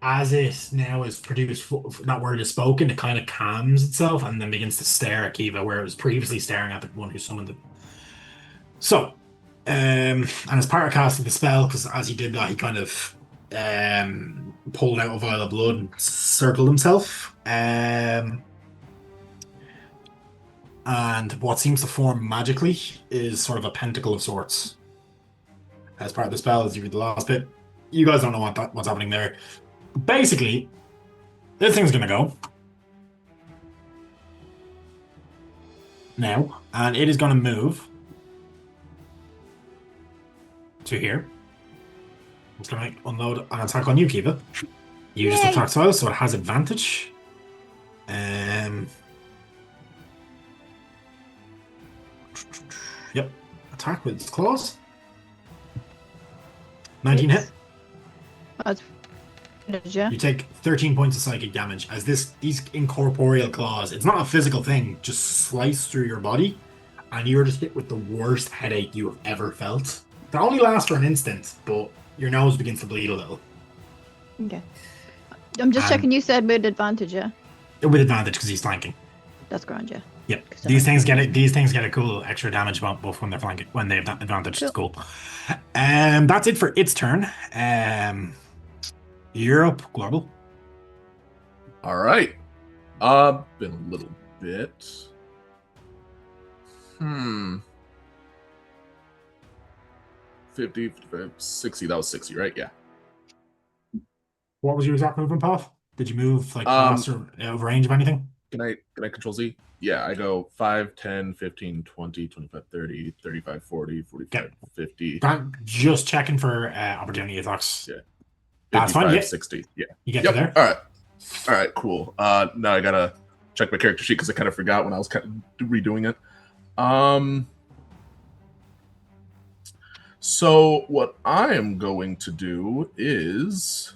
As it now is produced, that word is spoken, it kind of calms itself and then begins to stare at Kiva, where it was previously staring at the one who summoned it. So, and as part of casting the spell, because as he did that, he kind of pulled out a vial of blood and circled himself. And what seems to form magically is sort of a pentacle of sorts. As part of the spell, as you read the last bit, you guys don't know what's happening there. Basically, this thing's gonna go now, and it is gonna move to here. It's gonna unload an attack on you, Kiva. You just attack twice, so it has advantage. Yep, attack with its claws. 19 hit. That's yeah. You take 13 points of psychic damage as these incorporeal claws, it's not a physical thing, just slice through your body, and you're just hit with the worst headache you have ever felt. That only lasts for an instant, but your nose begins to bleed a little. Okay. I'm just checking. You said with advantage, yeah. With advantage because he's flanking. That's grand, yeah. Yep. These things get a cool extra damage buff when they're flanking, when they have that advantage. It's cool. That's it for its turn. You're up, Global. All right. Been a little bit. 50, 55, 60. That was 60, right? Yeah. What was your exact movement path? Did you move like past or out of range of anything? Can I control Z? Yeah, I go 5, 10, 15, 20, 25, 30, 35, 40, 45, 50. Just checking for opportunity attacks. Yeah. That's fine. Yeah. 60. Yeah. You get to there? All right, cool. Now I gotta check my character sheet because I kind of forgot when I was kind of redoing it. So what I am going to do is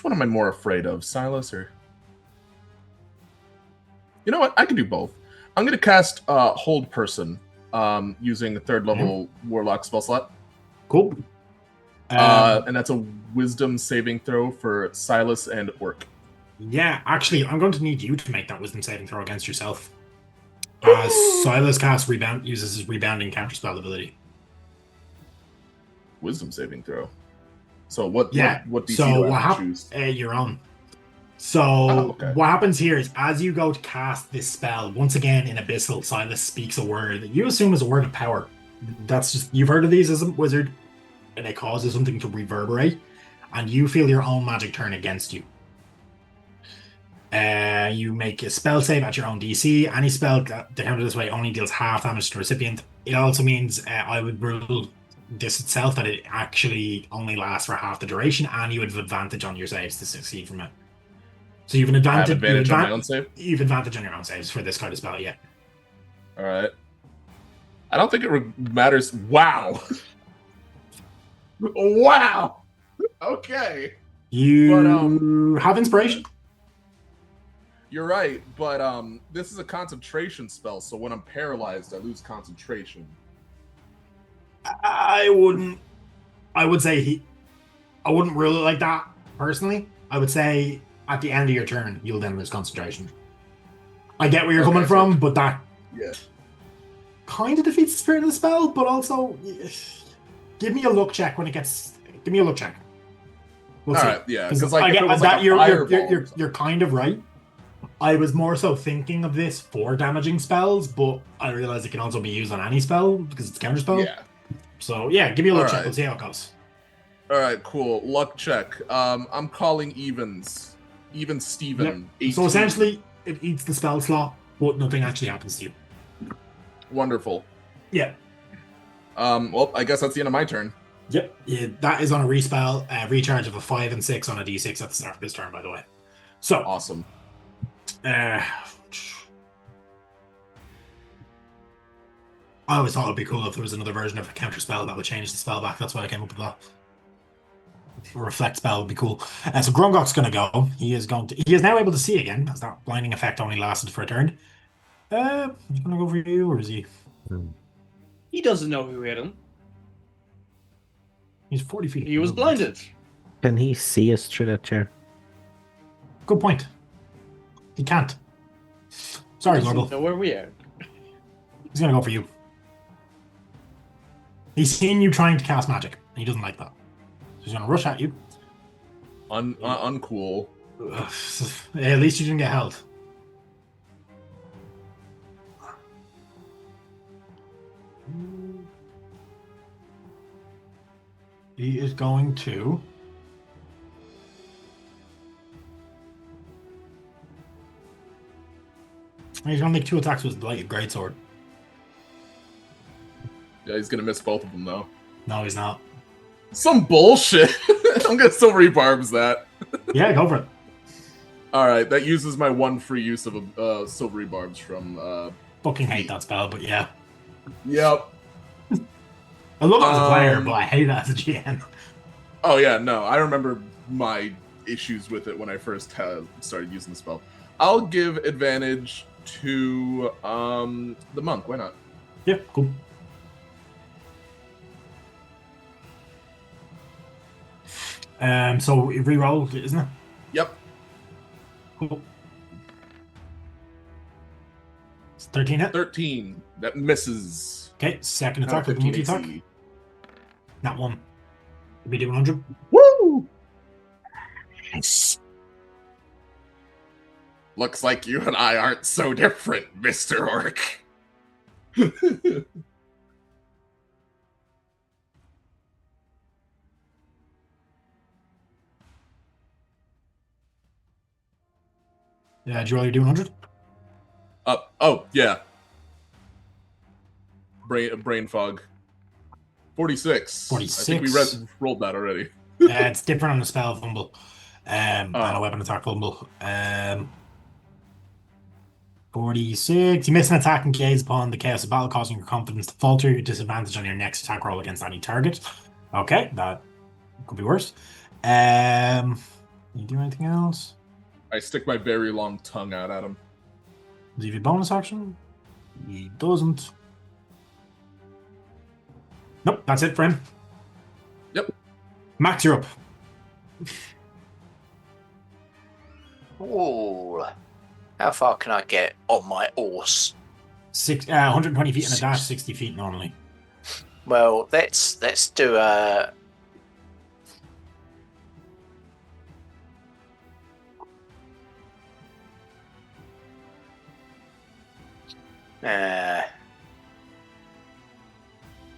Which one am I more afraid of, Silas or? You know what? I can do both. I'm gonna cast Hold Person, using a 3rd level Warlock spell slot. Cool. And that's a Wisdom saving throw for Silas and Orc. Yeah, actually, I'm going to need you to make that Wisdom saving throw against yourself. Silas cast Rebound uses his rebounding counterspell ability. Wisdom saving throw. So what? Yeah. What DC so do what I have to choose? Your own. So okay. what happens here is, as you go to cast this spell, once again in Abyssal, Silas speaks a word that you assume is a word of power. That's just, you've heard of these as a wizard, and it causes something to reverberate, and you feel your own magic turn against you. You make a spell save at your own DC. Any spell that counted this way only deals half damage to the recipient. It also means I would rule this itself that it actually only lasts for half the duration, and you would have advantage on your saves to succeed from it. So you have an advantage. I have advantage on my own save? You have advantage on your own saves for this kind of spell, yeah. Alright. I don't think it matters. Wow. Wow. Okay. You have inspiration. You're right, but this is a concentration spell, so when I'm paralyzed, I lose concentration. I would say I wouldn't rule it like that, personally. I would say at the end of your turn, you'll then lose concentration. I get where you're coming from, but that kind of defeats the spirit of the spell, but also give me a luck check when it gets... Give me a luck check. We'll see. Alright, yeah. Because like, I get like that you're kind of right. I was more so thinking of this for damaging spells, but I realize it can also be used on any spell because it's counterspell. Yeah. So yeah, give me a luck check. We'll see how it goes. Alright, cool. Luck check. I'm calling evens. Even Steven. Yep. So essentially, it eats the spell slot, but nothing actually happens to you. Wonderful. Yeah. Well, I guess that's the end of my turn. Yep. Yeah, that is on a respell, recharge of a 5 and 6 on a d6 at the start of this turn, by the way. So awesome. I always thought it would be cool if there was another version of a counter spell that would change the spell back. That's why I came up with that. A reflect spell would be cool. So Gromgok's going to go. He is now able to see again, as that blinding effect only lasted for a turn. He's going to go for you, or is he? He doesn't know who hit him. He's 40 feet. He was blinded. Can he see us through that chair? Good point. He can't. Sorry, Gorbel. Know where we are. He's going to go for you. He's seen you trying to cast magic, and he doesn't like that. So he's going to rush at you. Uncool. At least you didn't get held. He is going to... He's going to make 2 attacks with his Blighted Greatsword. Yeah, he's going to miss both of them, though. No, he's not. Some bullshit. I'm going to silvery barbs that. Yeah, go for it. Alright, that uses my 1 free use of silvery barbs from... Fucking hate that spell, but yeah. Yep. I love it as a player, but I hate it as a GM. Oh yeah, no. I remember my issues with it when I first started using the spell. I'll give advantage to the monk. Why not? Yeah, cool. So re-roll, isn't it? Yep. Cool. It's 13 hit? 13. That misses. Okay, second attack with the monkey attack. That one. Be doing 100. Woo! Yes. Looks like you and I aren't so different, Mr. Orc. Yeah, did you roll your doing 100? Oh, yeah. Brain fog. 46. 46. I think we rolled that already. It's different on a spell fumble. And a weapon attack fumble. 46. You miss an attack and gaze upon the chaos of battle, causing your confidence to falter. Your disadvantage on your next attack roll against any target. Okay, that could be worse. You do anything else? I stick my very long tongue out at him. Does he have a bonus action? He doesn't. Nope, that's it for him. Yep. Max, you're up. Ooh. How far can I get on my horse? 120 feet in a dash, 60 feet normally. Well, let's do a.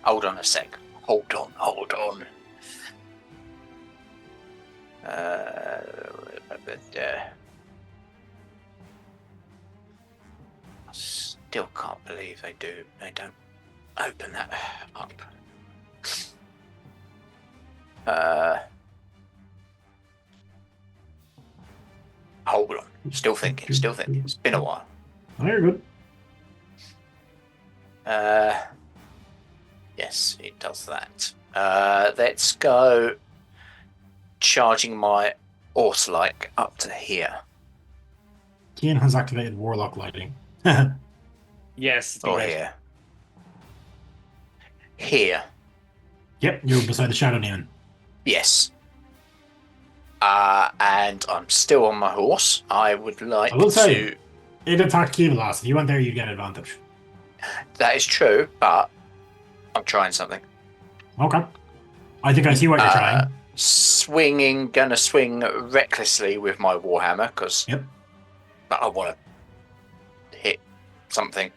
Hold on a sec. Hold on. I still can't believe they don't open that up. Hold on. Still thinking. It's been a while. Oh, you're good. Yes, it does that. Let's go charging my horse-like up to here. Kian has activated Warlock Lighting. Yes. Or great. here. Here. Yep, you're beside the Shadow Demon. Yes. And I'm still on my horse. I would like I will to... say, it attacked Kiva last. If you went there, you'd get advantage. That is true, but I'm trying something. Okay. I think I see what you're trying. Gonna swing recklessly with my Warhammer, because Yep. I want to hit something,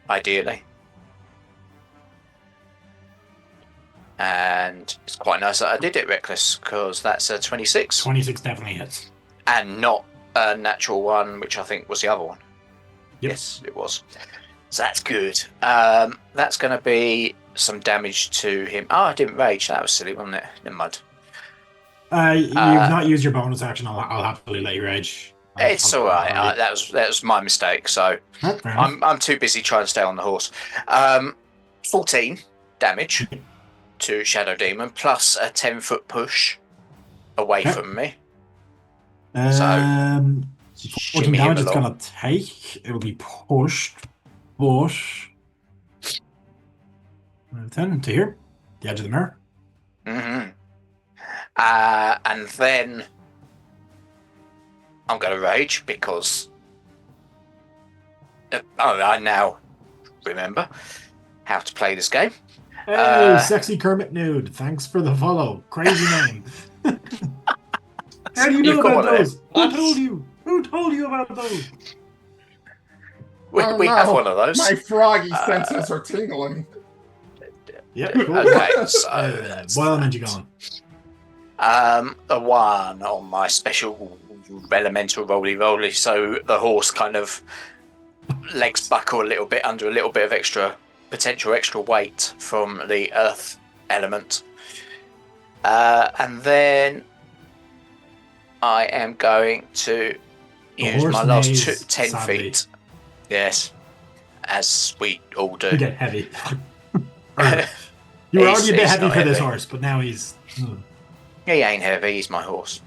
ideally. And it's quite nice that I did it reckless, because that's a 26. 26 definitely hits. And not a natural one, which I think was the other one. Yep. Yes, it was. So that's good. That's going to be some damage to him. Oh, I didn't rage. That was silly, wasn't it? Never mind. You've not used your bonus action. I'll happily let you rage. It's all right. That was my mistake. So Oh, fair enough. I'm too busy trying to stay on the horse. 14 damage to Shadow Demon, plus a 10-foot push away Okay. from me. 14 Shimmy him damage it's along. gonna take. It'll be pushed. Push. 10 to here. The edge of the mirror. Mm-hmm. And then I'm going to rage because I now remember how to play this game. Hey, sexy Kermit Nude. Thanks for the follow. Crazy name. How do you know You've got about one of those? them. Who told you? Who told you about those? We Oh, have no. one of those. My froggy senses are tingling. Yep, cool. Okay, so Boil and you gone. a 1 on my special elemental roly, so the horse kind of legs buckle a little bit under a little bit of potential extra weight from the earth element. And then I am going to use horse my last neighs, 10 sadly. feet. Yes, as we all do. You get heavy. You were already a bit He's heavy not for this heavy. horse, but now he's. He ain't heavy, he's my horse.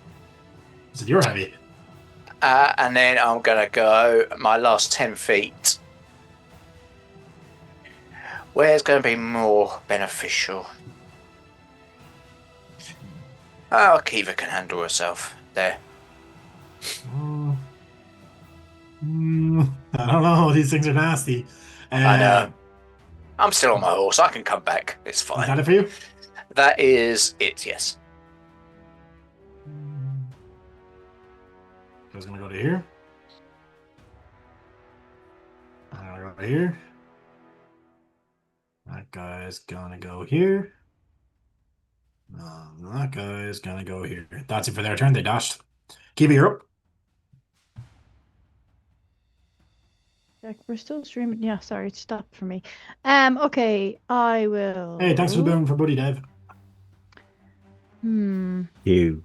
So you're heavy. And then I'm going to go my last 10 feet. Where's going to be more beneficial? Oh, Kiva can handle herself. There. I don't know. These things are nasty. I know. I'm still on my horse. I can come back. It's Is fine. that it for you? That is it, yes. I was gonna go to here. I'm gonna go here. That guy's gonna go here. That guy's gonna go here. That's it for their turn. They dashed. Kiva, you're up. We're still streaming. Yeah, sorry, it stopped for me. Okay, I will. Hey, thanks for doing for Buddy Dave. You.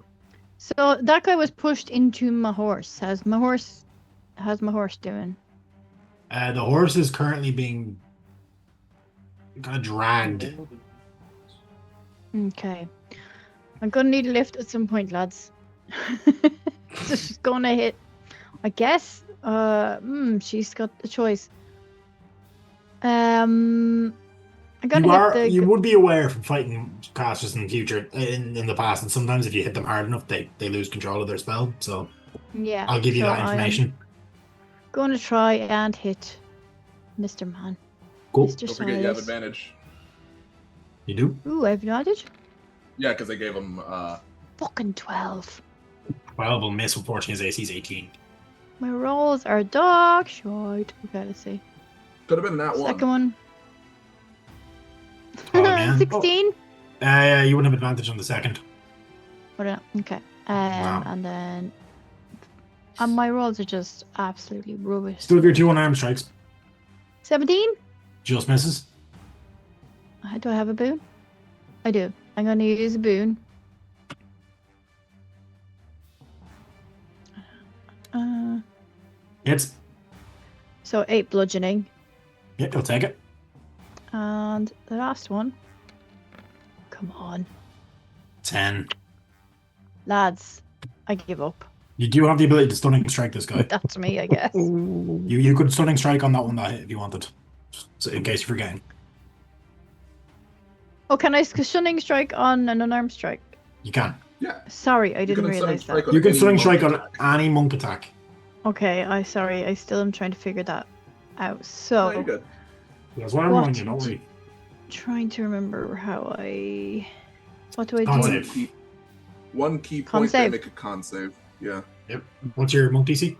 So that guy was pushed into my horse. How's my horse doing? The horse is currently being kind of dragged. Okay. I'm gonna need a lift at some point, lads. So she's gonna hit. I guess. She's got the choice. I'm gonna hit the. You would be aware from fighting casters in the future, in the past, and sometimes if you hit them hard enough, they lose control of their spell. So Yeah. I'll give you that information. Gonna try and hit Mr. Man. Cool. Mr. Don't forget you have Silas. advantage. You do? Ooh, I have advantage? Yeah, because I gave him. Fucking 12. 12 will miss, unfortunately, his AC is 18. My rolls are dog shit. Okay, let's see. Could have been that Second one. Oh, man. 16? You wouldn't have advantage on the second. Okay. And then. And my rolls are just absolutely rubbish. Still have your 2 unarmed strikes. 17? Just misses. Do I have a boon? I do. I'm going to use a boon. Hits. So 8 bludgeoning. Yep, you'll take it. And the last one. Come on. 10. Lads, I give up. You do have the ability to stunning strike this guy. That's me, I guess. You could stunning strike on that one that hit if you wanted. So in case you're forgetting. Oh, can I stunning strike on an unarmed strike? You can. Yeah. Sorry, I didn't realize that. You can stunning strike on any monk attack. Okay, I still am trying to figure that out. Oh, So, you're good. That's why I'm What? wrong, you don't worry. trying to remember how I. What do I Con do? save. One key Con point save. they make a con save. Yeah. What's your monk DC?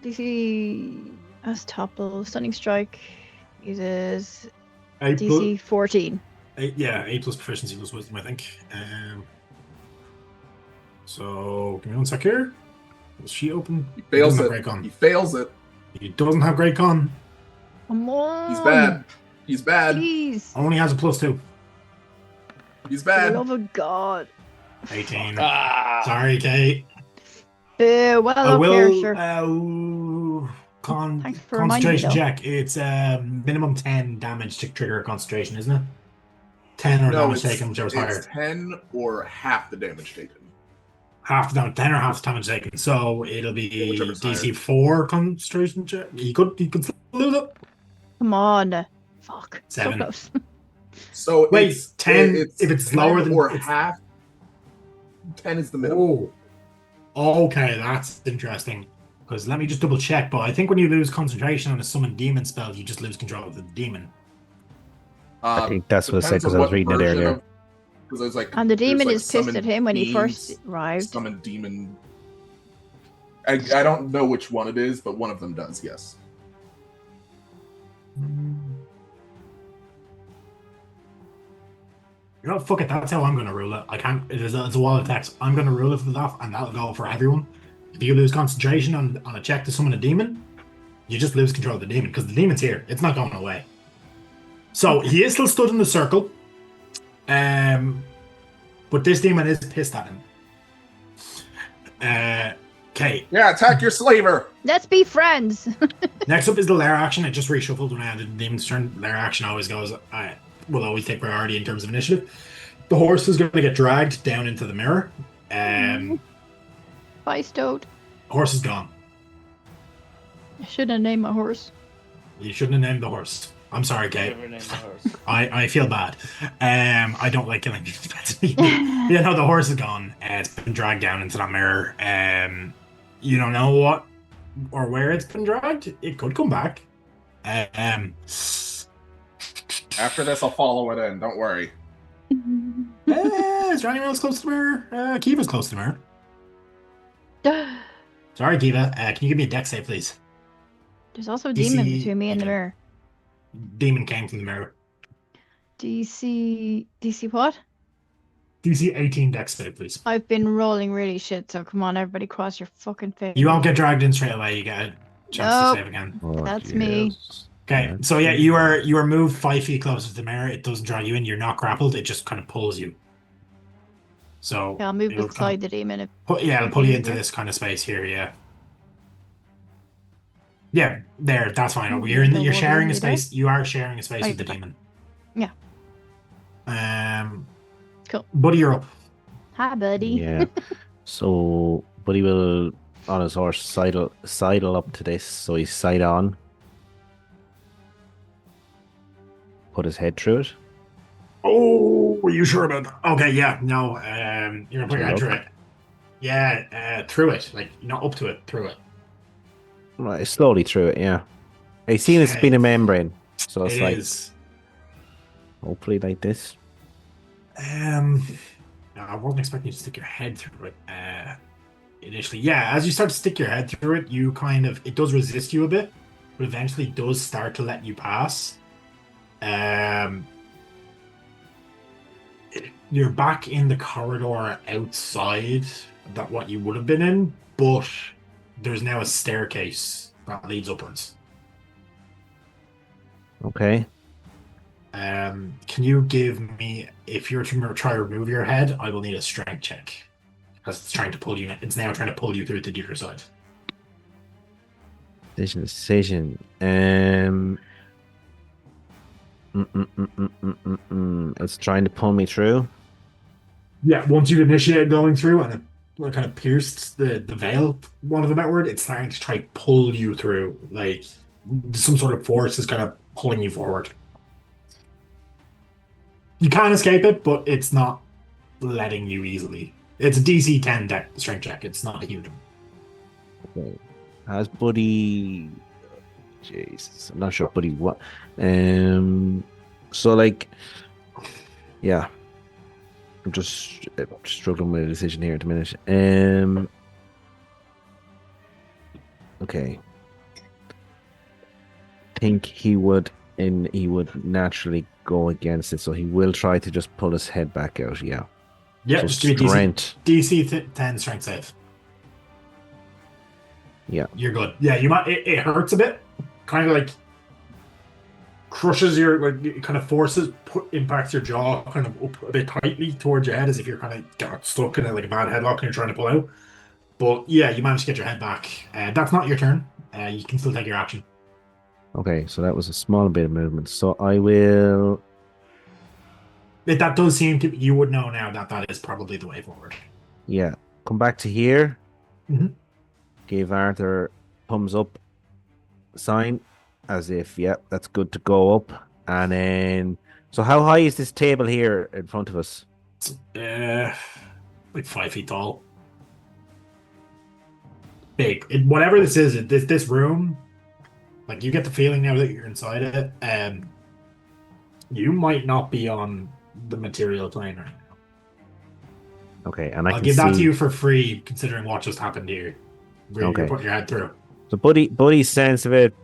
DC as topple. Stunning strike uses 8 DC 14. 8 plus proficiency plus wisdom, I think. So give me one sec here. Is she open? He fails doesn't it. have great con. He fails it. He doesn't have great con. Come on. He's bad. He's bad. Please. Only has a +2. He's For the bad. love of God. 18. Ah, Sorry, Kate. Well, I up will. here, sure. Thanks for reminding me, Concentration though. check. It's minimum 10 damage to trigger a concentration, isn't it? 10 or No, damage it's, taken, whichever's it's higher. 10 or half the damage taken. Half the damage, 10 or half the damage taken. So it'll be Whichever's DC higher. 4 concentration check. You could still lose it. Come on. Fuck. 7. So close. So Wait, it's 10 if it's 10 lower than- or it's- half. 10 is the minimum. Oh, okay, that's interesting. Because let me just double check. But I think when you lose concentration on a summon demon spell, you just lose control of the demon. I think that's what I said depends because on I was what reading it version earlier. of- 'cause there's like, And the there's demon like is pissed summon at him when he first fiends, arrived. Summon demon. I don't know which one it is, but one of them does. Yes. You know, fuck it. That's how I'm going to rule it. I can't. It's a wall of text. I'm going to rule it for that, and that'll go for everyone. If you lose concentration on a check to summon a demon, you just lose control of the demon because the demon's here. It's not going away. So he is still stood in the circle, but this demon is pissed at him. Okay. Yeah, attack your slaver. Let's be friends. Next up is the lair action. It just reshuffled when I had the demon's turn. Lair action always goes. Will always take priority in terms of initiative. The horse is going to get dragged down into the mirror. Bye, Stoat. Horse is gone. I should have named my horse. You shouldn't have named the horse. I'm sorry, Kate. never named the horse. I feel bad. I don't like killing pets. Yeah, no, the horse is gone. It's been dragged down into that mirror. You don't know what or where it's been dragged. It could come back. After this, I'll follow it in. Don't worry. Is there anyone else close to the mirror? Kiva's close to the mirror. Sorry, Kiva. Can you give me a dex save, please? There's also a DC demon between me and the okay. mirror. Demon came from the mirror. DC what? DC 18 dex save, please. I've been rolling really shit, so come on, everybody, cross your fucking face. You won't get dragged in straight away. You get a chance Nope. to save again. Oh, That's me. yes. Okay, so yeah, you are moved 5 feet closer to the mirror. It doesn't drag you in. You're not grappled. It just kind of pulls you. So Yeah, I'll move it'll beside the demon. it'll pull you into Easier. this kind of space here. Yeah. Yeah, there. That's fine. Move You're the you're wall sharing a over there. space. You are sharing a space Oh, with the okay. demon. Yeah. Um. Cool. Buddy, you're up. Hi, buddy. Yeah. So, Buddy will on his horse sidle up to this, so he's side on. Put his head through it. Oh, are you sure about that? Okay, yeah, no, you're gonna put your head Look. through it. Yeah, through it, like not up to it, through it. Right, slowly through it, yeah. I seen a Okay. spinning membrane, so it's It like is. hopefully like this. I wasn't expecting you to stick your head through it. Initially, yeah, as you start to stick your head through it, you kind of it does resist you a bit, but eventually does start to let you pass. You're back in the corridor outside that what you would have been in, but there's now a staircase that leads upwards. Okay. Can you give me, if you're to try to remove your head, I will need a strength check. Because it's trying to pull you, it's now trying to pull you through to the other side. Decision. It's trying to pull me through. Yeah, once you've initiated going through and it kind of pierced the veil, one of the word, it's starting to try to pull you through. Like some sort of force is kind of pulling you forward. You can't escape it, but it's not letting you easily. It's a DC 10 strength check. It's not a huge one. Okay. Has Buddy... Jesus, I'm not sure Buddy what... So, like... Yeah. I'm just struggling with a decision here at the minute. Okay. Think he would naturally go against it, so he will try to just pull his head back out, yeah. Yeah, So just give me strength. DC 10 strength save. Yeah. You're good. Yeah, you might. It hurts a bit. Kind of like crushes your, like, it kind of impacts your jaw kind of up a bit tightly towards your head as if you're kind of got stuck in like a bad headlock and you're trying to pull out. But yeah, you managed to get your head back. That's not your turn. You can still take your action. Okay, so that was a small bit of movement. So I will... That does seem to... You would know now that is probably the way forward. Yeah. Come back to here. Mhm. Give Arthur thumbs up sign as if, yeah, that's good to go up. And then... So how high is this table here in front of us? Like 5 feet tall. Big. Whatever this is, this room... Like, you get the feeling now that you're inside it, you might not be on the material plane right now. Okay, and I'll give that to you for free, considering what just happened here. Where Okay. you're putting your head through. So Buddy's sense of it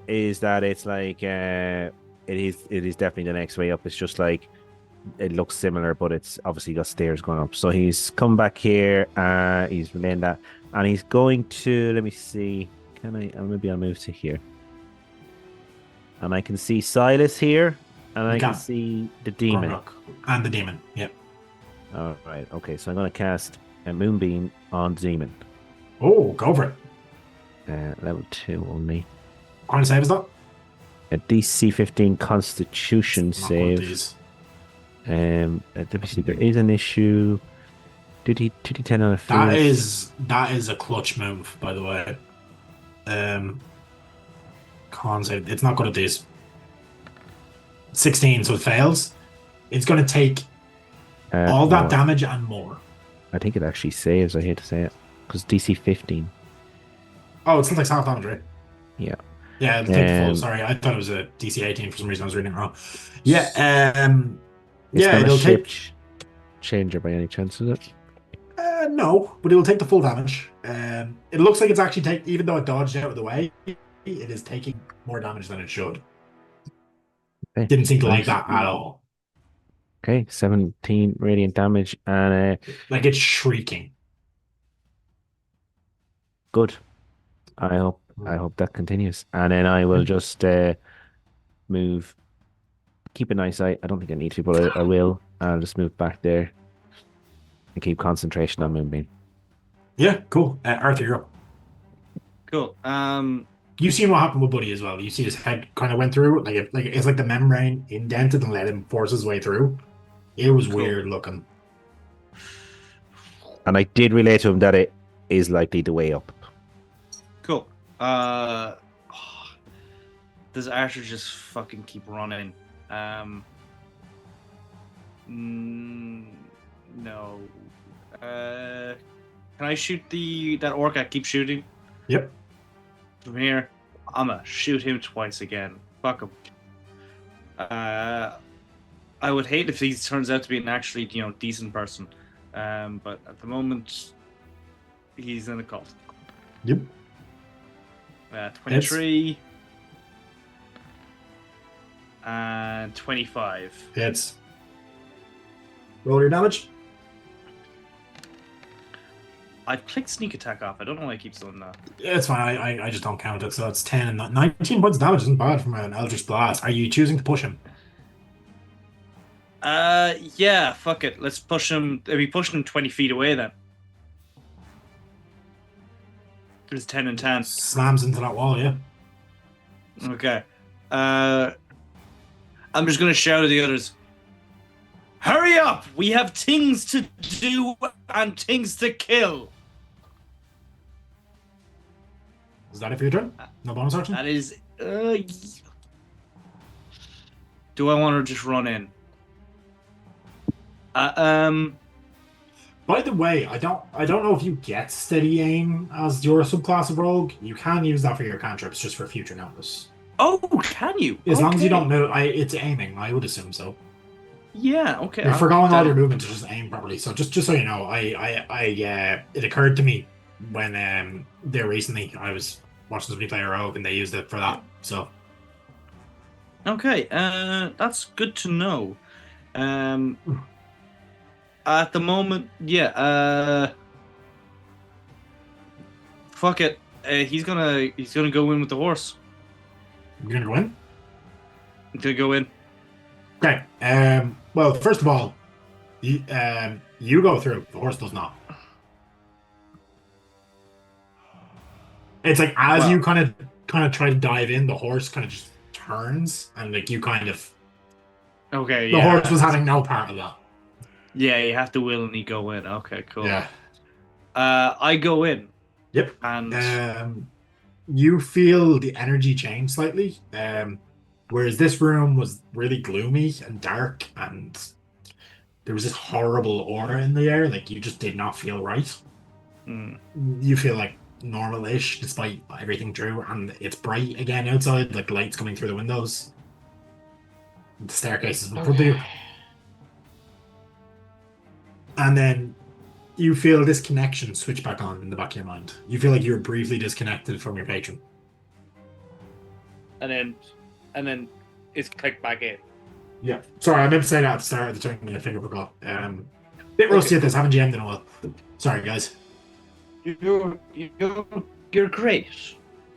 is that it's like it is definitely the next way up. It's just like it looks similar, but it's obviously got stairs going up. So he's come back here, he's relaying that, and he's going to, let me see, maybe I'll move to here. And I can see Silas here, and I can see the demon. And the demon, yep. All right, okay, so I'm going to cast a moonbeam on the demon. Oh, go for it. Level 2 only. How many save is that? A DC 15 Constitution save. Let me see, there is an issue. Did he 10 on a field? That is a clutch move, by the way. Con save. It's not good at these. 16, so it fails. It's going to take all that damage and more. I think it actually saves, I hate to say it. Because DC 15. Oh, it still takes half damage, right? Yeah. Yeah, it'll take the full. Sorry, I thought it was a DC 18 for some reason. I was reading it wrong. Yeah, it'll take... Changer by any chance, is it? No, but it'll take the full damage. It looks like it's actually even though it dodged out of the way, it is taking more damage than it should. Okay. Didn't seem to like that at all. Okay, 17 radiant damage, and like it's shrieking. Good. I hope that continues, and then I will just move. Keep an eyesight. I don't think I need to, but I will. I'll just move back there and keep concentration on Moonbeam. Yeah, cool. Arthur, you're up. Cool. You've seen what happened with Buddy as well. You see his head kind of went through, it's like the membrane indented and let him force his way through. It was weird looking. And I did relay to him that it is likely the way up. Cool. Does Archer just fucking keep running? No. Can I shoot that orc I keep shooting? Yep. From here, I'ma shoot him twice again. Fuck him. I would hate if he turns out to be an actually, decent person. But at the moment, he's in a cult. Yep. 23 and 25. Hits. Roll your damage. I've clicked sneak attack off. I don't know why it keeps doing that. Yeah, it's fine. I just don't count it. So it's 10 and 19 points of damage isn't bad from an Eldritch Blast. Are you choosing to push him? Yeah, fuck it. Let's push him. Are we pushing him 20 feet away then? There's 10 and 10. Slams into that wall, yeah. Okay. I'm just gonna shout at the others. Hurry up! We have things to do and things to kill. Is that it for your turn? No bonus action? That is. Do I want to just run in? By the way, I don't know if you get steady aim as your subclass of rogue. You can use that for your cantrips just for future notice. Oh, can you? As long as you don't know, it's aiming. I would assume so. Yeah. Okay. You're forgoing all your movement to just aim properly. So just so you know, it occurred to me when there recently I was watching somebody play a rogue and they used it for that. So. Okay. That's good to know. At the moment, yeah. Fuck it. He's gonna go in with the horse. You're gonna go in? He's gonna go in. Okay. Well, first of all, you go through. The horse does not. It's like as you kind of try to dive in, the horse kind of just turns and like you kind of. Okay. The horse was having no part of that. Yeah, you have to willingly go in. Okay, cool. Yeah. I go in. Yep. And you feel the energy change slightly. Whereas this room was really gloomy and dark, and there was this horrible aura in the air. Like you just did not feel right. You feel like normal-ish despite everything through, and it's bright again outside. Like lights coming through the windows. The staircase is in front of you. And then you feel this connection switch back on in the back of your mind. You feel like you were briefly disconnected from your patron. And then it's clicked back in. Yeah. Sorry, I meant to say that at the start of the turn and I think I forgot. Bit rusty at this, haven't GM'd in a while. Sorry, guys. You're great.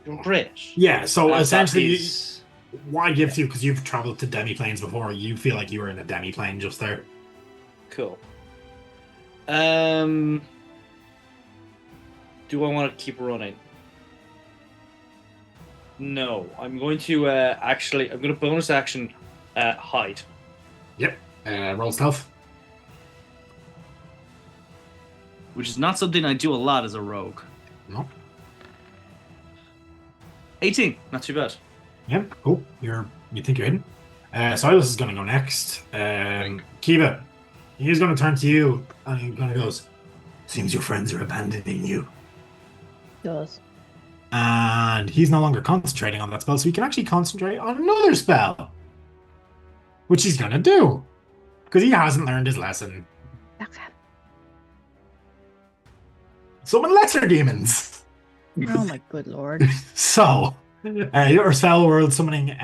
You're great. Yeah, so essentially, why give to you? Because you've traveled to demi-planes before. You feel like you were in a demi-plane just there. Cool. Do I want to keep running? No, I'm going to I'm going to bonus action hide. Yep. Roll stealth. Which is not something I do a lot as a rogue. No. 18, not too bad. Yep, cool. You think you're hidden. Silas is going to go next. Kiva, he's going to turn to you and he kind of goes, "Seems your friends are abandoning you." Does. And he's no longer concentrating on that spell, so he can actually concentrate on another spell. Which he's going to do. Because he hasn't learned his lesson. Okay. Summon lesser demons. Oh my good lord. So, your spell world summoning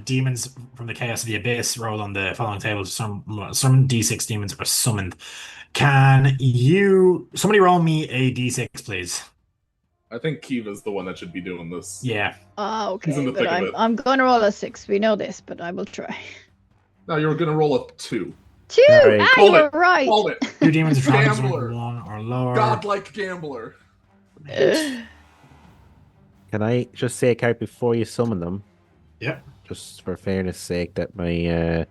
demons from the chaos of the abyss. Roll on the following table. Some d6 demons are summoned. Can you somebody roll me a d6, please? I think Kiva's the one that should be doing this. Yeah. Oh, okay. He's in the But thick of it. I'm going to roll a 6. We know this, but I will try. No, you were gonna roll a 2. 2! Alright. Ah, Hold you're it. right. Hold it. Your demons are trapped Gambler. in 1 or lower. Godlike gambler. Can I just say, Kart, before you summon them, Yep. just for fairness sake, that my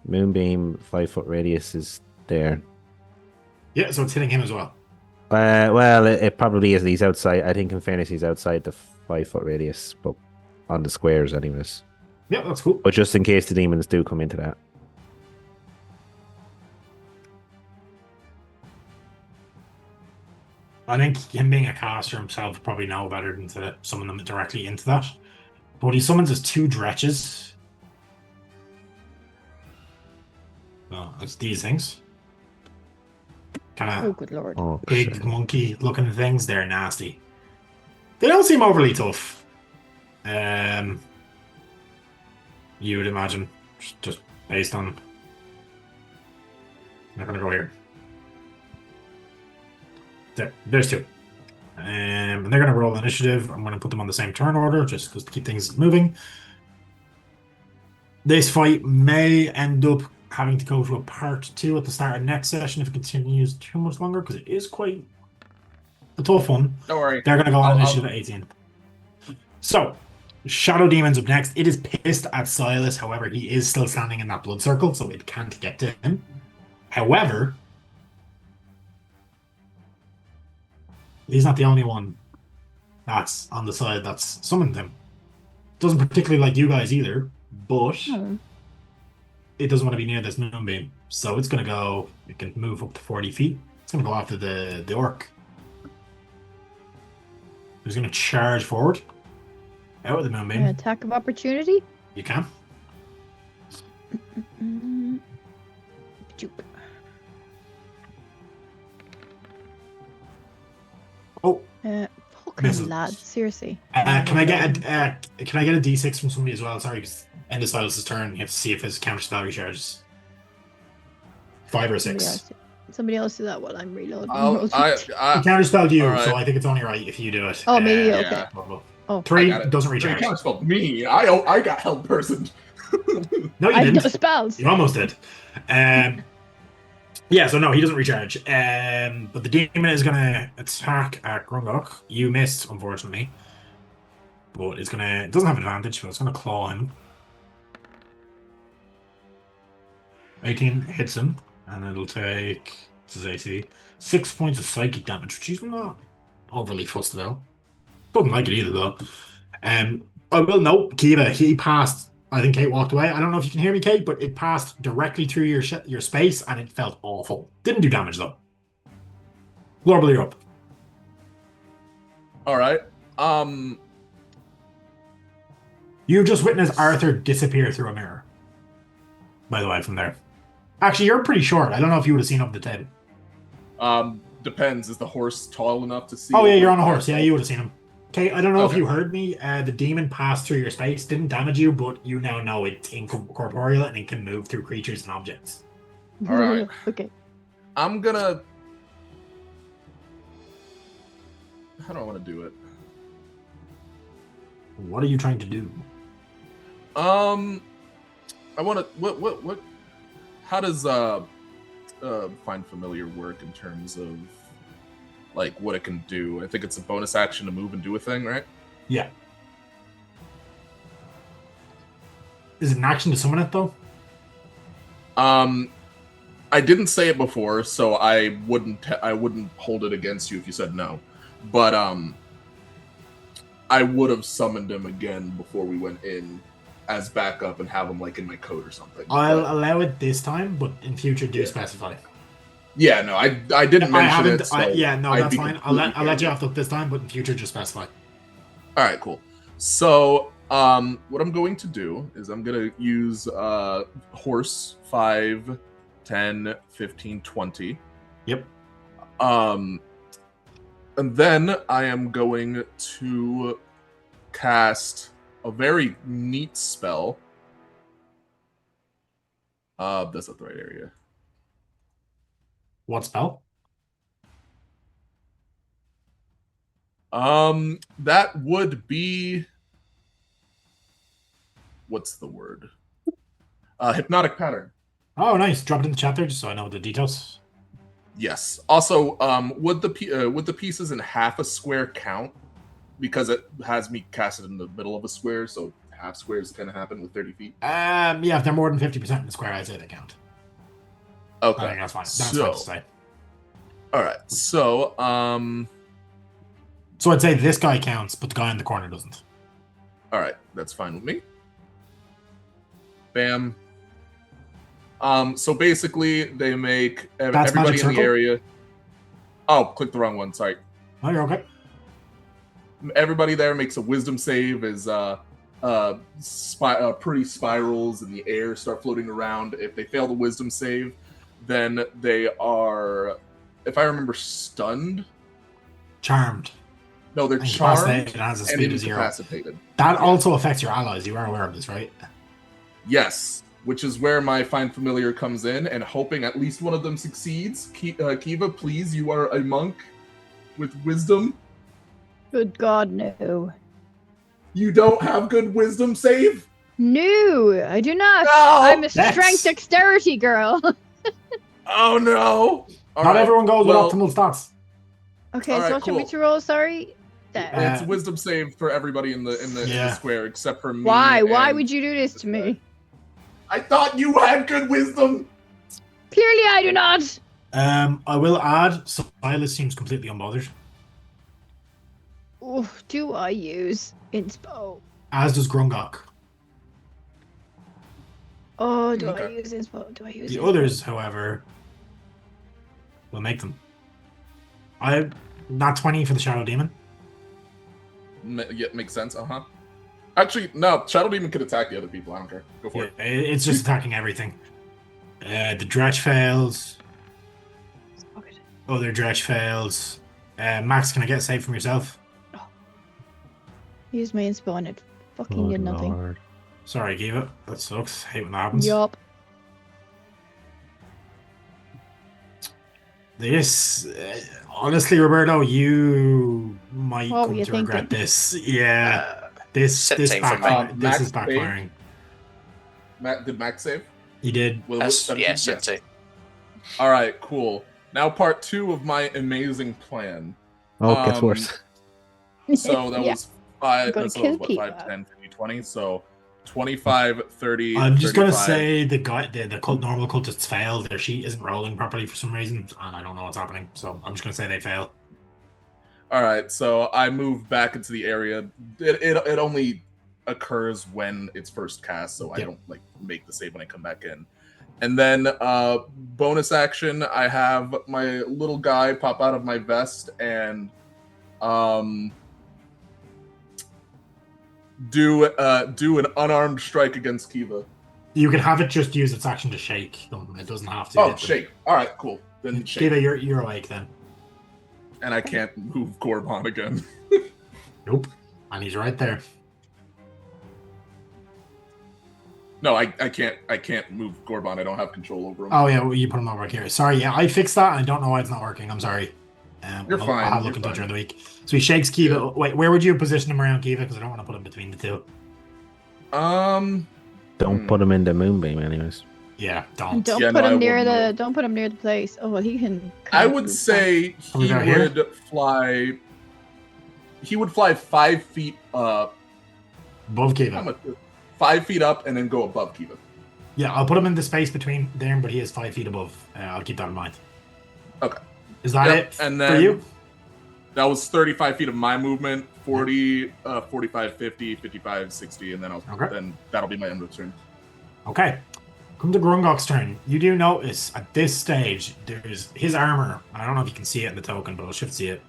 moonbeam 5-foot radius is there. Yeah, so it's hitting him as well. Well, it probably is. He's outside. I think, in fairness, he's outside the 5 foot radius, but on the squares, anyways. Yeah, that's cool. But just in case the demons do come into that. I think him being a caster himself would probably know better than to summon them directly into that. But he summons his 2 dretches. Well, it's these things. Kind Oh, of good lord. Oh, big shit. monkey looking things. They're nasty. They don't seem overly tough. You would imagine, just based on. I'm not gonna go here. There's 2. And they're gonna roll initiative. I'm gonna put them on the same turn order just to keep things moving. This fight may end up having to go to a part 2 at the start of next session if it continues too much longer, because it is quite a tough one. Don't worry. They're going to go on initiative at 18. So, Shadow Demon's up next. It is pissed at Silas. However, he is still standing in that blood circle, so it can't get to him. However, he's not the only one that's on the side that's summoned him. Doesn't particularly like you guys either, but it doesn't want to be near this moonbeam. So it's going to go, it can move up to 40 feet. It's going to go after the orc. Who's going to charge forward out of the moonbeam. Attack of opportunity? You can. Juke. Oh, fucking misses. lad, seriously. Can I get a D6 from somebody as well? Sorry, because end of Silas' turn. You have to see if his counter spell recharges. 5 or 6. Somebody else do that while I'm reloading. He counter spelled you, right. so I think it's only right if you do it. Oh, maybe, okay. Yeah. Oh, 3 I got it. doesn't He recharge. counterspelled me. I got held person. No, you I have no didn't. spells. You almost did. Yeah, so no, he doesn't recharge. But the demon is gonna attack at Grungok. You missed, unfortunately. But it doesn't have advantage, but it's gonna claw him. 18 hits him, and it'll take, this is AC, 6 points of psychic damage, which he's not overly fussed about. Doesn't like it either, though. I will note, Kiva, he passed. I think Kate walked away. I don't know if you can hear me, Kate, but it passed directly through your space, and it felt awful. Didn't do damage, though. Global, you're up. All right. You just witnessed Arthur disappear through a mirror. By the way, from there. Actually, you're pretty short. I don't know if you would have seen up the table. Depends. Is the horse tall enough to see? Oh, yeah, you're on a horse. Yeah, you would have seen him. Okay, I don't know if Okay. you heard me. The demon passed through your space, didn't damage you, but you now know it's incorporeal and it can move through creatures and objects. All right. Okay. I'm gonna. How do I want to do it? What are you trying to do? I want to. What? How does find familiar work in terms of like what it can do? I think it's a bonus action to move and do a thing, right? Yeah. Is it an action to summon it, though? I didn't say it before, so I wouldn't hold it against you if you said no. But I would have summoned him again before we went in as backup and have him like in my code or something. I'll allow it this time, but in future do specify. Yeah, no, I didn't mention it. So that's fine. I'll let you off this time, but in future just specify. All right, cool. So what I'm going to do is I'm going to use horse 5, 10, 15, 20. Yep. And then I am going to cast a very neat spell. That's not the right area. What spell? That would be, what's the word? Hypnotic pattern. Oh, nice. Drop it in the chat there just so I know the details. Yes. Also, would the pieces in half a square count? Because it has me casted in the middle of a square, so half squares kind of happen with 30 feet. Yeah, if they're more than 50% in the square, I'd say they count. Okay. I think that's fine. That's So, fine to say. All right. So, So I'd say this guy counts, but the guy in the corner doesn't. all right, that's fine with me. Bam. So basically, they make That's everybody magic in the circle? area. Oh, clicked the wrong one. Sorry. Oh, you're okay. Everybody there makes a wisdom save as pretty spirals in the air start floating around. If they fail the wisdom save, then they are, if I remember, stunned. Charmed. No, they're Incapacitated charmed and has a and speed of 0. incapacitated. That also affects your allies. You are aware of this, right? Yes, which is where my Find Familiar comes in, and hoping at least one of them succeeds. Kiva, please, you are a monk with wisdom. Good God, no. You don't have good wisdom save? No, I do not. No! I'm a That's- strength dexterity girl. Oh no! All Not right, everyone goes well, with optimal stats. Okay, All so right, what should we cool. to roll? Sorry. There. It's Uh, wisdom save for everybody in the Yeah. square except for me. Why? Why and- would you do this to me? I thought you had good wisdom. Clearly, I do not. I will add, Silas seems completely unbothered, Oh, do I use inspo? as does Grungok. Oh, do I Okay. use inspo? Do I use The inspo? others, however, will make them. I not 20 for the Shadow Demon. Yeah, makes sense. Actually, no. Shadow Demon could attack the other people. I don't care. Go for Yeah, it. it's just attacking everything. The dredge fails. Okay. Other dredge fails. Max, can I get a save from yourself? Use my inspo and it fucking Oh, did nothing. Lord. Sorry, Giva. That sucks. Hate when that happens. Yup. This, honestly, Roberto, you might What come were you to regret thinking? this. Yeah, this 17 from me. this is Max backfiring. Did Max save? You did. Will That's, 17? yeah, Yes. 17. All right, cool. Now part 2 of my amazing plan. Oh, it gets worse. So that Yeah. was 5, gonna so that was kill what, 5, people. 10, 50, 20. So 25, 30, I'm just gonna 35. say the normal cultists failed. Their sheet isn't rolling properly for some reason, and I don't know what's happening. So I'm just gonna say they fail. All right, so I move back into the area. It only occurs when it's first cast, so I Yep. don't like make the save when I come back in. And then bonus action, I have my little guy pop out of my vest and do an unarmed strike against Kiva. You can have it just use its action to shake them. It doesn't have to. Oh, hit them. shake! All right, cool. Then shake, Kiva, you're awake then. and I can't move Gorbon again. Nope. And he's right there. No, I can't move Gorbon. I don't have control over him. Oh yeah, well, you put him over here. Sorry, yeah, I fixed that. I don't know why it's not working. I'm sorry. You're I'll fine, have a you're look into it fine. during the week. So he shakes Kiva. Wait, where would you position him around Kiva? Because I don't want to put him between the two. Don't put him in the moonbeam, anyways. Yeah, don't. Don't Yeah, put no, I him near wouldn't the. know. Don't put him near the place. Oh well, he can. I would say Are we he down here? would fly. He would fly 5 feet up. Above How Kiva. much? 5 feet up and then go above Kiva. Yeah, I'll put him in the space between there, but he is 5 feet above. I'll keep that in mind. Okay. Is that Yep, it and for then- you? That was 35 feet of my movement, 40, 45, 50, 55, 60, and then Okay. then that'll be my end of turn. Okay. Come to Grungok's turn. You do notice at this stage, there's his armor. I don't know if you can see it in the token, but I'll shift see it.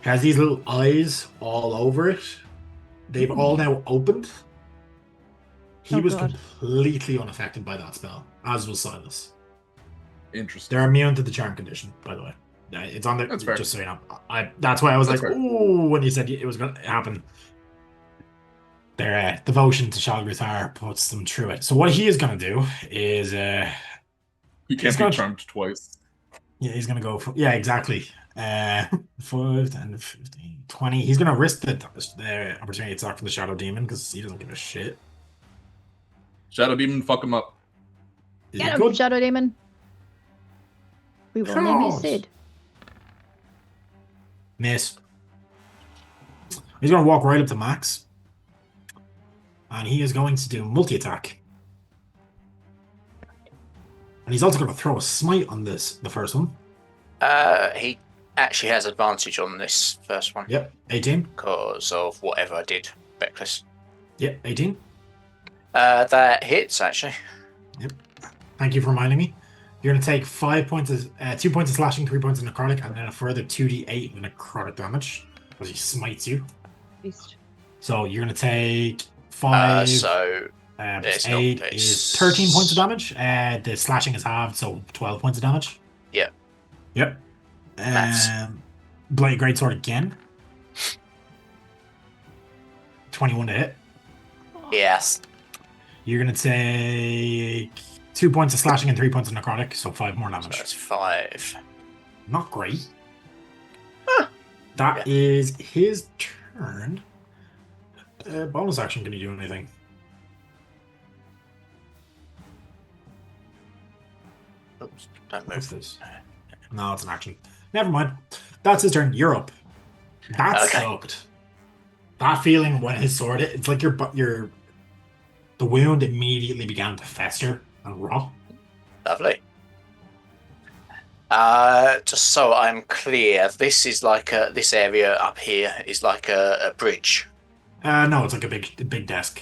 Has these little eyes all over it. They've all now opened. He Oh, was God. completely unaffected by that spell, as was Silas. Interesting. They're immune to the charm condition, by the way. Yeah, it's on there. That's fair. Just so you know. That's why I was That's like, fair. ooh, when you said it was going to happen. Their devotion to Shalgruthar puts them through it. So what he is going to do is, You He's can't be gonna- charmed twice. yeah, he's going to go for, yeah, exactly. 5, 10, 15, 20. He's going to risk the opportunity to talk to the Shadow Demon because he doesn't give a shit. Shadow Demon, fuck him up. Is Get he him, good? Shadow Demon. We will name you Cross. Sid. Miss. He's going to walk right up to Max. And he is going to do multi-attack. And he's also going to throw a smite on the first one. He actually has advantage on this first one. Yep, 18. Because of whatever I did, Beckless. Yep, 18. That hits, actually. Yep. Thank you for reminding me. You're going to take 5 points of 2 points of slashing, 3 points of necrotic, and then a further 2d8 of necrotic damage as he smites you. Beast. So you're going to take 5. It's 8 not, is 13 points of damage. The slashing is halved, so 12 points of damage. Yeah. Yep. Maths. Blade Greatsword again. 21 to hit. Yes. You're going to take 2 points of slashing and 3 points of necrotic, so 5 more damage. So that's 5. Not great. Huh. That is his turn. Bonus action, can you do anything? Oops, don't What's move. this? No, it's an action. Never mind. That's his turn. You're up. That Okay. sucked. That feeling when his sword hit, it's like the wound immediately began to fester and rot. Lovely. Just so I'm clear, this is like this area up here is like a bridge. No, it's like a big desk.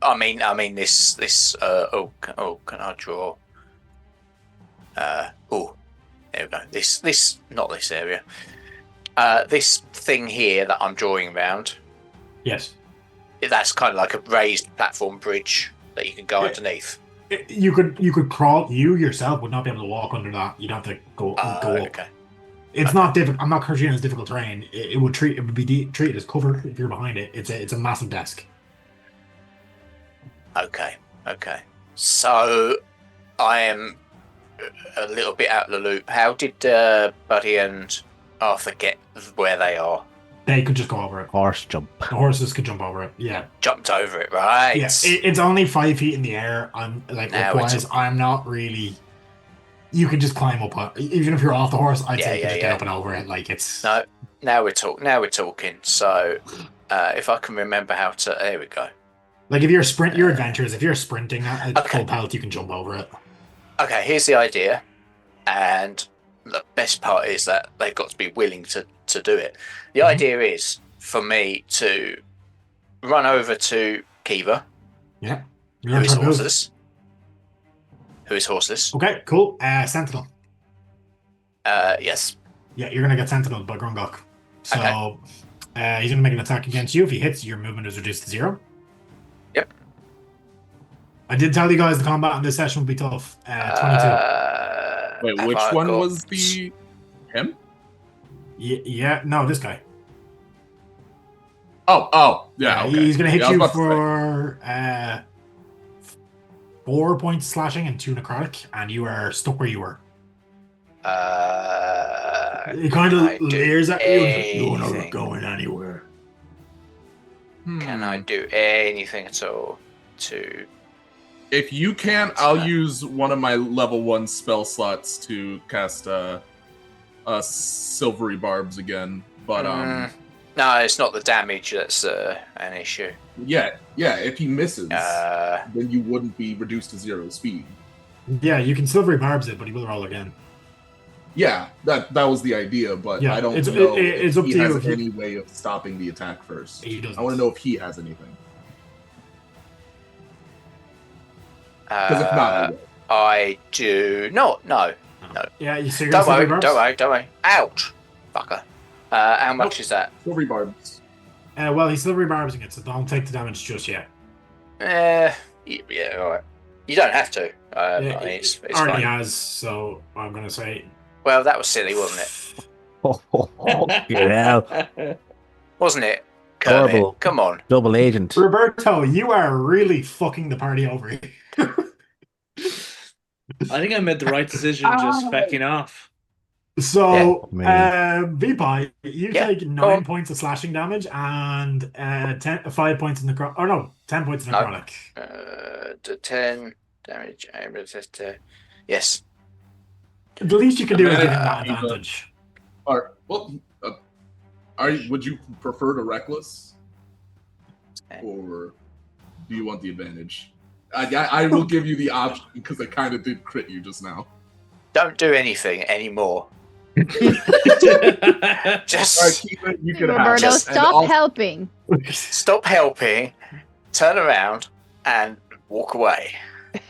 I mean this can I draw? There we go. This not this area. This thing here that I'm drawing around. Yes. That's kind of like a raised platform bridge that you can go underneath. You could crawl. You yourself would not be able to walk under that. You'd have to go up. Okay. It's not difficult. I'm not considering it as difficult terrain. It would be treated as cover if you're behind it. It's a massive desk. Okay. So I am a little bit out of the loop. How did Buddy and Arthur get where they are? They could just go over it. Horse jump. The horses could jump over it. Yeah. Jumped over it, right? Yeah. It's only 5 feet in the air. I'm like, Now wise. I'm not really. You can just climb up. Even if you're off the horse, I'd say you can just get up and over it. Like it's. No. Now we're talking. So, if I can remember how to, there we go. Like if you're your adventures, if you're sprinting at full pelt, you can jump over it. Okay, here's the idea, and the best part is that they've got to be willing to do it. The idea is for me to run over to Kiva, Yeah. who is horseless. Okay, cool. Sentinel. Yes. Yeah, you're gonna get Sentineled by Grungok. So he's gonna make an attack against you. If he hits, your movement is reduced to 0. Yep. I did tell you guys the combat in this session would be tough. 22. Wait, which one was the him? Yeah, no, this guy. Oh, yeah. Okay. He's gonna hit Yeah, I was you about to for 4 points slashing and 2 necrotic, and you are stuck where you were. He kind of leers at you. You're not going anywhere. Can I do anything at all to? If you can, I'll use one of my level 1 spell slots to cast silvery barbs again. But no, it's not the damage that's an issue. Yeah. If he misses, then you wouldn't be reduced to 0 speed. Yeah, you can silvery barbs it, but he will roll again. Yeah, that was the idea, but Yeah, I don't it's know it's if up he to you has if you- any way of stopping the attack first. He doesn't. I want to know if he has anything. Because if not, I will. I do not. No. Yeah, so you're Don't gonna worry. silvery barbs? Don't worry. Ouch, fucker. How much is that? Silvery barbs. Well, he's silvery barbsing it, so don't take the damage just yet. Yeah, all right. You don't have to. I mean, it's already fine. has, so I'm gonna say. Well, that was silly, wasn't it? Yeah. Wasn't it? Kermit, Horrible. come on. Double agent. Roberto, you are really fucking the party over here. I think I made the right decision just backing off. So, Yeah. VPie, you take 9 points of slashing damage and 5 points in necrotic. Oh no, 10 points in necrotic. 10 damage. Yes. The least you can do is give him that Eva. advantage. Would you prefer to reckless, or do you want the advantage? I will give you the option because I kind of did crit you just now. don't do anything anymore. Just All right, keep it. You can have Roberto, it. And stop also- helping. stop helping, turn around, and walk away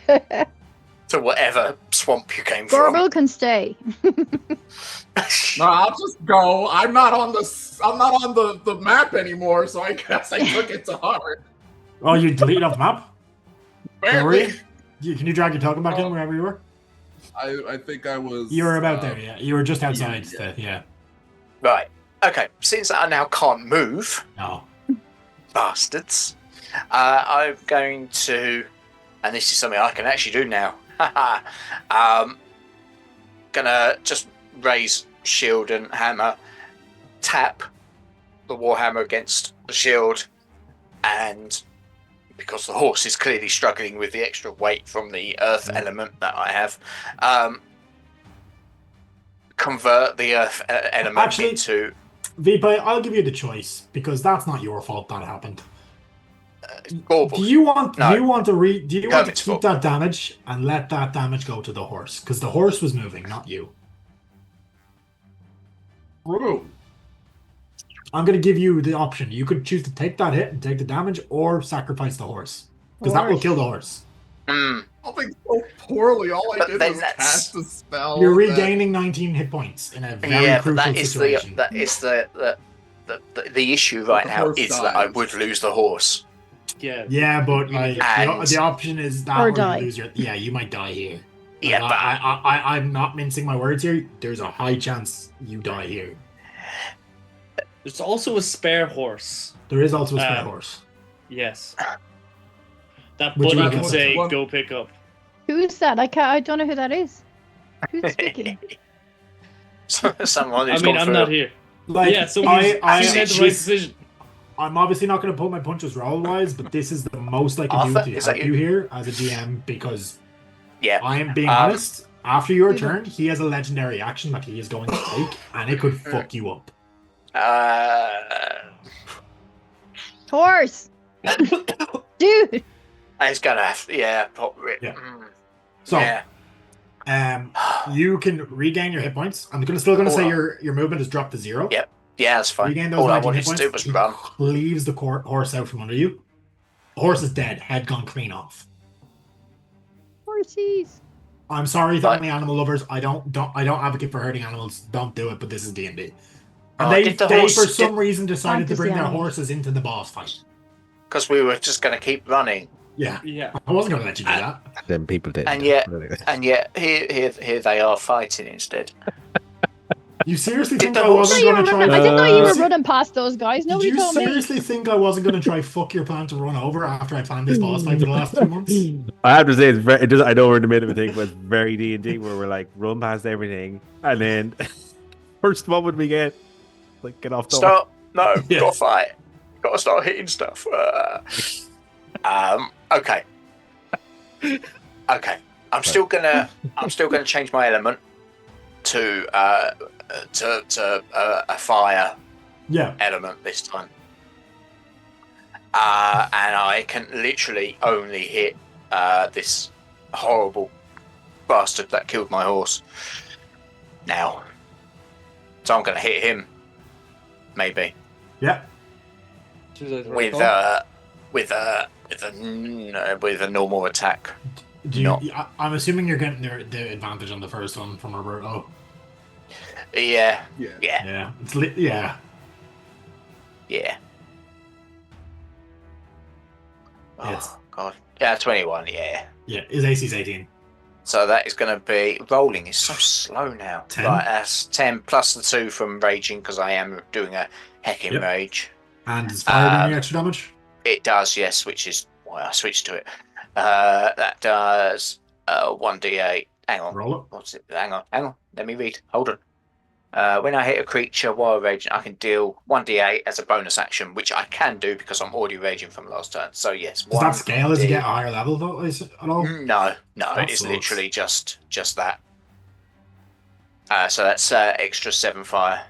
to whatever swamp you came from. Gorbel can stay. No, I'll just go. I'm not on the map anymore, so I guess I took it to heart. Oh, you deleted off the map? Where were Apparently, you? Can you drag your token back in wherever you were? I think I was. You were about there, yeah. You were just outside. yeah. Right. Okay. Since I now can't move, No. bastards, I'm going to, and this is something I can actually do now. Gonna just raise shield and hammer, tap the warhammer against the shield, and because the horse is clearly struggling with the extra weight from the earth element that I have, convert the earth element Actually, into. Vipa, I'll give you the choice because that's not your fault that happened. Gorbel. Do you want No. to Kermit's keep fault. that damage and let that damage go to the horse? Because the horse was moving, not you. True. I'm going to give you the option. You could choose to take that hit and take the damage, or sacrifice the horse, because that will Horse. kill the horse. Hmm. I think so poorly. All I But did then was that's- cast a spell. You're that- regaining 19 hit points in a very Yeah, but crucial that is situation. the issue right The now horse is that I dies. would lose the horse. Yeah. Yeah, but like And- the option is that Or you die. lose your. Yeah, you might die here. Yeah, Like, but I'm not mincing my words here. There's a high chance you die here. There's also a spare horse. There is also a spare Um, horse. Yes. That Which buddy one? can say, One- go pick up. Who's that? I don't know who that is. Who's speaking? someone I who's mean, gone I'm through not here. Like, Yeah, so I he made the right she's- decision. I'm obviously not going to pull my punches roll wise, but this is the most I can Arthur, do to is help that you you? here as a GM because Yeah. I am being Um, honest. After your you turn, he has a legendary action that he is going to take, and it could fuck you up. Horse! Dude! It's gonna have Yeah. So, yeah. you can regain your hit points. I'm still going to say Hold your movement is dropped to 0. Yep. Yeah, that's fine. Regain those All I 19 wanted hit to points. do was he run. cleaves the horse out from under you. The horse is dead, head gone clean off. Horsies! I'm sorry, But- family animal lovers. I don't advocate for hurting animals. Don't do it. But this is D&D. And Oh, they did the for horse- some reason decided to Fantasy bring their animals. horses into the boss fight. Because we were just gonna keep running, Yeah, Yeah. I wasn't going to let you do that. Then people did. and yet here they are fighting instead. You seriously Did think the I horse- wasn't I going to try? didn't know you were Did running past those guys. Nobody you told me. seriously think I wasn't going to try fuck your plan to run over after I planned this boss fight for the last 2 months? I have to say, I know we're in the middle of a thing, but it's very D&D where we're like, run past everything, and then first moment we get, like, get off the Stop! No, Yeah. gotta fight. Gotta start hitting stuff. Okay. Okay. I'm still gonna change my element to a fire Yeah, element this time. And I can literally only hit this horrible bastard that killed my horse now. So I'm going to hit him, maybe yeah. with a normal attack. Do you, No. I'm assuming you're getting the advantage on the first one from Roberto. Yeah, Yeah. yeah, Yeah, yeah. yeah. Yes. Oh god, yeah, 21. Yeah. Yeah, his AC's 18. So that is going to be rolling. Is so slow now. 10? Right, that's 10 plus the 2 from raging because I am doing a hecking Yep. rage. And does fire do Um, any extra damage? It does, yes, which is why I switched to it. That does 1d8. Hang on. Roll it. What's it? Hang on. Let me read. Hold on. When I hit a creature while raging, I can deal 1d8 as a bonus action, which I can do because I'm already raging from last turn. So yes, Does that scale as you 1d8. get a higher level though? Is it at all? No, That it's sucks. literally just that. So that's extra 7 fire.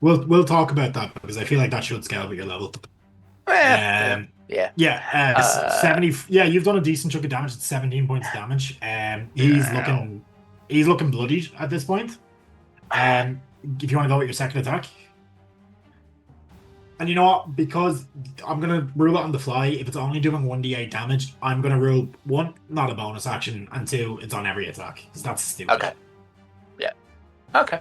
We'll talk about that because I feel like that should scale with your level. Yeah. Yeah, 70. Yeah, you've done a decent chunk of damage. It's 17 points of damage. He's Ow. looking He's looking bloodied at this point. If you want to go with your second attack. And you know what? Because I'm going to rule it on the fly. If it's only doing 1d8 damage, I'm going to rule 1, not a bonus action, and 2, it's on every attack. So that's stupid. Okay. Yeah. Okay.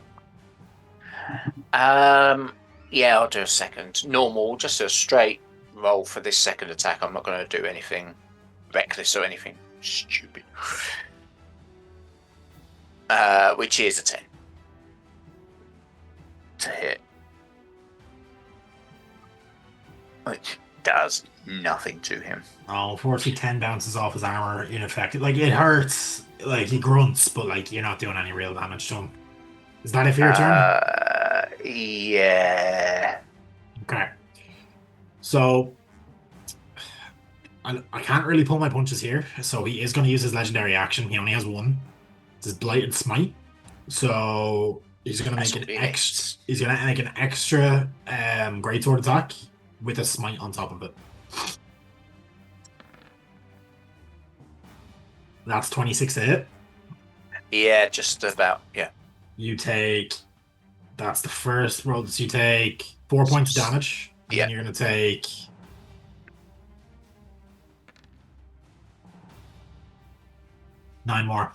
Yeah, I'll do a second. Normal, just a straight roll for this second attack. I'm not going to do anything reckless or anything stupid. Which is a 10. To hit. Which does nothing to him. Oh, unfortunately, 10 bounces off his armor ineffective. Like, it hurts. Like, he grunts, but, like, you're not doing any real damage to him. Is that it for your turn? Yeah. Okay. So, I can't really pull my punches here, so he is going to use his legendary action. He only has 1. It's his Blighted Smite. So, he's going to make an extra. He's going to make an extra greatsword attack with a smite on top of it. That's 26 to hit. Yeah, just about. Yeah. You take. That's the first roll. So you take 4 points of damage. And then you're going to take. Nine more.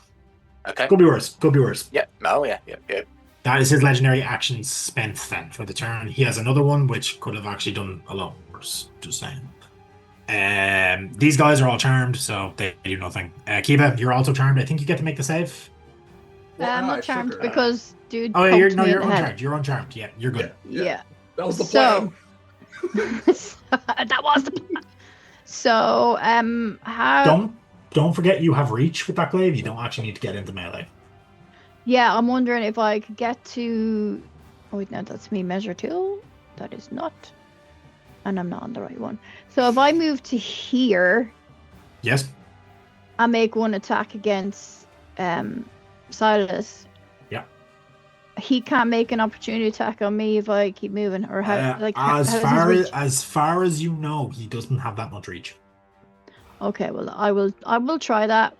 Okay. Could be worse. Could be worse. Yep. Oh, yeah. Yep. That is his legendary action spent then for the turn. He has another one which could have actually done a lot worse. Just saying. These guys are all charmed, so they do nothing. Kiba, you're also charmed. I think you get to make the save. I'm not charmed because dude. Oh yeah, you're head. uncharmed. You're uncharmed. Yeah, you're good. Yeah. That was the plan. That was the plan. So, how? Don't forget you have reach with that glaive. You don't actually need to get into melee. Yeah, I'm wondering if I could get to. Oh wait, no, that's me. Measure tool. That is not. And I'm not on the right one. So if I move to here. Yes. I make one attack against Silas. Yeah. He can't make an opportunity attack on me if I keep moving, or how? As far as you know, he doesn't have that much reach. Okay, well, I will try that.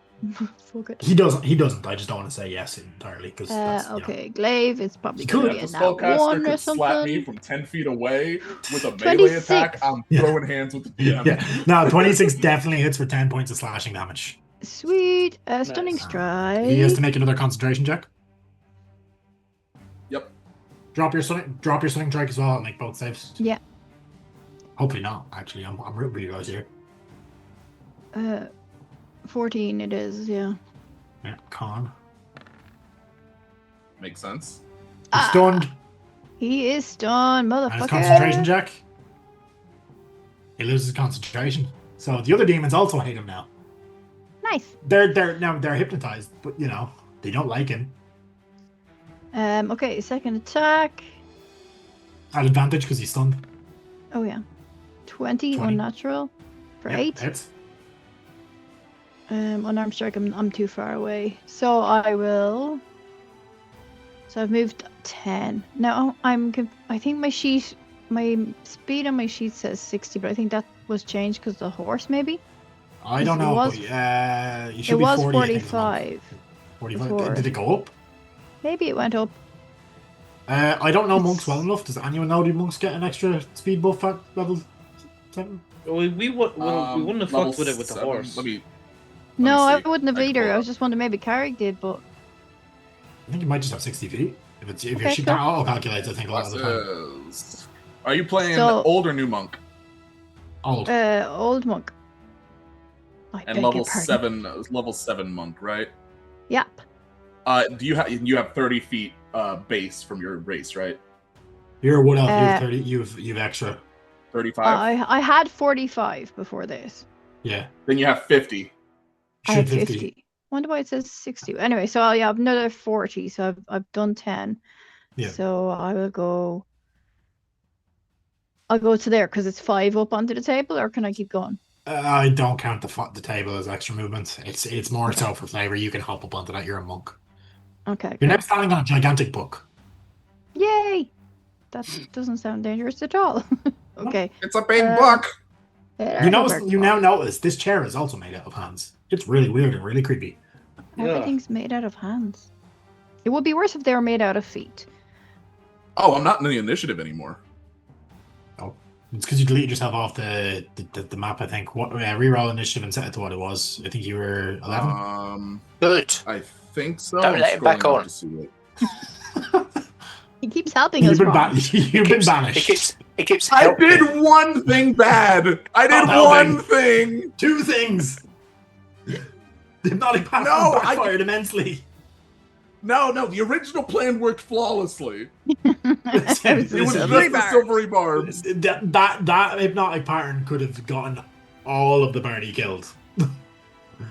Fuck it. He doesn't. I just don't want to say yes entirely because. Okay, glaive is probably could. going to be The a nat spellcaster 1 or could slap me something. from 10 feet away with a 26. melee attack. I'm throwing hands with the DM. Yeah. No, 26 definitely hits for 10 points of slashing damage. Sweet, stunning strike. He has to make another concentration check. Yep. Drop your stunning strike as well and make both saves. Yeah. Hopefully not. Actually, I'm rooting for you guys here. 14 it is, yeah. Yeah, con. Makes sense. He's stunned. He is stunned, And his motherfucker. concentration check. He loses concentration. So the other demons also hate him now. Nice. They're hypnotized, but you know, they don't like him. Okay, second attack. At advantage because he's stunned. Oh yeah. 20 unnatural for Yep, 8. hits. Unarmed strike, I'm too far away. So I will. So I've moved 10. Now I think my speed on my sheet says 60, but I think that was changed because the horse maybe. I don't know. It but, you should be was 40, 45. 45. before. Did it go up? Maybe it went up. I don't know monks well enough. Does anyone know? Did monks get an extra speed buff at level 7? We wouldn't have fucked with it with the 7. horse. No, I see. wouldn't have I can either. pull I up. was just wondering maybe Carrick did, but I think you might just have 60 feet. If Okay, your sheet cool. auto calculates, I think a lot of the time. Are you playing So- old or new monk? Old. old monk. I And beg level your pardon. 7 monk, right? Yep. Do you have 30 feet base from your race, right? You're what else? You have 30. You've extra. 35. I had 45 before this. Yeah. Then you have 50. I had Should 50. Wonder why it says 60. Anyway, so I have another 40. So I've done 10. Yeah. So I'll go to there because it's 5 up onto the table, or can I keep going? I don't count the table as extra movement. It's more so for flavor. You can hop up onto that. You're a monk. Okay. You're now standing on a gigantic book. Yay! That doesn't sound dangerous at all. Okay. It's a big Uh, book. You now notice this chair is also made out of hands. It's really weird and really creepy. Yeah. Everything's made out of hands. It would be worse if they were made out of feet. Oh, I'm not in the initiative anymore. Oh, it's because you deleted yourself off the map. I think. What reroll initiative and set it to what it was. I think you were 11. Good. I think so. Don't I'm let him back scrolling up on. to see it. He keeps helping us, Ron. You've been banished. He keeps I helping. did one thing bad. I did Stop one helping. thing. 2 things. The hypnotic path No, backfired immensely. No, the original plan worked flawlessly. It was It was the just silvery the barbs. silvery barbs. That hypnotic pattern could have gotten all of the Barney killed.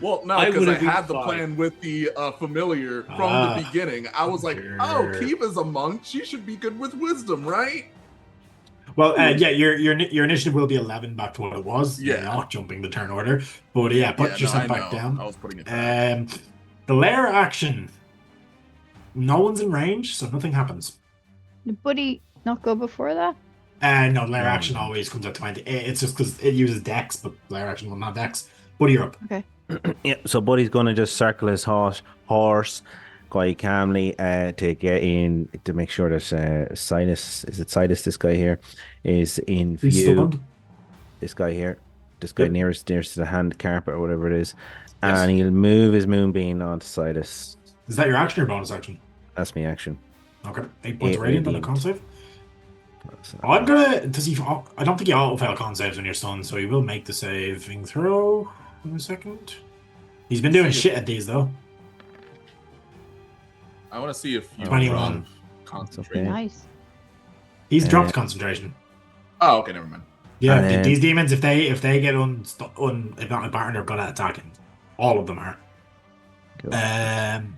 Well, no, I because would I have been had the fine. plan with the familiar from Ah, the beginning. I was like, sure. oh, Kiva's a monk. She should be good with wisdom, right? Well, yeah, your initiative will be 11 back to what it was. Yeah. You're not jumping the turn order. But yeah, put yourself back down. I was putting it back. The lair action. No one's in range, so nothing happens. Did Buddy not go before that? No, lair action always comes out to 20. It's just because it uses dex, but lair action will not dex. Buddy, you're up. Okay. Yeah, so Buddy's going to just circle his horse quite calmly to get in to make sure that Silas, is it Silas, this guy here, is in He's view. stubborn. This guy here, this guy Yep. nearest to the hand carpet or whatever it is, Yes. and he'll move his moonbeam onto Silas. Is that your action or bonus action? That's my action. Okay. 8 points Eight radiant on a radiant. con save. So- I'm gonna. Does he? I don't think he auto fail con saves when you're stunned, so he will make the saving throw in a second. He's been doing shit at these though. I want to see if you 21. concentrate. Okay. Nice. He's Uh, dropped concentration. Oh, okay, never mind. Yeah, And then- these demons, if they get if not a pattern, they're gonna attack him. All of them are. Cool.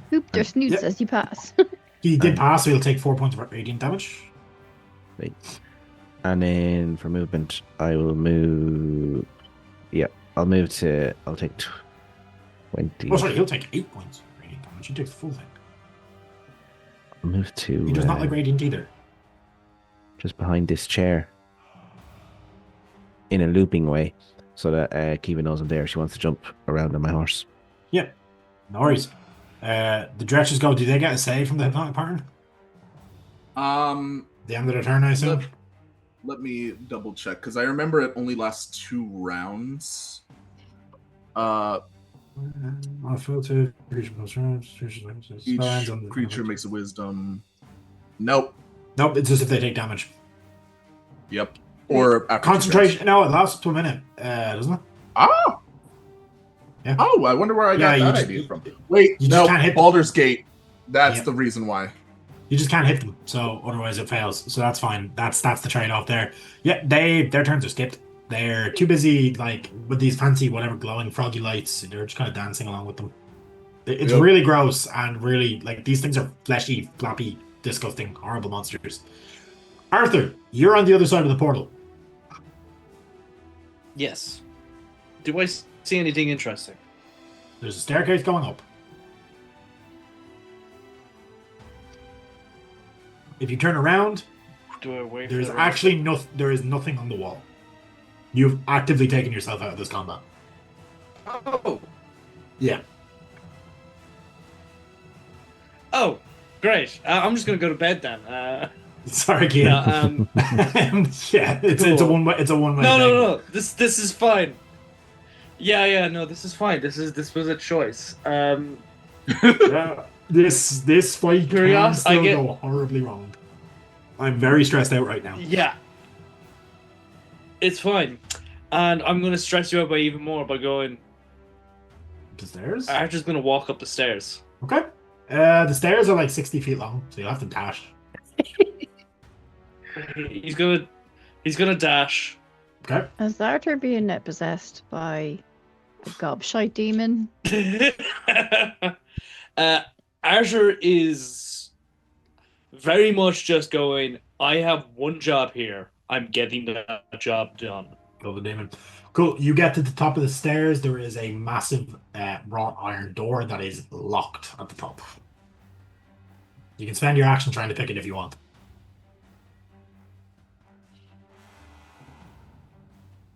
Hoop their snoots Yep. as you pass. He did And- pass, so he'll take 4 points of radiant damage. Right. And then for movement, I will move. Yeah, I'll move to. I'll take 20. Oh, sorry, he'll take 8 points of radiant damage. He takes the full thing. I'll move to. He does not like radiant either. Just behind this chair in a looping way so that Kiva knows I'm there. She wants to jump around on my horse. Yep. No worries. The dretches go. Do they get a save from the hypnotic pattern? The end of the turn, I assume. Let me double check because I remember it only lasts 2 rounds. I feel to each Creature makes a wisdom. Nope. Nope, it's just if they take damage. Yep. Or after Concentration. No, it lasts up to a minute, doesn't it? Oh. Yeah. Oh, I wonder where I got Yeah, you that just- idea from. Wait, you just no, can't hit them. Baldur's Gate. That's Yep. the reason why. You just can't hit them, so otherwise it fails. So that's fine. That's the trade-off there. Yeah, their turns are skipped. They're too busy like with these fancy whatever glowing froggy lights. They're just kind of dancing along with them. It's Yep. really gross and really like these things are fleshy, flappy, disgusting, horrible monsters. Arthur, you're on the other side of the portal. Yes. Do I see anything interesting? There's a staircase going up. If you turn around, Do I wait there's for the rest? actually there is nothing on the wall. You've actively taken yourself out of this combat. Oh. Yeah. Oh, great. I'm just gonna go to bed then. Sorry, Keith. No, yeah, it's a Cool. one way. It's a one way. no. This is fine. Yeah. No, this is fine. This was a choice. This fight can Curious, still I get- go horribly wrong. I'm very stressed out right now. Yeah. It's fine, and I'm gonna stress you out by even more by going. The stairs. Archer's gonna walk up the stairs. Okay. The stairs are like 60 feet long, so you'll have to dash. He's gonna dash. Okay. Is Arthur being possessed by a gobshite demon? Archer is very much just going, I have one job here. I'm getting that job done. Kill the demon. Cool. You get to the top of the stairs. There is a massive wrought iron door that is locked at the top. You can spend your action trying to pick it if you want.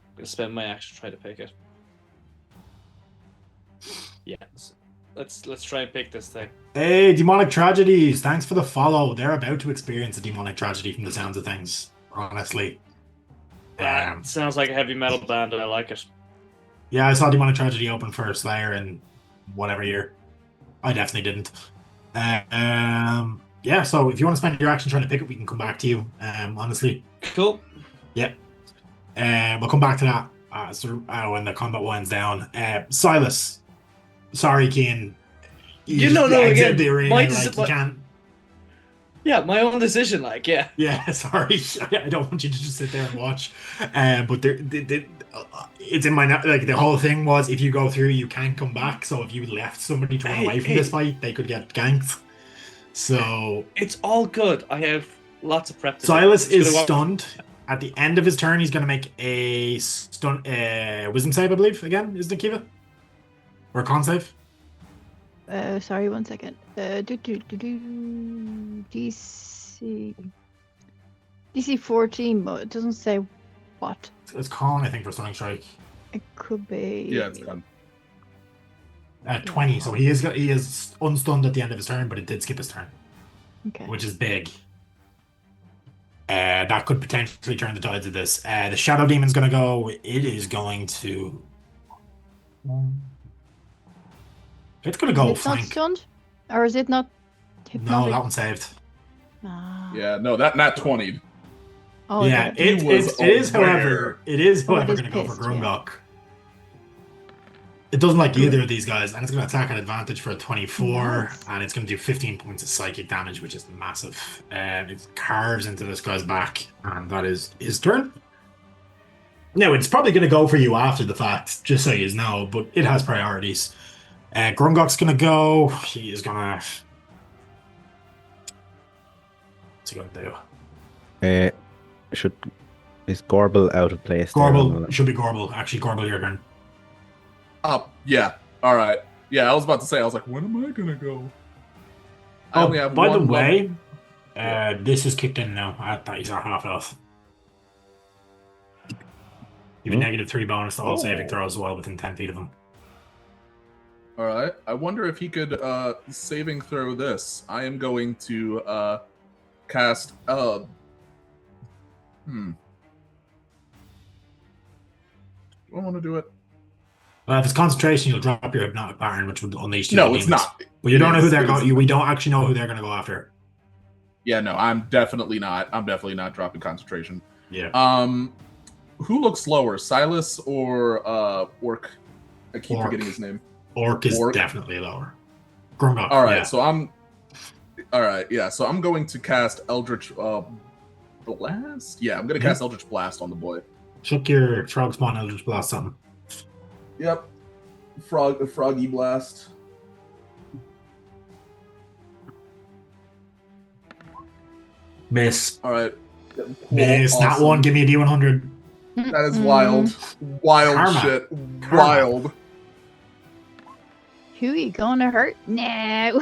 I'm gonna spend my action trying to pick it. Yes. Let's try and pick this thing. Hey, Demonic Tragedies, thanks for the follow. They're about to experience a demonic tragedy from the sounds of things, honestly. Sounds like a heavy metal band, and I like it. Yeah, I saw Demonic Tragedy open for Slayer in whatever year. I definitely didn't. Yeah, so if you want to spend your action trying to pick it, we can come back to you, honestly. Cool. Yeah. We'll come back to that when the combat winds down. Silas, sorry, Keen. You know, again, the arena, my like, you can't. Yeah, my own decision, like, yeah. Yeah, sorry. I don't want you to just sit there and watch. But it's in my like the whole thing was if you go through, you can't come back. So if you left somebody to run away from this fight, they could get ganked. So it's all good. I have lots of prep. Silas is stunned. At the end of his turn, he's going to make a wisdom save, I believe. Again, isn't it, Kiva? Or a con save? Sorry, 1 second. DC 14, but it doesn't say what. It's con, I think, for Stunning Strike. It could be. Yeah, it's con. 20, so he is unstunned at the end of his turn, but it did skip his turn. Okay. Which is big. That could potentially turn the tides of this. The Shadow Demon's going to go. It is going to. It's going to go Is it flank. not stunned? Or is it not hypnotic? No, that one saved. Ah. Yeah, no, that not 20'd. Oh, yeah, okay. it is, however, going to go for pissed, Grungok. It doesn't like either of these guys, and it's going to attack at advantage for a 24, Nice. and it's going to do 15 points of psychic damage, which is massive. It carves into this guy's back, and that is his turn. Now, it's probably going to go for you after the fact, just so you know, but it has priorities. Grungok's going to go. He is going to... What's he going to do? Is Gorble out of place? Gorble, should be Gorble. Actually, Gorble, your turn. Yeah. All right. Yeah, I was about to say. I was like, when am I gonna go? I only have by the one way, this is kicked in now. I thought he's at half health. You have a -3 bonus to all saving throws as well within 10 feet of him. All right. I wonder if he could saving throw this. I am going to cast. Do I want to do it? If it's concentration, you'll drop your hypnotic pattern, which would unleash. No, it's not. But you don't know who they're going. We don't actually know who they're going to go after. Yeah, no, I'm definitely not dropping concentration. Yeah. Who looks lower, Silas or Orc? I keep forgetting his name. Orc is definitely lower. Grungok. All right, so I'm. All right, yeah. So I'm going to cast Eldritch Blast. Yeah, I'm going to cast Eldritch Blast on the boy. Chuck your frog spawn Eldritch Blast something. Yep. Froggy Blast. Miss. All right. Miss. Awesome. That one. Give me a D100. That is wild. Wild Karma. shit. Karma. Wild. Who you gonna hurt now?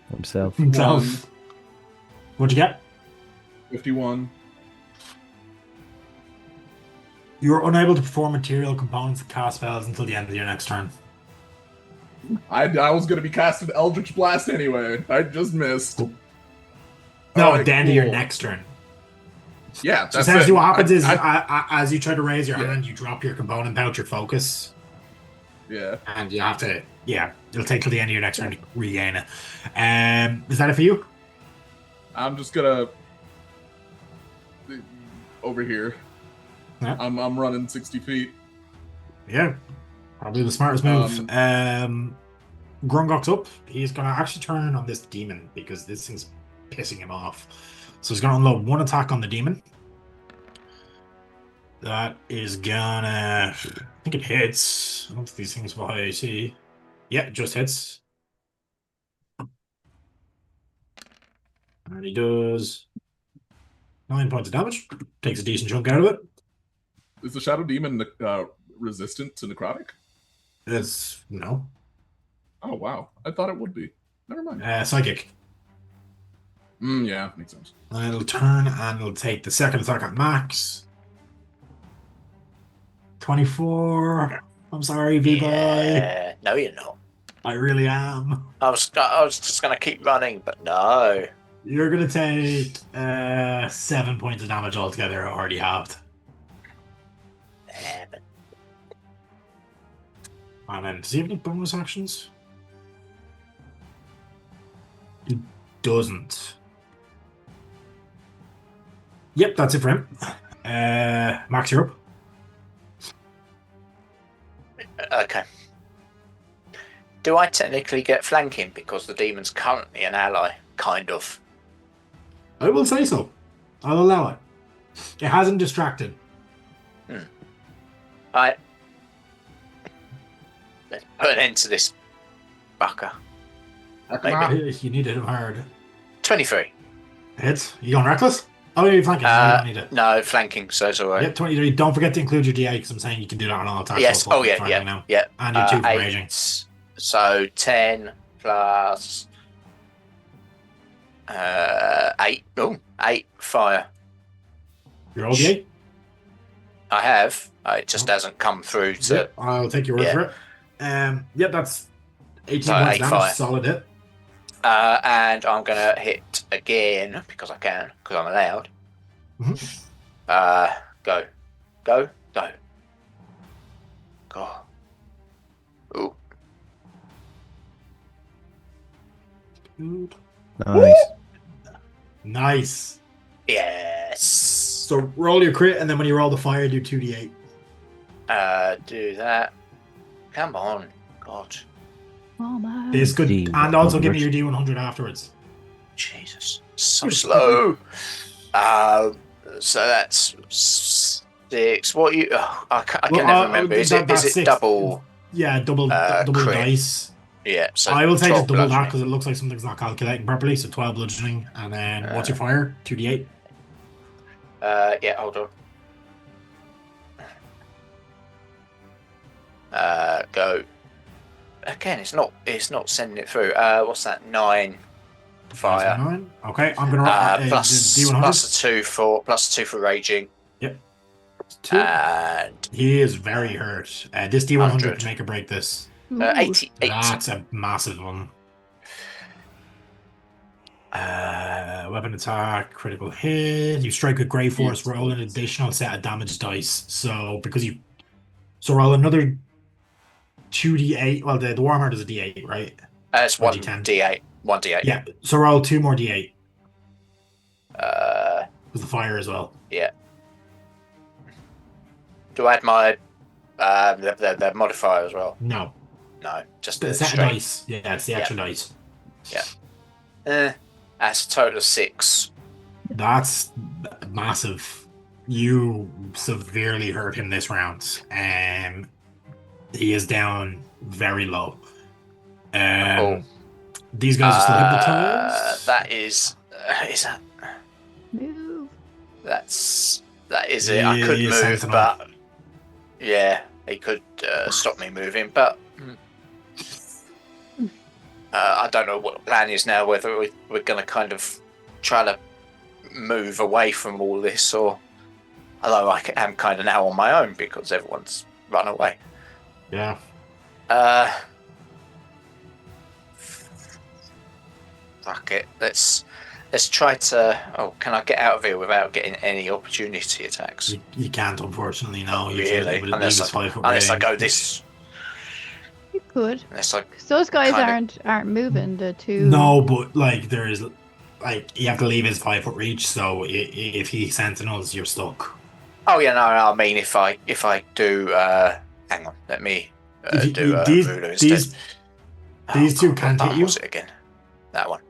Himself. What'd you get? 51. You're unable to perform material components and cast spells until the end of your next turn. I was going to be casting Eldritch Blast anyway. I just missed. Cool. No, at the end of your next turn. Yeah, that's so essentially it. what happens is as you try to raise your hand, you drop your component pouch, your focus. Yeah. And you have to, it'll take till the end of your next turn to regain it. Is that it for you? I'm just going to... Over here. Yeah. I'm running 60 feet. Yeah, probably the smartest move. Grungok's up. He's going to actually turn on this demon because this thing's pissing him off. So he's going to unload one attack on the demon. That is gonna... I think it hits. I don't think these things will high AC. Yeah, it just hits. And he does 9 points of damage. Takes a decent chunk out of it. Is the Shadow Demon resistant to necrotic? It's no. Oh, wow. I thought it would be. Never mind. Psychic. Yeah, makes sense. And it'll turn and it'll take the second attack at max. 24. I'm sorry, V-Boy. No, you're not. I really am. I was just gonna keep running, but no. You're gonna take 7 points of damage altogether, already halved. And then, does he have any bonus actions? He doesn't. Yep, that's it for him. Max, you're up. Okay. Do I technically get flanking because the demon's currently an ally? Kind of. I will say so. I'll allow it. It hasn't distracted. Alright. Let's put an end to this fucker. Maybe. You need to hit him hard. 23. Hits. You going reckless? Oh, you're flanking. You don't need it. No, flanking, so it's alright. Yep, 23. Don't forget to include your DA because I'm saying you can do that on all attacks. Yes, also, yeah. And your 2 for 8, raging. So 10 plus 8. Oh, 8 fire. You're all DA? I have. It just hasn't come through to. Yep, I'll take your word for it. Yep, that's 18 So points 8 damage. fire. Solid hit. And I'm gonna hit again because I can, because I'm allowed. Go. Go. Ooh. Nice. Nice. Yes. So roll your crit, and then when you roll the fire, do 2d8. Do that. Come on. God. Oh man. This good, D100. and also give me your D100 afterwards. Jesus. So slow. So that's 6. What you? Oh, I can never remember. Is it 6. double? Yeah, double crit. dice. Yeah. So I will say 12 just double that bludgeoning. because it looks like something's not calculating properly. So 12 bludgeoning, and then what's your fire? 2d8. Yeah. Hold on. Go. Again, it's not sending it through. What's that? 9 fire. 9. Okay, I'm gonna Plus D100. plus 2 for raging. Yep. 2. And He is very hurt. This D100 100. can make or break this. 88. That's a massive one. Weapon attack, critical hit. You strike with Grey Force, roll an additional set of damage dice. So roll another 2d8. Well, the Warhammer does a d8, right? It's Or 1d8. 1d8. Yeah. So roll 2 more d8 Uh, with the fire as well. yeah. Do I add my the modifier as well? No, No, just the the set of straight. dice. Yeah, it's the extra dice. That's a total of 6. That's massive. You severely hurt him this round. He is down very low. Cool. These guys are still hypnotized. That is that. Move. That is it. I could Yeah, move, sentinel. but yeah, he could stop me moving. But I don't know what the plan is now. Whether we're going to kind of try to move away from all this, or although I am kind of now on my own because everyone's run away. Yeah. Fuck it. Let's try to. Oh, can I get out of here without getting any opportunity attacks? You can't, unfortunately, no. Not You really, should- unless leave his 5 foot I rating. go this. You could. Unless I. 'Cause those guys Kind aren't moving. The two. No, but like there is, like you have to leave his 5 foot reach. So if he sentinels, you're stuck. Oh yeah, no. I mean, if I do. Hang on. Let me If you- do these- voodoo instead. these two God, can't what hit you. was it again? That one.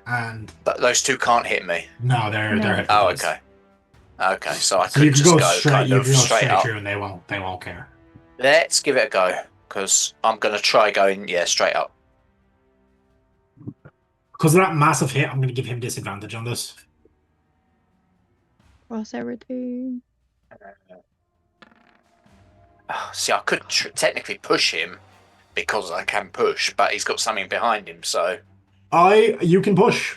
And But those two can't hit me. no, they're No. hypnotized. Oh, okay. Okay, so I So you could can just go go straight. kind You of can go straight straight up. through, and they won't care. Let's give it a go, because I'm going to try going, straight up. Because of that massive hit, I'm going to give him disadvantage on this. Cross everything. See, I could technically push him, because I can push, but he's got something behind him, so... You can push.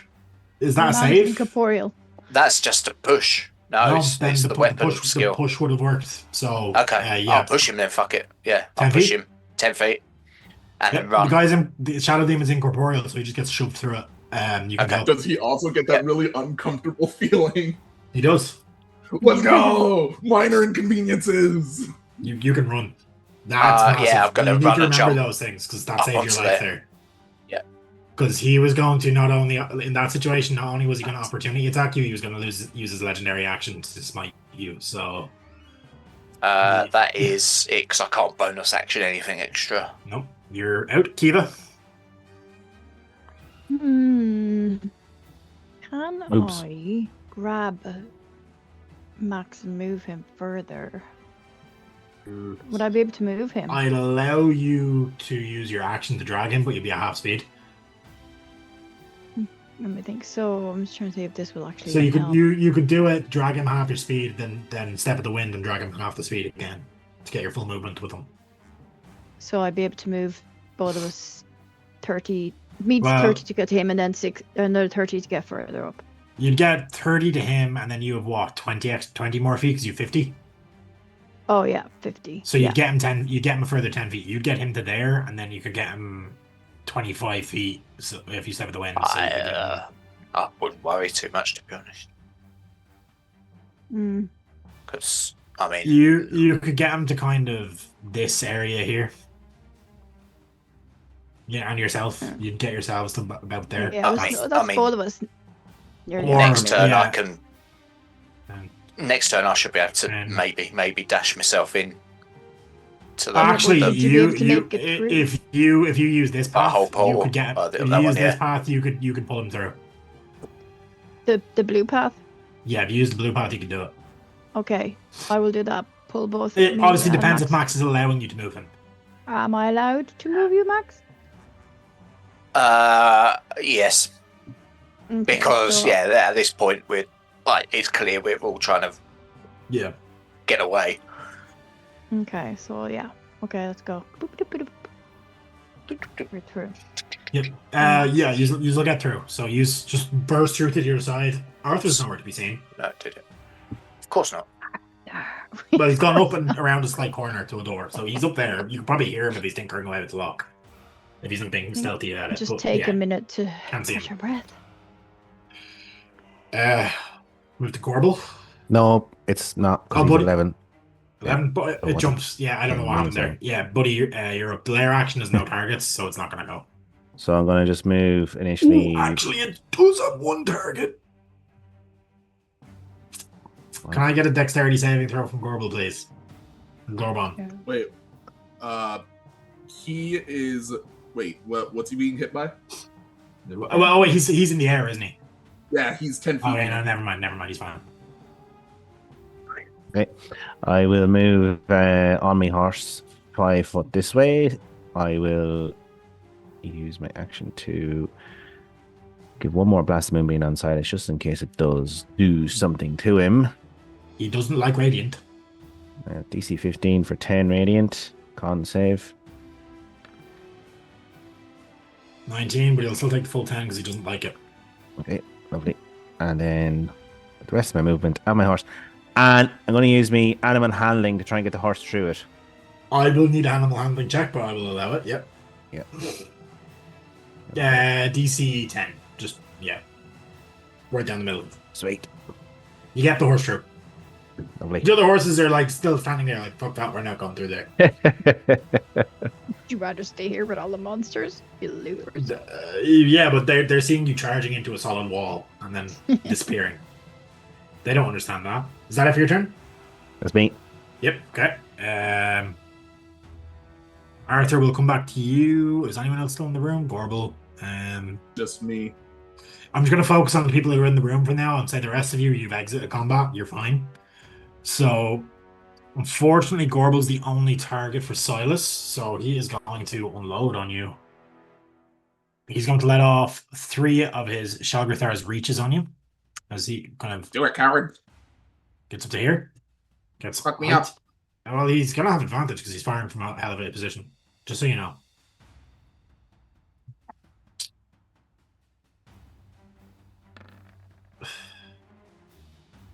Is that a Not save? incorporeal. That's just a push. No, it's then the weapon skill. The push would have worked. So Okay, yeah. I'll push him then, fuck it. Yeah, 10 I'll push feet? him. 10 feet. and Yep, then run. the guy's the shadow demon's incorporeal, so he just gets shoved through it. You can Okay. go. Does he also get that really uncomfortable feeling? He does. Let's go! Minor inconveniences! You can run. That's massive. Yeah, I've got to you need run to and remember jump those things because that up saved your onto life there. there. Yeah. Because he was going to not only in that situation, not only was he going to opportunity attack you, he was going to use his legendary action to smite you. So that is it, because I can't bonus action anything extra. nope, you're out, Kiva. Can Oops. I grab Max and move him further? Would I be able to move him? I'd allow you to use your action to drag him, but you'll be at half speed. Let me think. So I'm just trying to see if this will actually. So help. you could do it, drag him half your speed, then step at the wind and drag him half the speed again to get your full movement with him. So I'd be able to move both of us 30. Me Well- 30 to get to him, and then another 30 to get further up. You'd get 30 to him, and then you have what 20 more feet because you 50. Oh yeah, 50. So you'd yeah. get him 10. You'd get him a further 10 feet. You'd get him to there, and then you could get him 25 feet. So if you step at the wind, so you could get him. I wouldn't worry too much, to be honest, Mm. because I mean, You could get him to kind of this area here. Yeah, and yourself. Yeah. You'd get yourselves to about there. Yeah, that's both of us. Nearly Or- next turn yeah. I can. Next turn I should be able to maybe dash myself in. To the Actually, Would you be able to you make it through? if you use this path, whole you portal. could get. Oh, If that you one, use this yeah. path, you could pull him through. the blue path. Yeah, if you use the blue path, you could do it. Okay, I will do that. Pull both. It me obviously and depends if Max. Max is allowing you to move him. Am I allowed to move you, Max? Yes, Okay, because so- at this point it's clear we're all trying to Yeah. get away. Okay, so yeah. Okay, let's go. Boop, doop, doop, doop. We're through. Yep. Yeah. You'll get through. So you just burst through to the other side. Arthur's nowhere to be seen. No, did it? Of course not. But he's gone up and around a slight corner to a door. So he's up there. You can probably hear him if he's tinkering away with the lock. If he's not being stealthy at it. Just But, take yeah. a minute to Can't see catch him. your breath. Move to Corbel. No, it's not. Oh, Because he's buddy. 11. 11, but Oh, it what jumps. Yeah, I don't yeah, know what happened there. amazing. Yeah, buddy, you're up. The lair action has no targets, so it's not going to go. So I'm going to just move initially. Ooh, actually, it does have one target. Can I get a dexterity saving throw from Gorbel, please? Gorbon. Wait, he is. Wait, what's he being hit by? Oh, wait, he's in the air, isn't he? Yeah, he's 10 feet. Oh, yeah, no, never mind, he's fine. I will move on my horse 5 foot this way. I will use my action to give one more blast of moonbeam on Silas just in case it does do something to him. He doesn't like radiant. DC 15 for 10 radiant. Con save. 19, but he'll still take the full 10 because he doesn't like it. Okay, lovely. And then the rest of my movement and my horse. And I'm going to use me animal handling to try and get the horse through it. I will need an animal handling check, but I will allow it. Yep. Yep. DC 10. Just, yeah. Right down the middle. Sweet. You get the horse through. Lovely. The other horses are like still standing there, like, fuck that, we're not going through there. Would you rather stay here with all the monsters? You losers. Yeah, but they're seeing you charging into a solid wall and then disappearing. They don't understand that. Is that it for your turn? That's me. Yep. Okay. Arthur, will come back to you. Is anyone else still in the room? Gorbel. Just me. I'm just going to focus on the people who are in the room for now and say the rest of you, you've exited combat. You're fine. So, unfortunately, Gorbel's the only target for Silas, so he is going to unload on you. He's going to let off 3 of his Shalgrathar's reaches on you as he kind of Do it, coward. gets up to here. Gets Fuck me height. up. Well, he's going to have advantage because he's firing from a elevated position. Just so you know.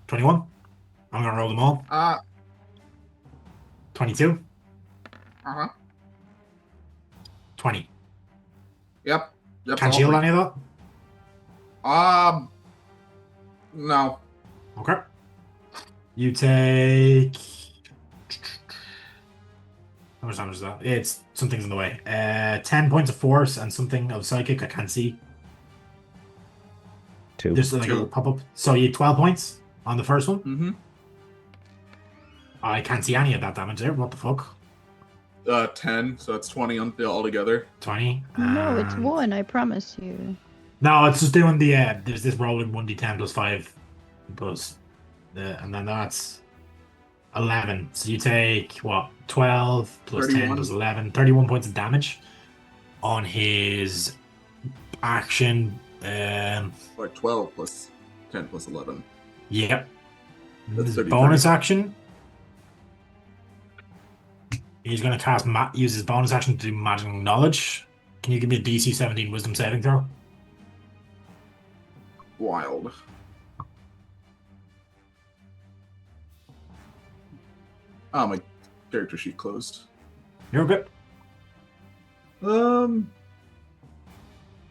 $21. I'm going to roll them all. 22. Uh-huh. 20. Yep. Can't shield any of that? No. Okay. You take... How much damage is that? It's something's in the way. 10 points of force and something of psychic I can't see. 2. Just like a little pop-up. So you 12 points on the first one? Mm-hmm. I can't see any of that damage there. What the fuck? 10, so that's 20 altogether. 20. No, it's and- 1, I promise you. No, it's just doing the... there's this rolling 1d10 plus 5 plus... and then that's 11. So you take, what, 12 plus 10 31. plus 11. 31 points of damage on his action. Or 12 plus 10 plus 11. Yep. That's His 30, bonus 30. action. He's going to cast use his bonus action to do magic knowledge. Can you give me a DC 17 wisdom saving throw? Wild. Oh, my character sheet closed. You're good.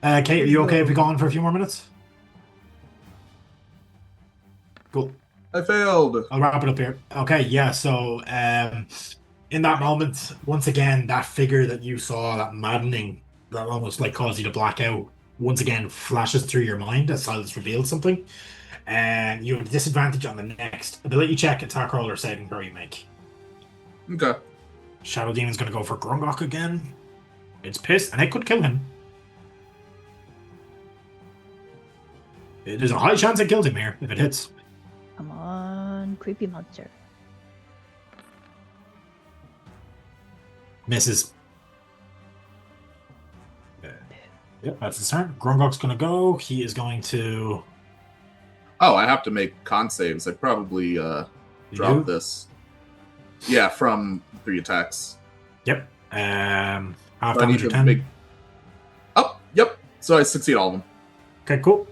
Kate, Kate, are you okay if we go on for a few more minutes? Cool. I failed. I'll wrap it up here. Okay, yeah, so in that moment, once again, that figure that you saw, that maddening, that almost like caused you to black out, once again flashes through your mind as Silas revealed something. And you have a disadvantage on the next ability check, attack roll, or saving throw you make. Okay. Shadow Demon's going to go for Grungok again. It's pissed, and it could kill him. There's a high chance it kills him here, if it hits. Come on, creepy monster. Misses. Yep, that's his turn. Grungok's going to go. He is going to... Oh, I have to make con saves. I probably dropped this. Yeah, from 3 attacks. Yep. Half So I need damage or to 10. make... Oh, yep. So I succeed all of them. Okay, cool.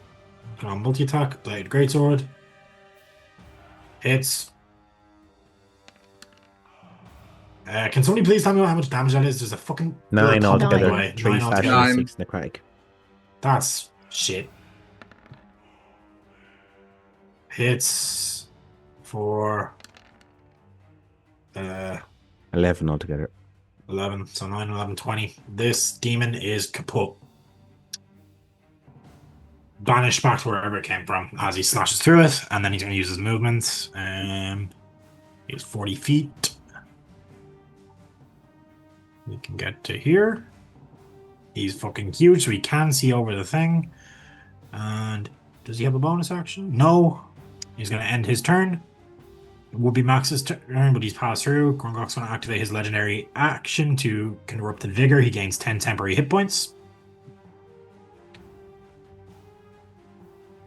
Go on, multi-attack, Blade Greatsword. Hits. Can somebody please tell me how much damage that is? There's a fucking... 9 little pop-up altogether. away. 3 9 slashing, altogether. 9. 6 necrotic. That's shit. Hits for 11 altogether. 11. So 9, 11, 20. This demon is kaput. Banished back to wherever it came from as he slashes through it, and then he's going to use his movement. He's 40 feet. We can get to here. He's fucking huge, so he can see over the thing. And does he have a bonus action? No. He's going to end his turn. It would be Max's turn, but he's passed through. Grungok's going to activate his legendary action to Corrupted Vigor. He gains 10 temporary hit points.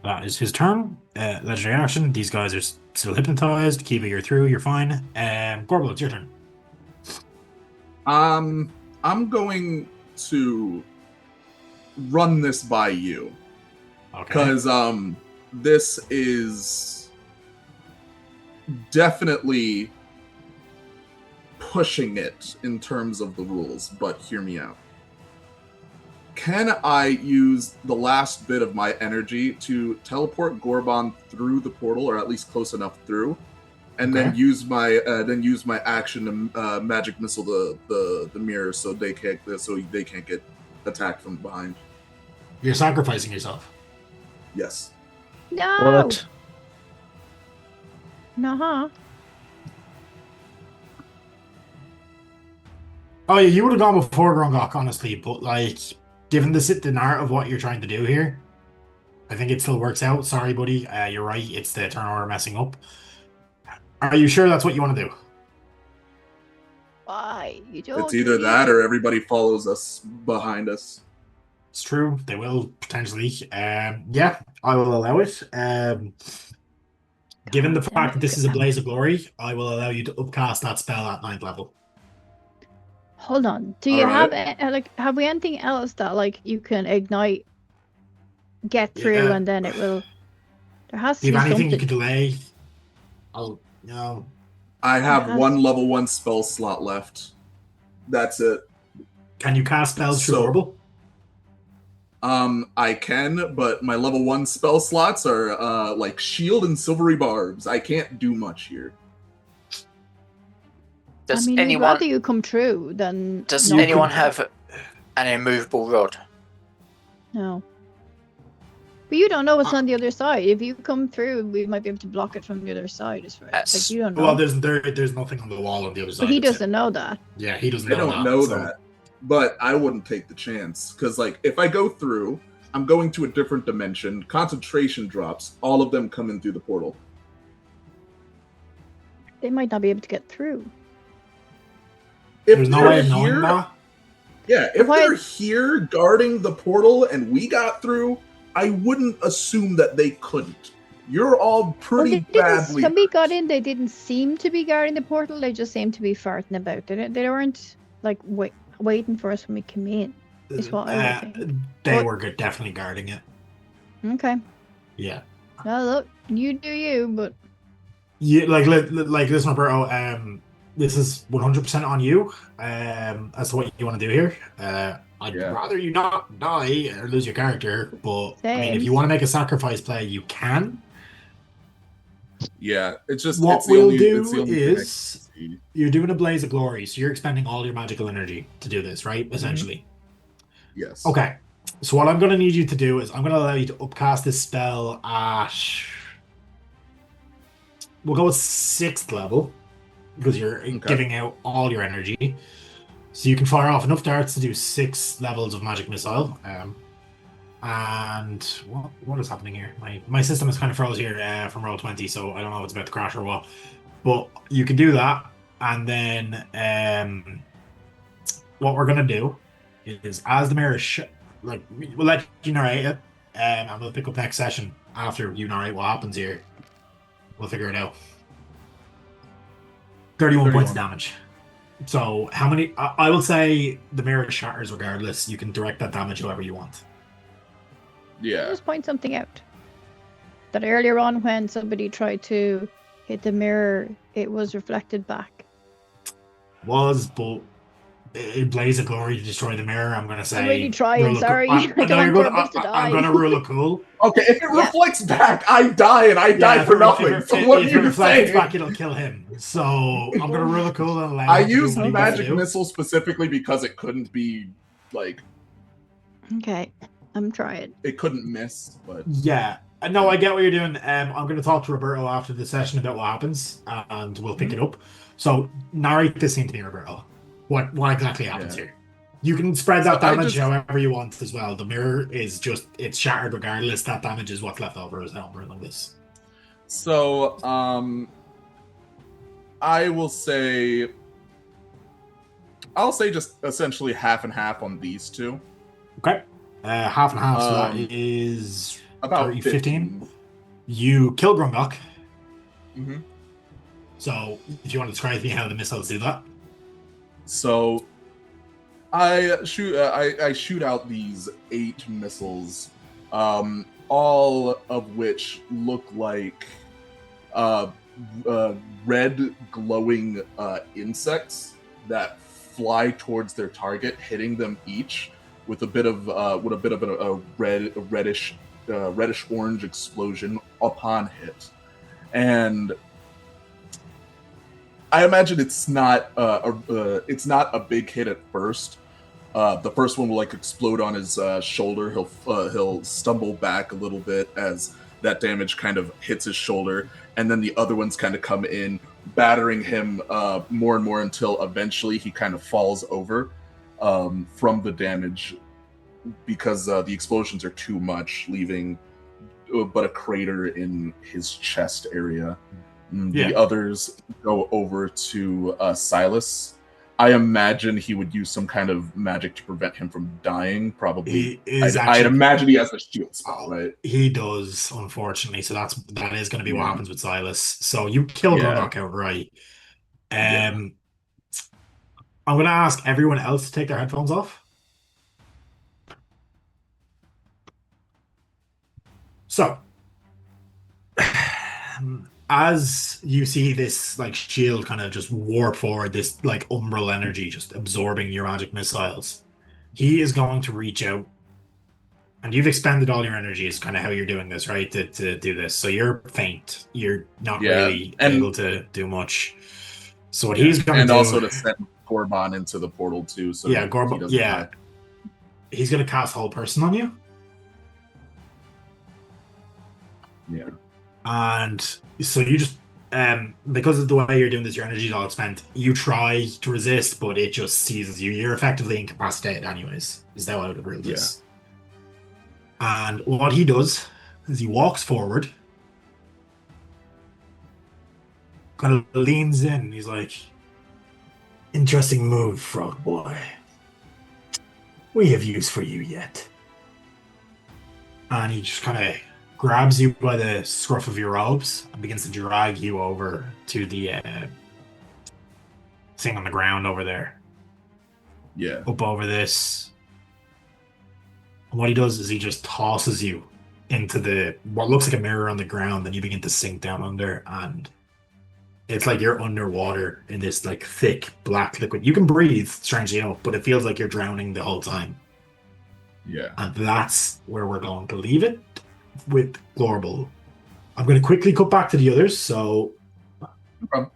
That is his turn. Legendary action. These guys are still hypnotized. Kiva, you're through. You're fine. Gorbel, it's your turn. I'm going to run this by you. Okay. Because this is definitely pushing it in terms of the rules, but hear me out. Can I use the last bit of my energy to teleport Gorbon through the portal, or at least close enough through, and then use my action to magic missile the mirror so they can't get attacked from behind? You're sacrificing yourself. Yes. No! What? Nah. Oh, yeah, you would have gone before Grungok, honestly, but, like, given the art of what you're trying to do here, I think it still works out. Sorry, buddy. You're right. It's the turn order messing up. Are you sure that's what you want to do? Why? You don't. It's either that or everybody follows us behind us. It's true. They will, potentially. Yeah, I will allow it. Given the fact that this is a Blaze of Glory, I will allow you to upcast that spell at 9th level. Hold on. Do you Alright. have we anything else that like you can ignite, get through, Yeah. and then it will? There has Do to you be have anything something. you could delay? I have Yes. one level 1 spell slot left. That's it. Can you cast spells through So- Orbital? I can, but my level 1 spell slots are like shield and silvery barbs. I can't do much here. Does we'd anyone rather you come true than does not anyone come have an immovable rod? through. No. But you don't know what's on the other side. If you come through, we might be able to block it from the other side. As far That's- like you don't know. Well, there's nothing on the wall on the other side. but he It's it. doesn't know that. Yeah, he doesn't I know don't know so- that, but I wouldn't take the chance because, like, if I go through, I'm going to a different dimension. Concentration drops. All of them come in through the portal. They might not be able to get through. If There's no they're way of knowing here, that. yeah, if Why- they're here guarding the portal and we got through, I wouldn't assume that they couldn't. You're all pretty Well, they didn't- badly. When we got in, they didn't seem to be guarding the portal. They just seemed to be farting about. They weren't like waiting for us when we came in. Is what I would think. They But- were definitely guarding it. Okay. Yeah. Well, look, you do you, but Yeah, like listen, Roberto. This is 100% on you. As to what you want to do here. I'd Yeah. rather you not die or lose your character, but I mean, if Same. you want to make a sacrifice play, you can. Yeah, it's just What it's the we'll only, do it's the only thing I can is see. you're doing a blaze of glory, so you're expending all your magical energy to do this, right? Mm-hmm. Essentially. Yes. Okay. So what I'm going to need you to do is I'm going to allow you to upcast this spell at, we'll go with 6th level because you're giving out all your energy. So you can fire off enough darts to do 6 levels of magic missile. And what is happening here? My system is kind of froze here from roll 20, so I don't know if it's about to crash or what. But you can do that, and then what we're gonna do is as the mirror we'll let you narrate it, and we'll pick up next session after you narrate what happens here. We'll figure it out. 31 points of damage. So how many? I will say the mirror shatters regardless. You can direct that damage however you want. Yeah. just point something out. That earlier on, when somebody tried to hit the mirror, it was reflected back. But in blaze of glory to destroy the mirror, I'm gonna say. I'm really trying, rule of sorry. cool. I don't want Corbus to die. I'm gonna rule it cool. Okay, if it Yeah. reflects back, I die, and I die if for it- nothing. If, So it- what if are it you reflects saying? back, it'll kill him. So I'm gonna rule it cool and allow I him to do used what he wants to magic do. missile specifically because it couldn't be like Okay, I'm trying. it couldn't miss, but Yeah. No, I get what you're doing. I'm going to talk to Roberto after the session about what happens, and we'll pick it up. So narrate this scene to me, Roberto. What exactly happens here? You can spread that So I damage just- however you want as well. The mirror is it's shattered regardless. That damage is what's left over as helmet like this. so I'll say just essentially half and half on these two. Okay. Half and half, so that Um, is About 30, 15. You kill Grungok. Mm-hmm. So if you want to describe to me how the missiles do that. So I shoot out these 8 missiles, all of which look like red glowing insects that fly towards their target, hitting them each with a bit of a reddish orange explosion upon hit. And I imagine it's not a big hit at first. The first one will like explode on his shoulder. He'll stumble back a little bit as that damage kind of hits his shoulder, and then the other ones kind of come in, battering him more and more until eventually he kind of falls over from the damage because the explosions are too much, leaving but a crater in his chest area. The others go over to Silas. I imagine he would use some kind of magic to prevent him from dying. Probably, I'd imagine he has a shield spell, right? He does, unfortunately. So that is going to be what happens with Silas. So you kill Grungok outright. I'm going to ask everyone else to take their headphones off. So, as you see this like shield kind of just warp forward, this like umbral energy just absorbing your magic missiles, he is going to reach out, and you've expended all your energy. Is kind of how you're doing this, right? To do this, so you're faint. You're not really able to do much. So what he's going to do, and also to send Gorban into the portal too. So yeah, he Gorban, doesn't die. he's going to cast Whole Person on you. Yeah. And so you just, because of the way you're doing this, your energy's all spent. You try to resist, but it just seizes you. You're effectively incapacitated, anyways. Is that what it really is? And what he does is he walks forward, kind of leans in. He's like, "Interesting move, Frog Boy. We have use for you yet." And he just kind of grabs you by the scruff of your robes and begins to drag you over to the thing on the ground over there. Yeah. Up over this. And what he does is he just tosses you into the what looks like a mirror on the ground, and you begin to sink down under, and it's like you're underwater in this like thick black liquid. You can breathe, strangely enough, but it feels like you're drowning the whole time. Yeah. And that's where we're going to leave it with Glorble. I'm going to quickly cut back to the others, so No problem.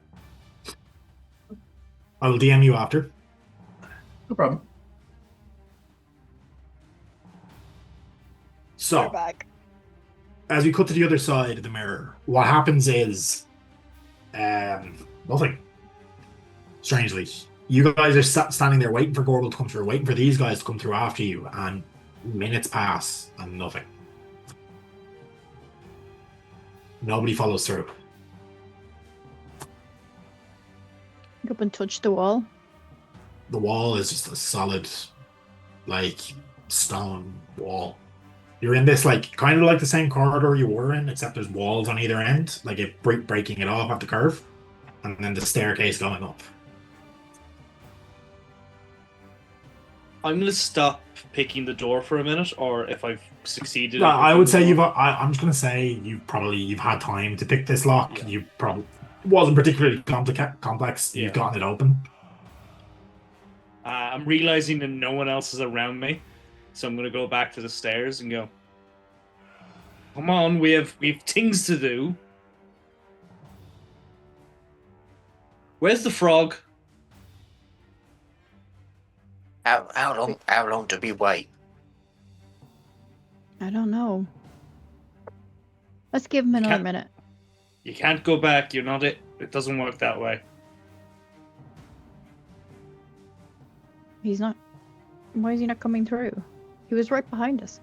I'll DM you after. No problem. We're So, back. as we cut to the other side of the mirror, what happens is nothing. Strangely, you guys are standing there waiting for Gorble to come through, waiting for these guys to come through after you, and minutes pass and nothing. Nobody follows through. Go up and touch the wall. The wall is just a solid, like, stone wall. You're in this, like, kind of like the same corridor you were in, except there's walls on either end, like it breaking it off at the curve, and then the staircase going up. I'm gonna stop picking the door for a minute, or if I've succeeded. No, in I would picking say the door. I'm just gonna say you've had time to pick this lock. Yeah. You probably wasn't particularly complex. Yeah. You've gotten it open. I'm realizing that no one else is around me, so I'm gonna go back to the stairs and go. Come on, we have things to do. Where's the frog? How long do we wait? I don't know. Let's give him another Can't- minute. You can't go back. You're not it. It doesn't work that way. He's not. Why is he not coming through? He was right behind us.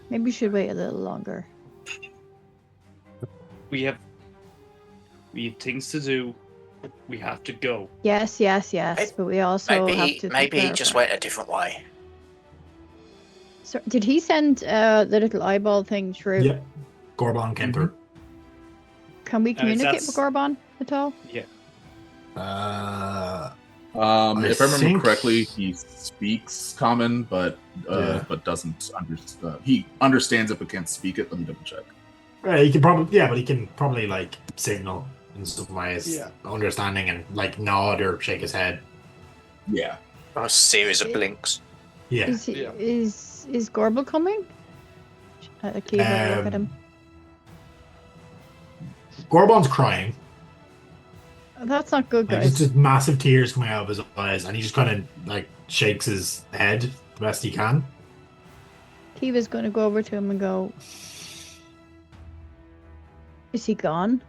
Maybe we should wait a little longer. We have things to do. We have to go. Yes, but we also have to. Maybe he prepare just for it. went a different way. So, did he send the little eyeball thing through? Yep. Gorban came through. Can we communicate that's- with Gorban at all? Yeah. If I remember think- correctly, he speaks common, but Yeah. doesn't understand. He understands it but can't speak it. Let me double check. He can probably, but he can probably like signal in some ways, Yeah. understanding and like nod or shake his head. Yeah. A series of blinks. Yeah. Is Gorble coming? Kiva, look at him. Gorban's crying. That's not good, Like, guys. just massive tears coming out of his eyes, and he just kind of like shakes his head the best he can. Kiva's going to go over to him and go, is he gone?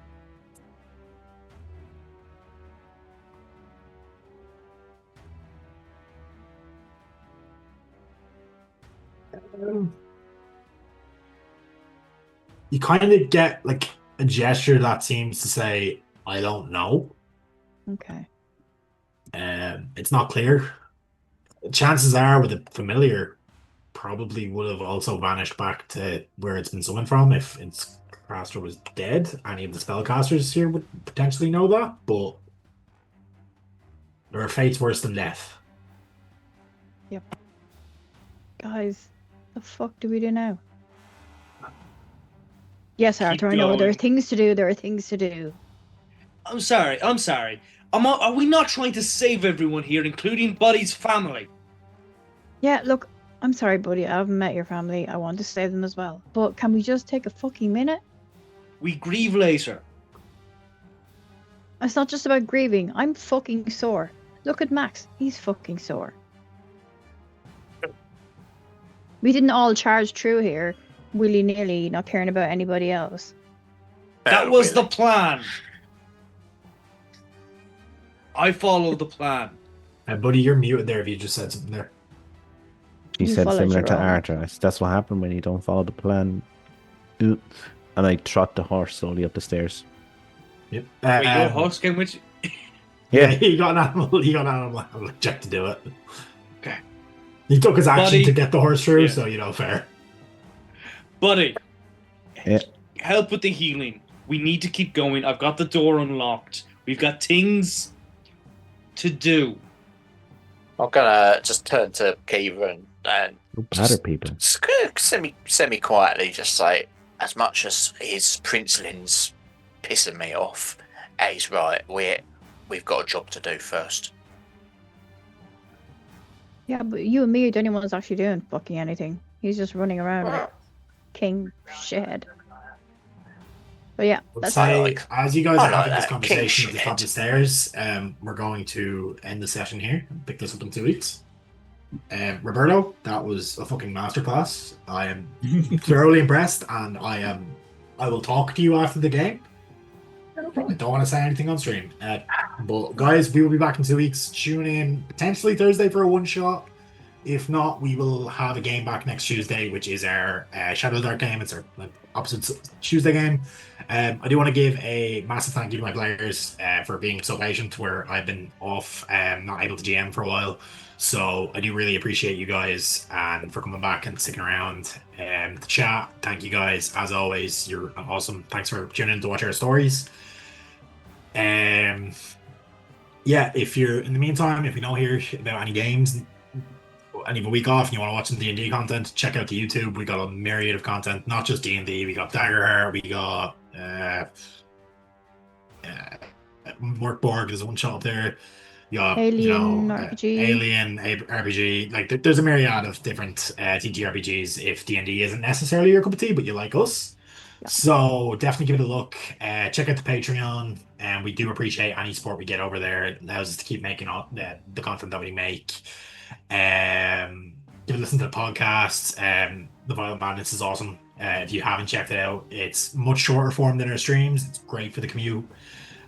You kind of get like a gesture that seems to say, "I don't know." Okay. It's not clear. Chances are, with a familiar, probably would have also vanished back to where it's been summoned from if its caster was dead. Any of the spellcasters here would potentially know that, but there are fates worse than death. Guys, the fuck do we do now? Yes, Keep Arthur, I know. There are going. things to do. There are things to do. I'm sorry. Are we not trying to save everyone here, including Buddy's family? Yeah, look, I'm sorry, buddy. I haven't met your family. I want to save them as well. But can we just take a fucking minute? We grieve later. It's not just about grieving. I'm fucking sore. Look at Max. He's fucking sore. We didn't all charge through here willy-nilly, not caring about anybody else. That was the plan. I followed the plan. Buddy, you're muted there if you just said something there. He You said followed similar your to own. Arthur. That's what happened when you don't follow the plan. And I trot the horse slowly up the stairs. Yep. Wait, your horse came with you? Yeah, he got an animal check to do it. Okay. He took his action Buddy. to get the horse through, Yeah. so fair. Buddy, Yeah. help with the healing. We need to keep going. I've got the door unlocked. We've got things to do. I'm gonna just turn to Kiva and Oh, batter people. semi quietly just say, as much as his princeling's pissing me off, he's right. We've got a job to do first. Yeah, but you and me are the only ones actually doing fucking anything. He's just running around like king shithead. But yeah, that's So, I like- as you guys I are like having this that. conversation King at the top of the stairs, we're going to end the session here. Pick this up in 2 weeks. Roberto, that was a fucking masterclass. I am thoroughly impressed, and I will talk to you after the game. I don't want to say anything on stream. But guys, we will be back in 2 weeks. Tune in potentially Thursday for a one shot. If not, we will have a game back next Tuesday, which is our Shadow Dark game. It's our opposite Tuesday game. I do want to give a massive thank you to my players for being so patient where I've been off, not able to GM for a while. So I do really appreciate you guys and for coming back and sticking around. The chat, thank you guys. As always, you're awesome. Thanks for tuning in to watch our stories. Yeah, if you're in the meantime, if you don't hear about any games, any of a week off and you want to watch some D&D content, check out the YouTube. We got a myriad of content, not just D&D. We got Daggerheart, we got Workborg, there's one shot up there. You got Alien RPG. Alien RPG. Like there's a myriad of different TTRPGs if D&D isn't necessarily your cup of tea, but you like us. Yeah. So definitely give it a look. Check out the Patreon, and we do appreciate any support we get over there. It allows us to keep making all the content that we make. Give a listen to the podcasts. The Violent Madness is awesome. If you haven't checked it out, it's much shorter form than our streams. It's great for the commute.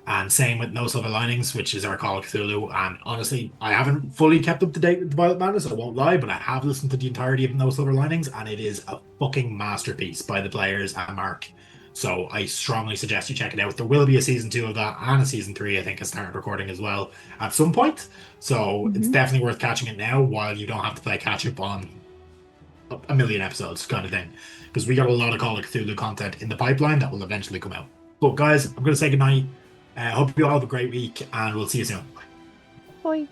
And same with No Silver Linings, which is our Call of Cthulhu. And honestly, I haven't fully kept up to date with the Violent Madness, I won't lie, but I have listened to the entirety of No Silver Linings, and it is a fucking masterpiece by the players and Mark. So I strongly suggest you check it out. There will be a season 2 of that, and a season 3, I think, has started recording as well at some point. So it's definitely worth catching it now while you don't have to play catch up on a million episodes kind of thing. Because we got a lot of Call of Cthulhu content in the pipeline that will eventually come out. But guys, I'm going to say goodnight. Hope you all have a great week, and we'll see you soon. Bye.